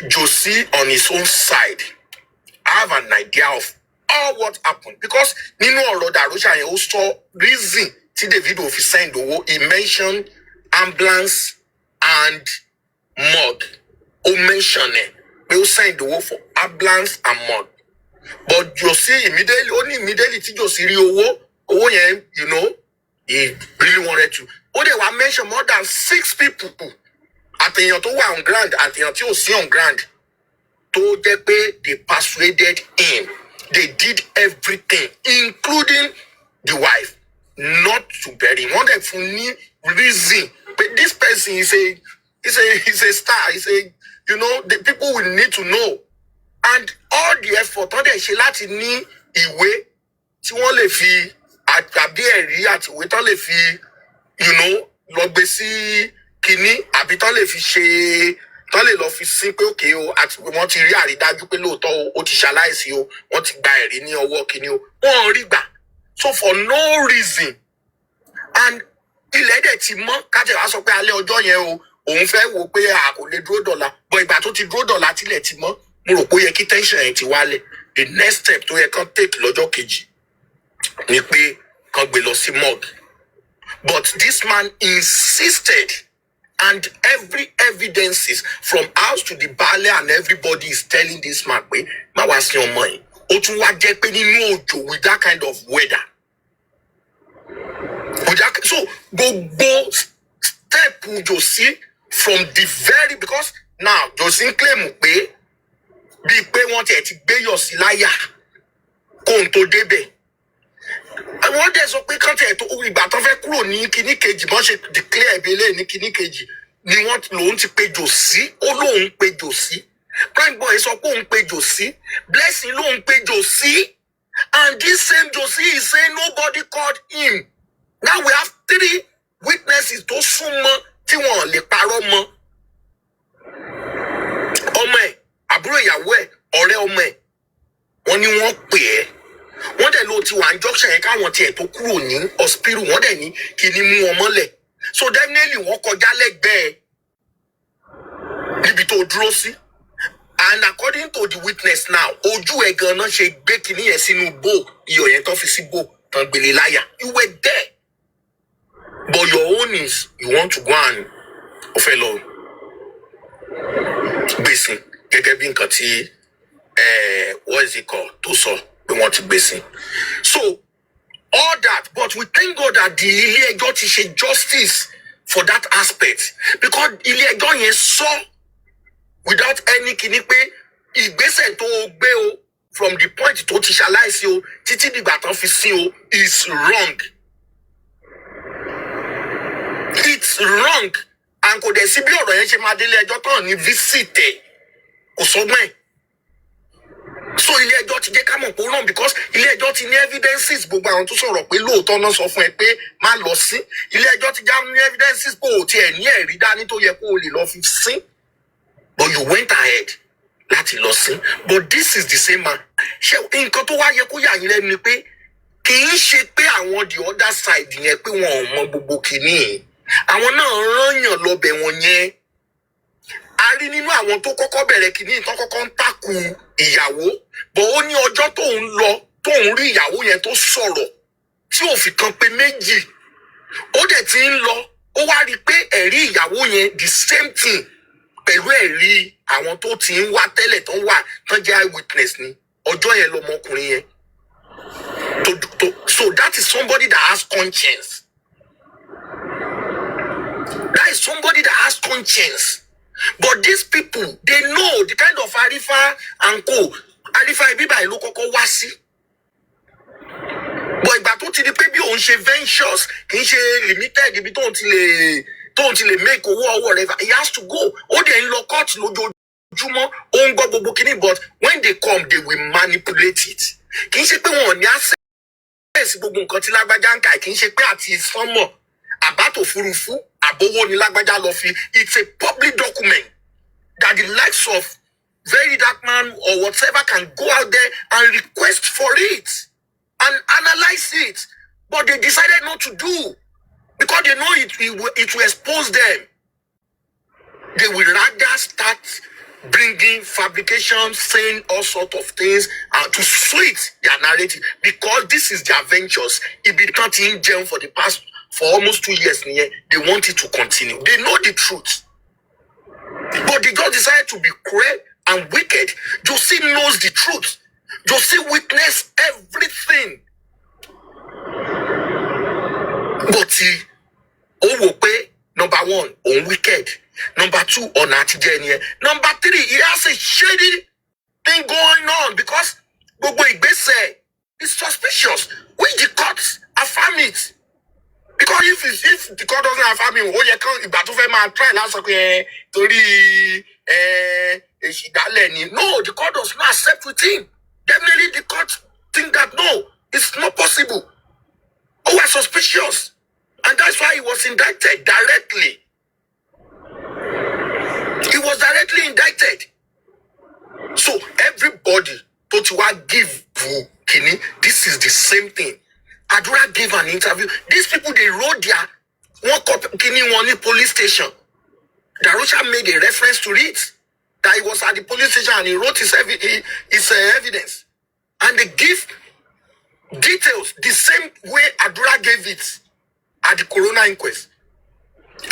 Josie on his own side have an idea of all what happened because nínú ọ̀rọ̀ Darosha yẹn ó sọ reason tí Davido fi send owó he mentioned ambulance and morgue ó mention ẹ̀ pé ó send owó for ambulance and morgue but Josie immediately tí Josie rí owó yẹn he really wanted to ó dẹ̀ wá mention more than 6 people àtẹ̀yàn tó wà on ground àtẹ̀yàn tí ò sí on ground tó jẹ́ pé they persuaded him they did everything including the wife not to bury him wọ́n dẹ̀ fún ní reason but this person is a star the people will need to know and all the effort tó dẹ̀ ṣe láti ní ìwé tí wọ́n lè fi àbí ẹ̀rí àti ìwé tó lè fi lọ gbé sí kínní àbí tó lè fi ṣe tó lè lọ fi sí pé òkè o àti wọ́n ti rí àrídájú pé lóòótọ́ ó ti ṣaláìsí o wọ́n ti gba ẹ̀rí ní ọwọ́ kínní o wọ́n rí gbà so for no reason and ilẹ̀ dẹ̀ ti mọ́ kájẹ̀ wá sọ pé alẹ́ ọjọ́ yẹn o òun fẹ́ wo pé a kò lè dúró dọ̀la bọ̀ ìgbà tó ti dúró dọ̀la tilẹ̀ ti mọ́ mo rò pé ó yẹ kí tension yẹn ti wálẹ̀ the next step tó yẹ kán take lọ́jọ́ kejì ni pé kán gbé lọ sí morgue but this man insisted and every evidences from house to the baale and everybody is telling this man pé má wá sí ọmọ yìí ó tún wá jẹ́ pé nínú òjò with that kind of weather so gbogbo step Josie from the very because now Josie claim pé bíi pé wọ́n ti gbé yọ̀ sí láyà kó n tó débẹ̀ àwọn dẹ̀ sọ pé kọ́ńtẹ̀ tó ìgbà tó fẹ́ kúrò ní kíní kejì bọ́n ṣe declare ìbílẹ̀ ní kíní kejì ni wọ́n lòun ti pe Josie ó lóun pe Josie prime boy sọ pé òun pe Josie blessing lóun pe Josie and this same Josie is saying nobody called him now we have 3 witnesses tó súnmọ́ tí wọ́n lè parọ́ mọ́ ọmọ ẹ̀ àbúrò ìyàwó ẹ̀ ọ̀rẹ́ ọmọ ẹ̀ wọ́n ní wọ́n pè é wọ́n dẹ̀ ló ti wà ní junction yẹn káwọn tiẹ̀ tó kúrò ní hospital wọ́n dẹ̀ ní kí ni mú wọn mọ́lẹ̀ so definitely wọ́n kọjá lẹ́gbẹ̀ẹ́ níbi tó dúró sí and according to the witness now ojú ẹ̀ gan-an ṣe gbé kinní yẹn sínú bò iyọ̀ yẹn tó fi sí bò tán gbélé láyà you were there but your own is you want to go and ọ̀fẹ́ lọ gbèsè gẹ́gẹ́ bí nǹkan tí what is it called tó sọ pé wọ́n ti gbèsè so all that but we thank God that the ilé ẹjọ́ ti ṣe justice for that aspect because ilé ẹjọ́ yẹn sọ without any kìíní pé ìgbésẹ̀ tó gbé o from the point tó ti ṣaláìsí o títí dìgbà tán fi sí o is wrong it's wrong and kò dẹ̀ sí bí ọ̀rọ̀ yẹn ṣe máa délé ẹjọ́ tán ní visit ẹ̀ kò sọgbọ́n ẹ̀ so ilé ẹjọ́ ti jẹ́ ká mọ̀ pé ó ràn because ilé ẹjọ́ ti ní evidences gbogbo àwọn tó sọ̀rọ̀ pé lóòótọ́ náà sọ fún ẹ pé má lọ sí ilé ẹjọ́ ti já ní evidences pé ò tiẹ̀ ní ẹ̀rí dání tó yẹ kó o lè lọ fi sí but you went ahead láti lọ sí but this is the same man ṣé nǹkan tó wá yẹ kó yà yín lẹ́nu ni pé kì í ṣe pé àwọn the other side yẹn pé wọn ò mọ gbogbo kìíní àwọn náà rányàn lọ́bẹ̀ wọn yẹn a rí nínú àwọn tó kọ́kọ́ bẹ̀rẹ̀ kìíní tó kọ́kọ́ ń takù ìyàwó bọ̀ ó ní ọjọ́ tóun lọ tóun rí ìyàwó yẹn tó sọ̀rọ̀ tí ò fi kan pé méjì ó dẹ̀ ti ń lọ ó wá rí i pé ẹ̀rí ìyàwó yẹn the same thing pẹ̀lú ẹ̀rí àwọn tó ti ń wá tẹ́lẹ̀ tó ń wà tán jẹ́ eyewitness ni ọjọ́ yẹn lọmọkùnrin yẹn so that is somebody that has conscience that is somebody that has conscience but these people they know the kind of Arifa and co Arifa ibiba ló kọ́kọ́ wá sí but ìgbà tó ti di pé bí òun ṣe ventures kì í ṣe limited ibi tóun ti lè make owó or whatever he has to go ó dẹ̀ ń lọ court lójoojúmọ́ ó ń gbọ́ gbogbo kìíní but when they come they will manipulate it kì í ṣe pé wọn ò ní access gbogbo nǹkan tí lágbájá ń kà kì í ṣe pé àti sánmọ̀ àbátò furuufú àbówó ni lágbájá lọ fi it's a public document that the likes of very dark man or whatever can go out there and request for it and analyze it but they decided not to do because they know it will expose them. They will rather start bringing fabrication, saying all sorts of things to sweet their narrative because this is their ventures. It be in jail for almost 2 years. They want it to continue. They know the truth. But they just decided to be cruel and wicked. Josie knows the truth. Josie witnessed everything. But number 1, wicked. Number 2, ọ̀nà Number 3, he has a shady thing going on because gbogbo ìgbésẹ̀ is suspicious, which the courts affirm it. Because if the court doesn't affirm it, ó yẹ kán ìgbà tó fẹ́ máa try láti sọ pé torí No, the court does not accept with him. Definitely the court think that no, it's not possible. Oh, we're suspicious. And that's why he was indicted directly. He was directly indicted. So everybody thought you are give Kini, this is the same thing. Adura gave an interview. These people, they wrote their one copy Kini one police station. Darosha made a reference to it. That he was at the police station and he wrote his evidence. And they give details the same way Adura gave it at the coroner inquest.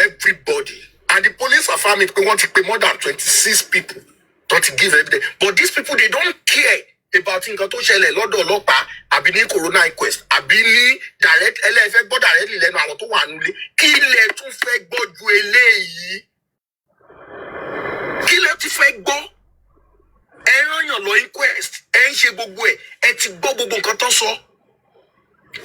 Everybody. And the police affirm it, they want to pay more than 26 people to give evidence. But these people, they don't care about nǹkan tó ṣẹlẹ̀ lọ́dọ̀ ọlọ́pàá àbí ní coroner inquest àbí ní direct ẹlẹ́fẹ́ gbọ́ directly lẹ́nu àwọn tó wà nílé. Kí lẹ tún fẹ́ gbọ́ ju eléyìí? Kí lẹ tún fẹ́ gbọ́? Ẹ rán yàn lọ inquest, ẹ ń ṣe gbogbo ẹ̀, ẹ ti gbọ́ gbogbo nǹkan tó sọ.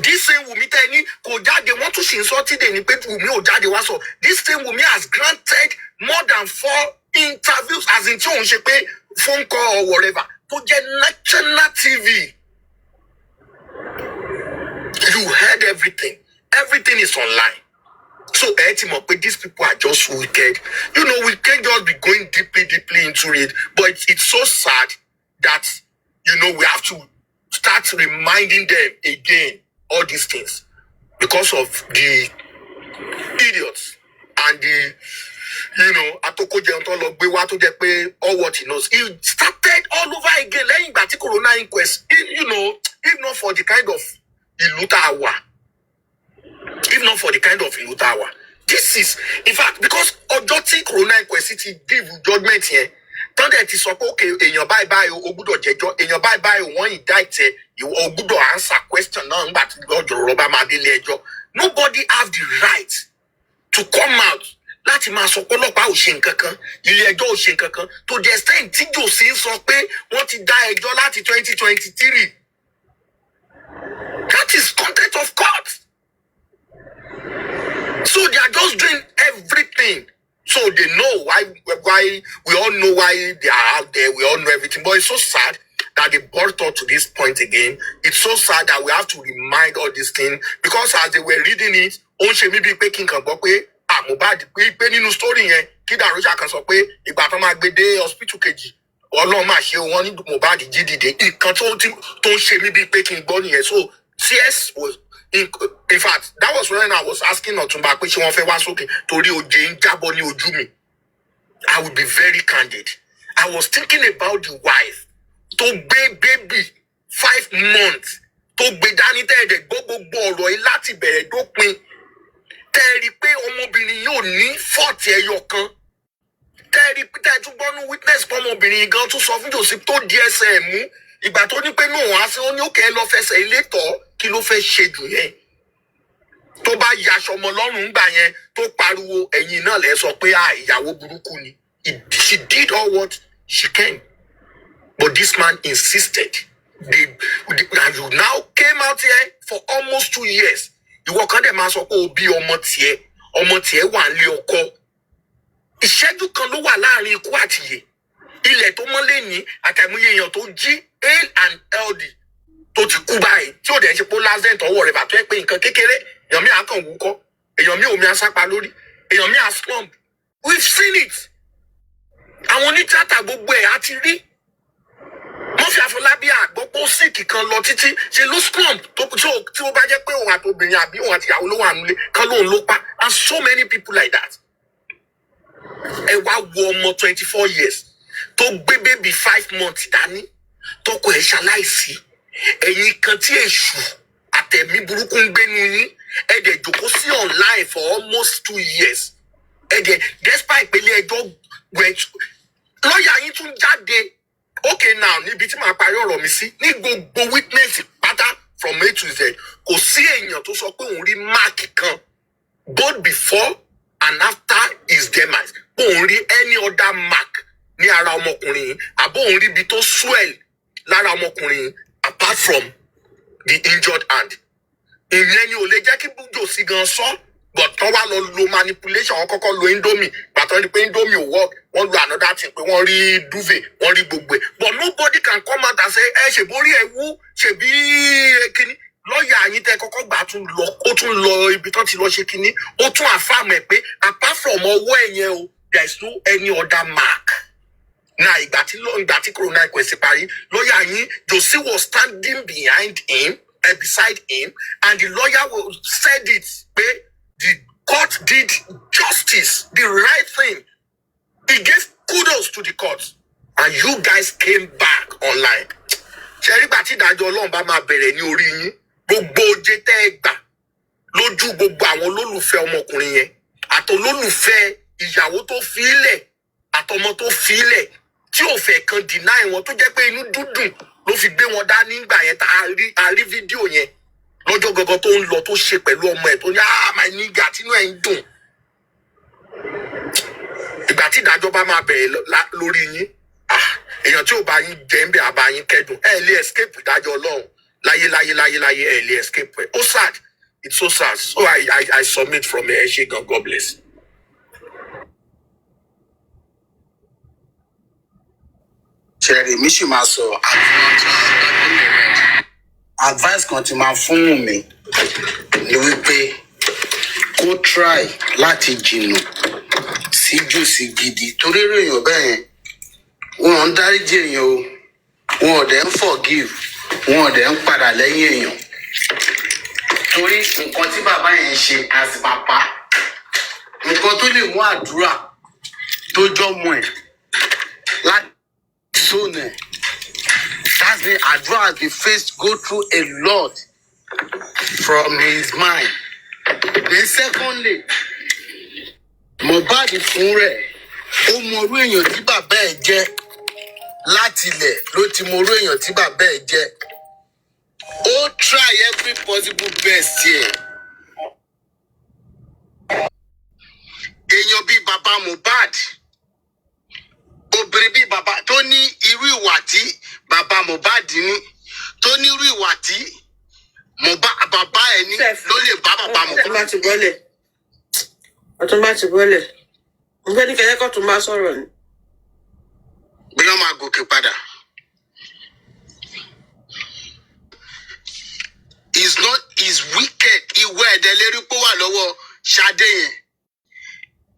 This same Wumi tẹ́ni kò jáde, wọ́n tún ṣì ń sọ tí dè ní pé Wumi ò jáde wá sọ. This same Wumi has granted more than 4 interviews as in tí òun ṣe pé phone call or whatever to get national TV. You heard everything. Everything is online. So these people are just wicked. You know, we can't just be going deeply into it. But it's so sad that, you know, we have to start reminding them again all these things because of the idiots and the, you know, all what he knows. He started all over again. Corona inquest. You know, if not for the kind of Ilutawa. If not for the kind of Ilutawa. This is, in fact, because Ojoti Corona inquest, it give judgment here. Tell that it's okay, in your bye-bye, Obudo Jejo, in your bye-bye, one indicted, you Obudo answer question now, but God, nobody have the right to come out. Láti máa sọ pé ọlọ́pàá ò ṣe nǹkan kan, ilé ẹjọ́ ò ṣe nǹkan kan, to the extent tí Jòsí sọ pé wọ́n ti dá ẹjọ́ láti 2023. That is contempt of court. So they are just doing everything. So they know why we all know why they are out there. We all know everything. But it's so sad that they brought us to this point again. It's so sad that we have to remind all these things because as they were reading it, mohbad pé nínú story yẹn kí Darosha kan sọ pé ìgbà tó máa gbé dé hospital kejì Ọlọ́run máa ṣe wọ́n ní mohbad jí dìde nǹkan tó ń ṣe mí bíi pé kí n gbọ́ nìyẹn. So CS was in fact that was when I was asking Ọ̀túnba pé ṣé wọ́n fẹ́ wá sókè torí oje ń jábọ́ ní ojú mi. I will be very candid. I was thinking about the wife tó gbé baby 5 months tó gbé dání tẹ́ẹ̀dẹ̀ gbogbo ọ̀rọ̀ yìí láti bẹ̀rẹ̀ dópin. Tẹ́ẹ̀rí pé ọmọbìnrin yóò ní fọ́ọ̀tì ẹyọ kan. Tẹ́ẹ̀rí pé tẹ́ẹ̀túgbọ́nú witness fún ọmọbìnrin gan tún sọ fún Jòsí tó di ẹsẹ̀ mú. Ìgbà tó ní pé náà á sí ó ní òkè lọ fẹsẹ̀ ilé tọ̀ kí ló fẹ́ ṣe jù yẹn. Tó bá yaṣọ ọmọ lọ́rùn ńgbà yẹn tó pariwo ẹ̀yìn náà lẹ́ sọ pé ìyàwó burúkú ni. She did all what she can. But this man insisted. And you now came out here for almost 2 years. Ìwọ kan dẹ̀ máa sọ pé o bí ọmọ tiẹ̀ wà nílé ọkọ. Ìṣẹ́jú kan ló wà láàrin ikú àtìyè. Ilẹ̀ tó mọ́lé ní àtàìmọye èèyàn tó jí AL and LD tó ti kú báyìí tí ò dẹ̀ ṣe pé lásán tọwọ́ rẹ̀ bàtọ́ ẹ pé nǹkan kékeré èèyàn mi àkàn wúkọ́ èèyàn mi omi asápa lórí èèyàn mi slump. We've seen it. Àwọn onítìátà gbogbo ẹ̀ á ti rí. Wọ́n fi Àfọlábí àgbọ́pọ̀ síìkì kan lọ títí ṣe ló slump tí ó bá jẹ́ pé òun àti obìnrin àbí òun àti ìyàwó ló wà nílé kan lóun ló pa and so many people like that. Ẹ wá wo ọmọ 24 years tó gbé baby 5 months dání tọkọ ẹ̀ ṣaláìsí ẹ̀yin kan tí èṣù àtẹ̀mí burúkú ń gbénu yín ẹ dẹ̀ jókòó sí online for almost 2 years. Ẹ dẹ̀ despite ìpele ẹjọ́ lọ́ọ̀yà yín tún jáde. Okay, now, níbi tí màá parí ọ̀rọ̀ mi sí, ní gbogbo witness pátá from A to Z, kò sí èèyàn tó sọ pé òun rí mark kan both before and after his demise. Òun rí any other mark ní ara ọmọkùnrin yìí, àbó òun rí ibi tó swell lára ọmọkùnrin yìí apart from the injured hand. Ìyẹn ni ò lè jẹ́ kí Jòsí gan sọ, but tán wá lọ lo manipulation, wọ́n kọ́kọ́ lo Indomie, gbàtọ́ ni pé Indomie ò work, wọ́n lo another thing pé wọ́n rí duvet wọ́n rí gbogbo ẹ̀ but nobody can come out and say ṣe borí ẹ wú ṣe bí kíní lọ́ọ̀yà yín tẹ́ kọ́kọ́ gbà ó tún lọ ibi tán ti lọ ṣe kíní ó tún àfàmù ẹ̀ pé apart from ọwọ́ ẹ̀ yẹn o there is no any other mark. Now ìgbà tí corona inquest parí lọ́ọ̀yà yín Josie was standing behind him beside him and the lawyer said it pé the court did justice, the right thing. He gave kudos to the court. And you guys came back online. Ṣẹ́rí gbà tí ìdájọ́ Ọlọ́run bá máa bẹ̀rẹ̀ ní orí yín. Gbogbo oje tẹ́ ẹ gbà lójú gbogbo àwọn olólùfẹ́ ọmọkùnrin yẹn. Àtolólùfẹ́ ìyàwó tó fi ilẹ̀ àtọmọ tó fi ilẹ̀ tí ò fẹ́ kan deny wọn tó jẹ́ pé inú dúdùn ló fi gbé wọn dání nígbà yẹn tá a rí fídíò yẹn. Lọ́jọ́ gangan tó ń lọ tó ṣe pẹ̀lú ọmọ ẹ̀ tó ní my nigga tínú ẹ̀ ń dùn. Ìgbà tí ìdájọ́ bá máa bẹ̀rẹ̀ lórí yín èèyàn tí ò bá yín jẹ́ ń bẹ̀ àbá yín kẹ́dùn ẹ̀ lè escape ìdájọ́ Ọlọ́run láyé ẹ̀ lè escape ẹ̀. Ó sad, it's so sad. So I submit from here. Ṣé gan, God bless.
Ṣẹ̀rí mi sì máa sọ advice kan tí máa fún mi ni wípé kó try láti jìnnà sí jùsí gidi torí èèyàn bẹ́ẹ̀ yẹn wọn ń dáríjì èèyàn o wọn ò dẹ̀ ń forgive wọn ò dẹ̀ ń padà lẹ́yìn èèyàn torí nǹkan tí bàbá yẹn ṣe as papa nǹkan tó lè mú àdúrà tó jọmọ ẹ̀ láti sóònù ẹ̀ that's been àdúrà has been faced go through a lot from his mind. Then secondly, Mohbad fún rẹ̀ ó mọ orú èèyàn tí bàbá ẹ̀ jẹ́ láti ilẹ̀ ló ti mọ orú èèyàn tí bàbá ẹ̀ jẹ́. Ó try every possible best here. Èèyàn bíi bàbá Mohbad, obìnrin bíi bàbá tó ní irú ìwà tí bàbá Mohbad ní, tó ní irú ìwà tí bàbá ẹ̀ ní ló lè bá bàbá Mohbad.
Ọtún bá ti bọ́lẹ̀. Mo fẹ́ ní kẹ́kẹ́ tó máa sọ̀rọ̀ ni.
Bí wọ́n máa gòkè padà. Is wicked. Ìwé ẹ̀dẹ̀ lérí pé wà lọ́wọ́ Ṣadé yẹn.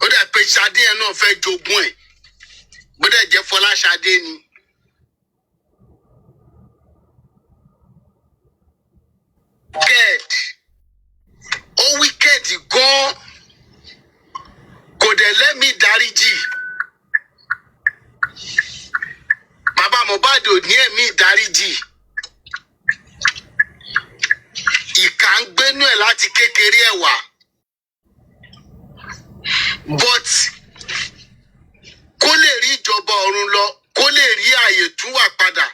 Ó dà pé Ṣadé yẹn náà fẹ́ jogún ẹ̀. Bó dẹ̀ jẹ́ Fọlá Ṣadé ni. Wicked. Ó wicked gan-an. Kò dẹ̀ lẹ́mìí ìdáríjì. Bàbá Mohbad ò ní ẹ̀mí ìdáríjì. Ìkà ń gbénú ẹ̀ láti kékeré ẹ̀ wá. But kó lè rí ìjọba ọ̀run lọ, kó lè rí ààyè tún wà padà,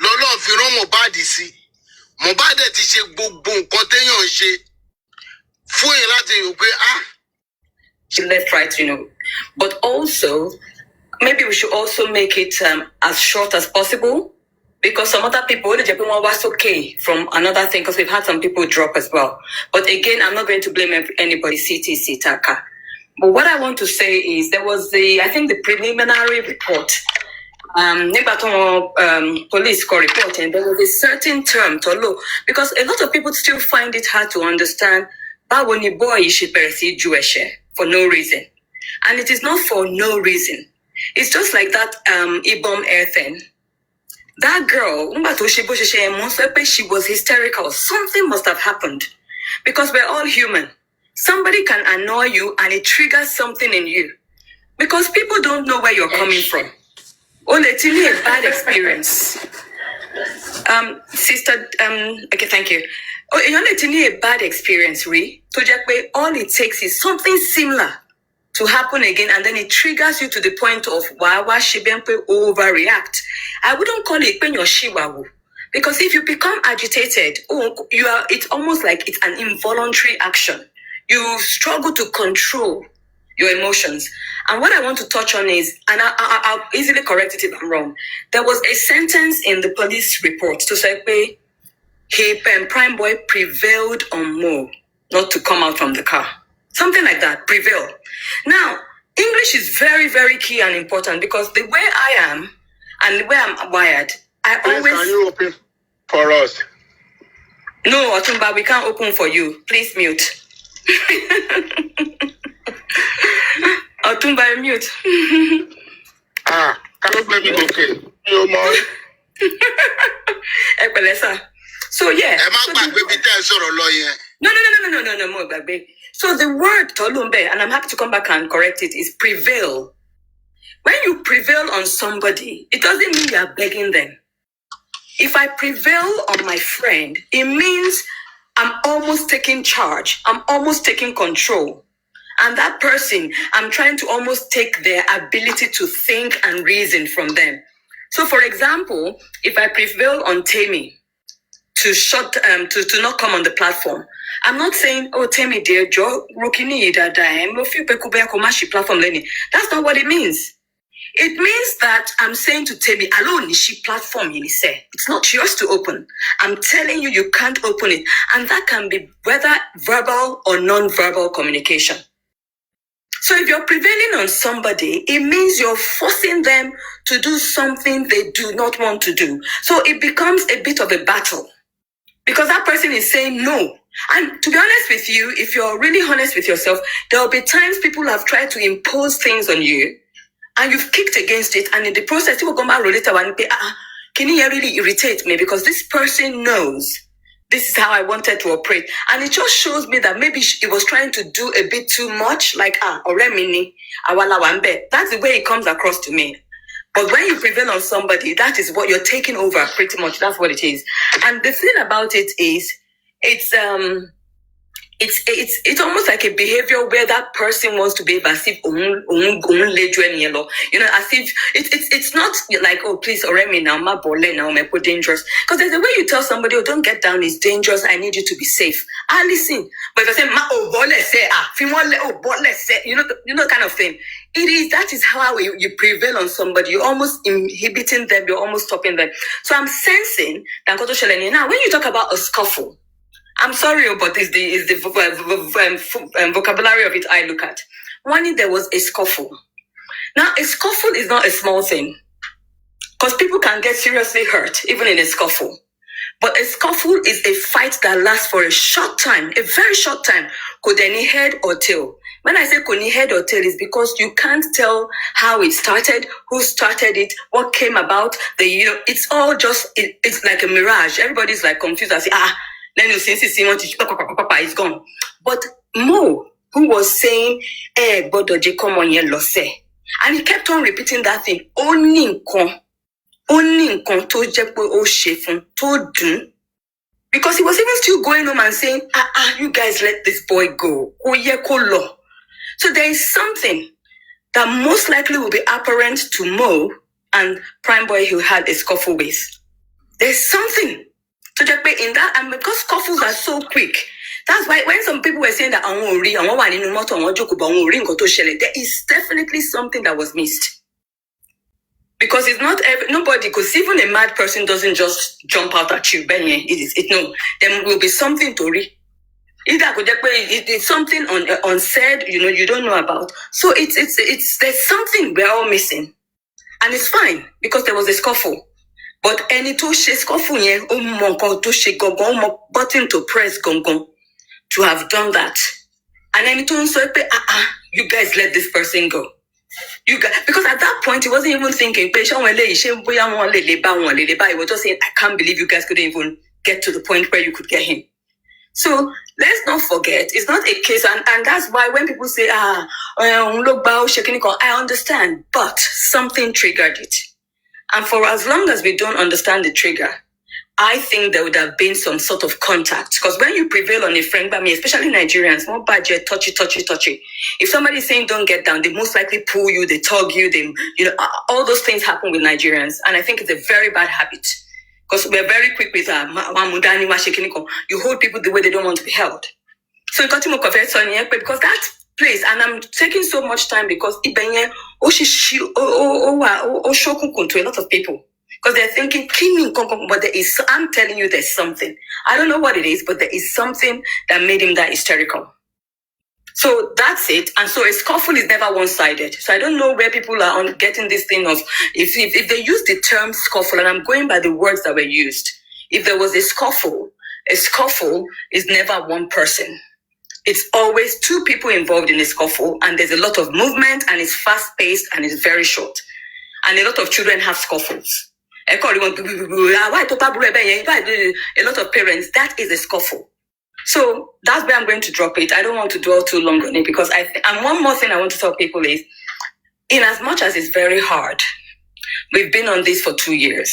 lọ́lọ́run fi rán Mohbad sí. Mohbad ti ṣe gbogbo nǹkan téèyàn ń ṣe fún èèyàn láti rò pé
left, right, But also, maybe we should also make it as short as possible, because some other people was okay from another thing, because we've had some people drop as well. But again, I'm not going to blame anybody, CTC, Taka. But what I want to say is there was the preliminary report. Police report, and there was a certain term to law, because a lot of people still find it hard to understand when a boy is Jewish for no reason. And it is not for no reason. It's just like that Ibom Air thing. That girl, she was hysterical. Something must have happened. Because we're all human. Somebody can annoy you and it triggers something in you. Because people don't know where you're coming from. It's really a bad experience. Sister, okay, thank you. It's really a bad experience, all it takes is something similar to happen again, and then it triggers you to the point of why she overreact. I wouldn't call it when you're shiwawu, because if you become agitated, it's almost like it's an involuntary action. You struggle to control your emotions. And what I want to touch on is, and I'll easily correct it if I'm wrong, there was a sentence in the police report to say, Prime Boy prevailed on Mo not to come out from the car. Something like that, prevail. Now, English is very, very key and important because the way I am and the way I'm wired,
Please, can you open for us?
No, Otumba, we can't open for you. Please mute. Otumba, mute.
Can you play me okay? You know.
So yeah. No, baby. So the word Tolumbe, and I'm happy to come back and correct it, is prevail. When you prevail on somebody, it doesn't mean you are begging them. If I prevail on my friend, it means I'm almost taking charge. I'm almost taking control. And that person, I'm trying to almost take their ability to think and reason from them. So for example, if I prevail on Tammy to not come on the platform, I'm not saying, oh, Tammy, dear, Joe, Rukini, platform. That's not what it means. It means that I'm saying to Temi, alone she platform, it's not yours to open. I'm telling you, you can't open it. And that can be whether verbal or non-verbal communication. So if you're prevailing on somebody, it means you're forcing them to do something they do not want to do. So it becomes a bit of a battle because that person is saying no. And to be honest with you, if you're really honest with yourself, there'll be times people have tried to impose things on you and you've kicked against it, and in the process, you will come back later and say, can you really irritate me? Because this person knows this is how I wanted to operate. And it just shows me that maybe it was trying to do a bit too much, like, oremini, awala wambe. That's the way it comes across to me. But when you prevail on somebody, that is what you're taking over pretty much. That's what it is. And the thing about it is, it's almost like a behavior where that person wants to behave as if as if it's not like, oh, please, me now, my bole now, my put dangerous. Because there's a way you tell somebody, oh, don't get down, it's dangerous, I need you to be safe. Listen. But if I say, oh, bole say, bole say, you know, kind of thing. That is how you prevail on somebody. You're almost inhibiting them, you're almost stopping them. So I'm sensing that now when you talk about a scuffle, I'm sorry, but it's the vocabulary of it I look at. One, there was a scuffle. Now, a scuffle is not a small thing because people can get seriously hurt even in a scuffle. But a scuffle is a fight that lasts for a short time, a very short time. Could any head or tail? When I say could any head or tail, is because you can't tell how it started, who started it, what came about. It's all just it's like a mirage. Everybody's like confused. I say then you since it's gone. But Mo, who was saying, but come on here, and he kept on repeating that thing. Because he was even still going home and saying, you guys let this boy go. So there is something that most likely will be apparent to Mo and Prime Boy who had a scuffle with. There's something. So in that, and because scuffles are so quick, that's why when some people were saying that there is definitely something that was missed. Because it's not nobody, because even a mad person doesn't just jump out at you. No, there will be something to read. Either it's something unsaid, you don't know about. So there's something we're all missing, and it's fine because there was a scuffle. But any to she scuffle to she button to press gong to have done that, and any to say you guys let this person go. You guys, because at that point he wasn't even thinking. He was just saying, I can't believe you guys couldn't even get to the point where you could get him. So let's not forget, it's not a case, and that's why when people say, I understand, but something triggered it. And for as long as we don't understand the trigger, I think there would have been some sort of contact. Because when you prevail on a friend, especially Nigerians, more budget, touchy. If somebody is saying don't get down, they most likely pull you, they tug you, all those things happen with Nigerians. And I think it's a very bad habit. Because we're very quick with you hold people the way they don't want to be held. So you got to because that place, and I'm taking so much time because to a lot of people. Because they're thinking, but I'm telling you, there's something. I don't know what it is, but there is something that made him that hysterical. So that's it. And so a scuffle is never one-sided. So I don't know where people are on getting this thing of, if they use the term scuffle, and I'm going by the words that were used, if there was a scuffle is never one person. It's always two people involved in a scuffle, and there's a lot of movement, and it's fast-paced, and it's very short. And a lot of children have scuffles. A lot of parents, that is a scuffle. So that's where I'm going to drop it. I don't want to dwell too long on it, because and one more thing I want to tell people is, in as much as it's very hard, we've been on this for 2 years.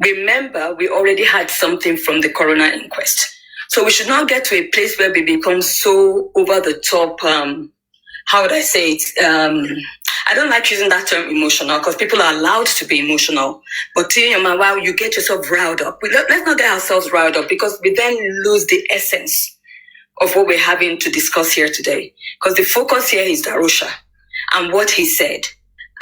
Remember, we already had something from the coroner inquest. So we should not get to a place where we become so over the top, how would I say it? I don't like using that term emotional, because people are allowed to be emotional. But while you get yourself riled up, let's not get ourselves riled up, because we then lose the essence of what we're having to discuss here today. Because the focus here is Darosha and what he said.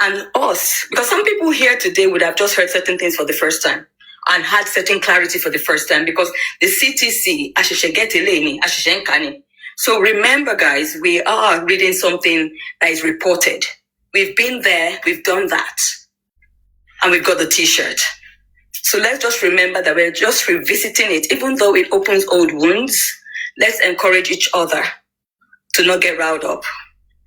And us, because some people here today would have just heard certain things for the first time and had certain clarity for the first time, because the CTC, so remember, guys, we are reading something that is reported. We've been there, we've done that, and we've got the t-shirt. So let's just remember that we're just revisiting it. Even though it opens old wounds, let's encourage each other to not get riled up.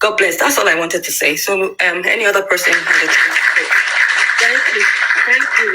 God bless. That's all I wanted to say. So any other person has a chance to say. Thank you.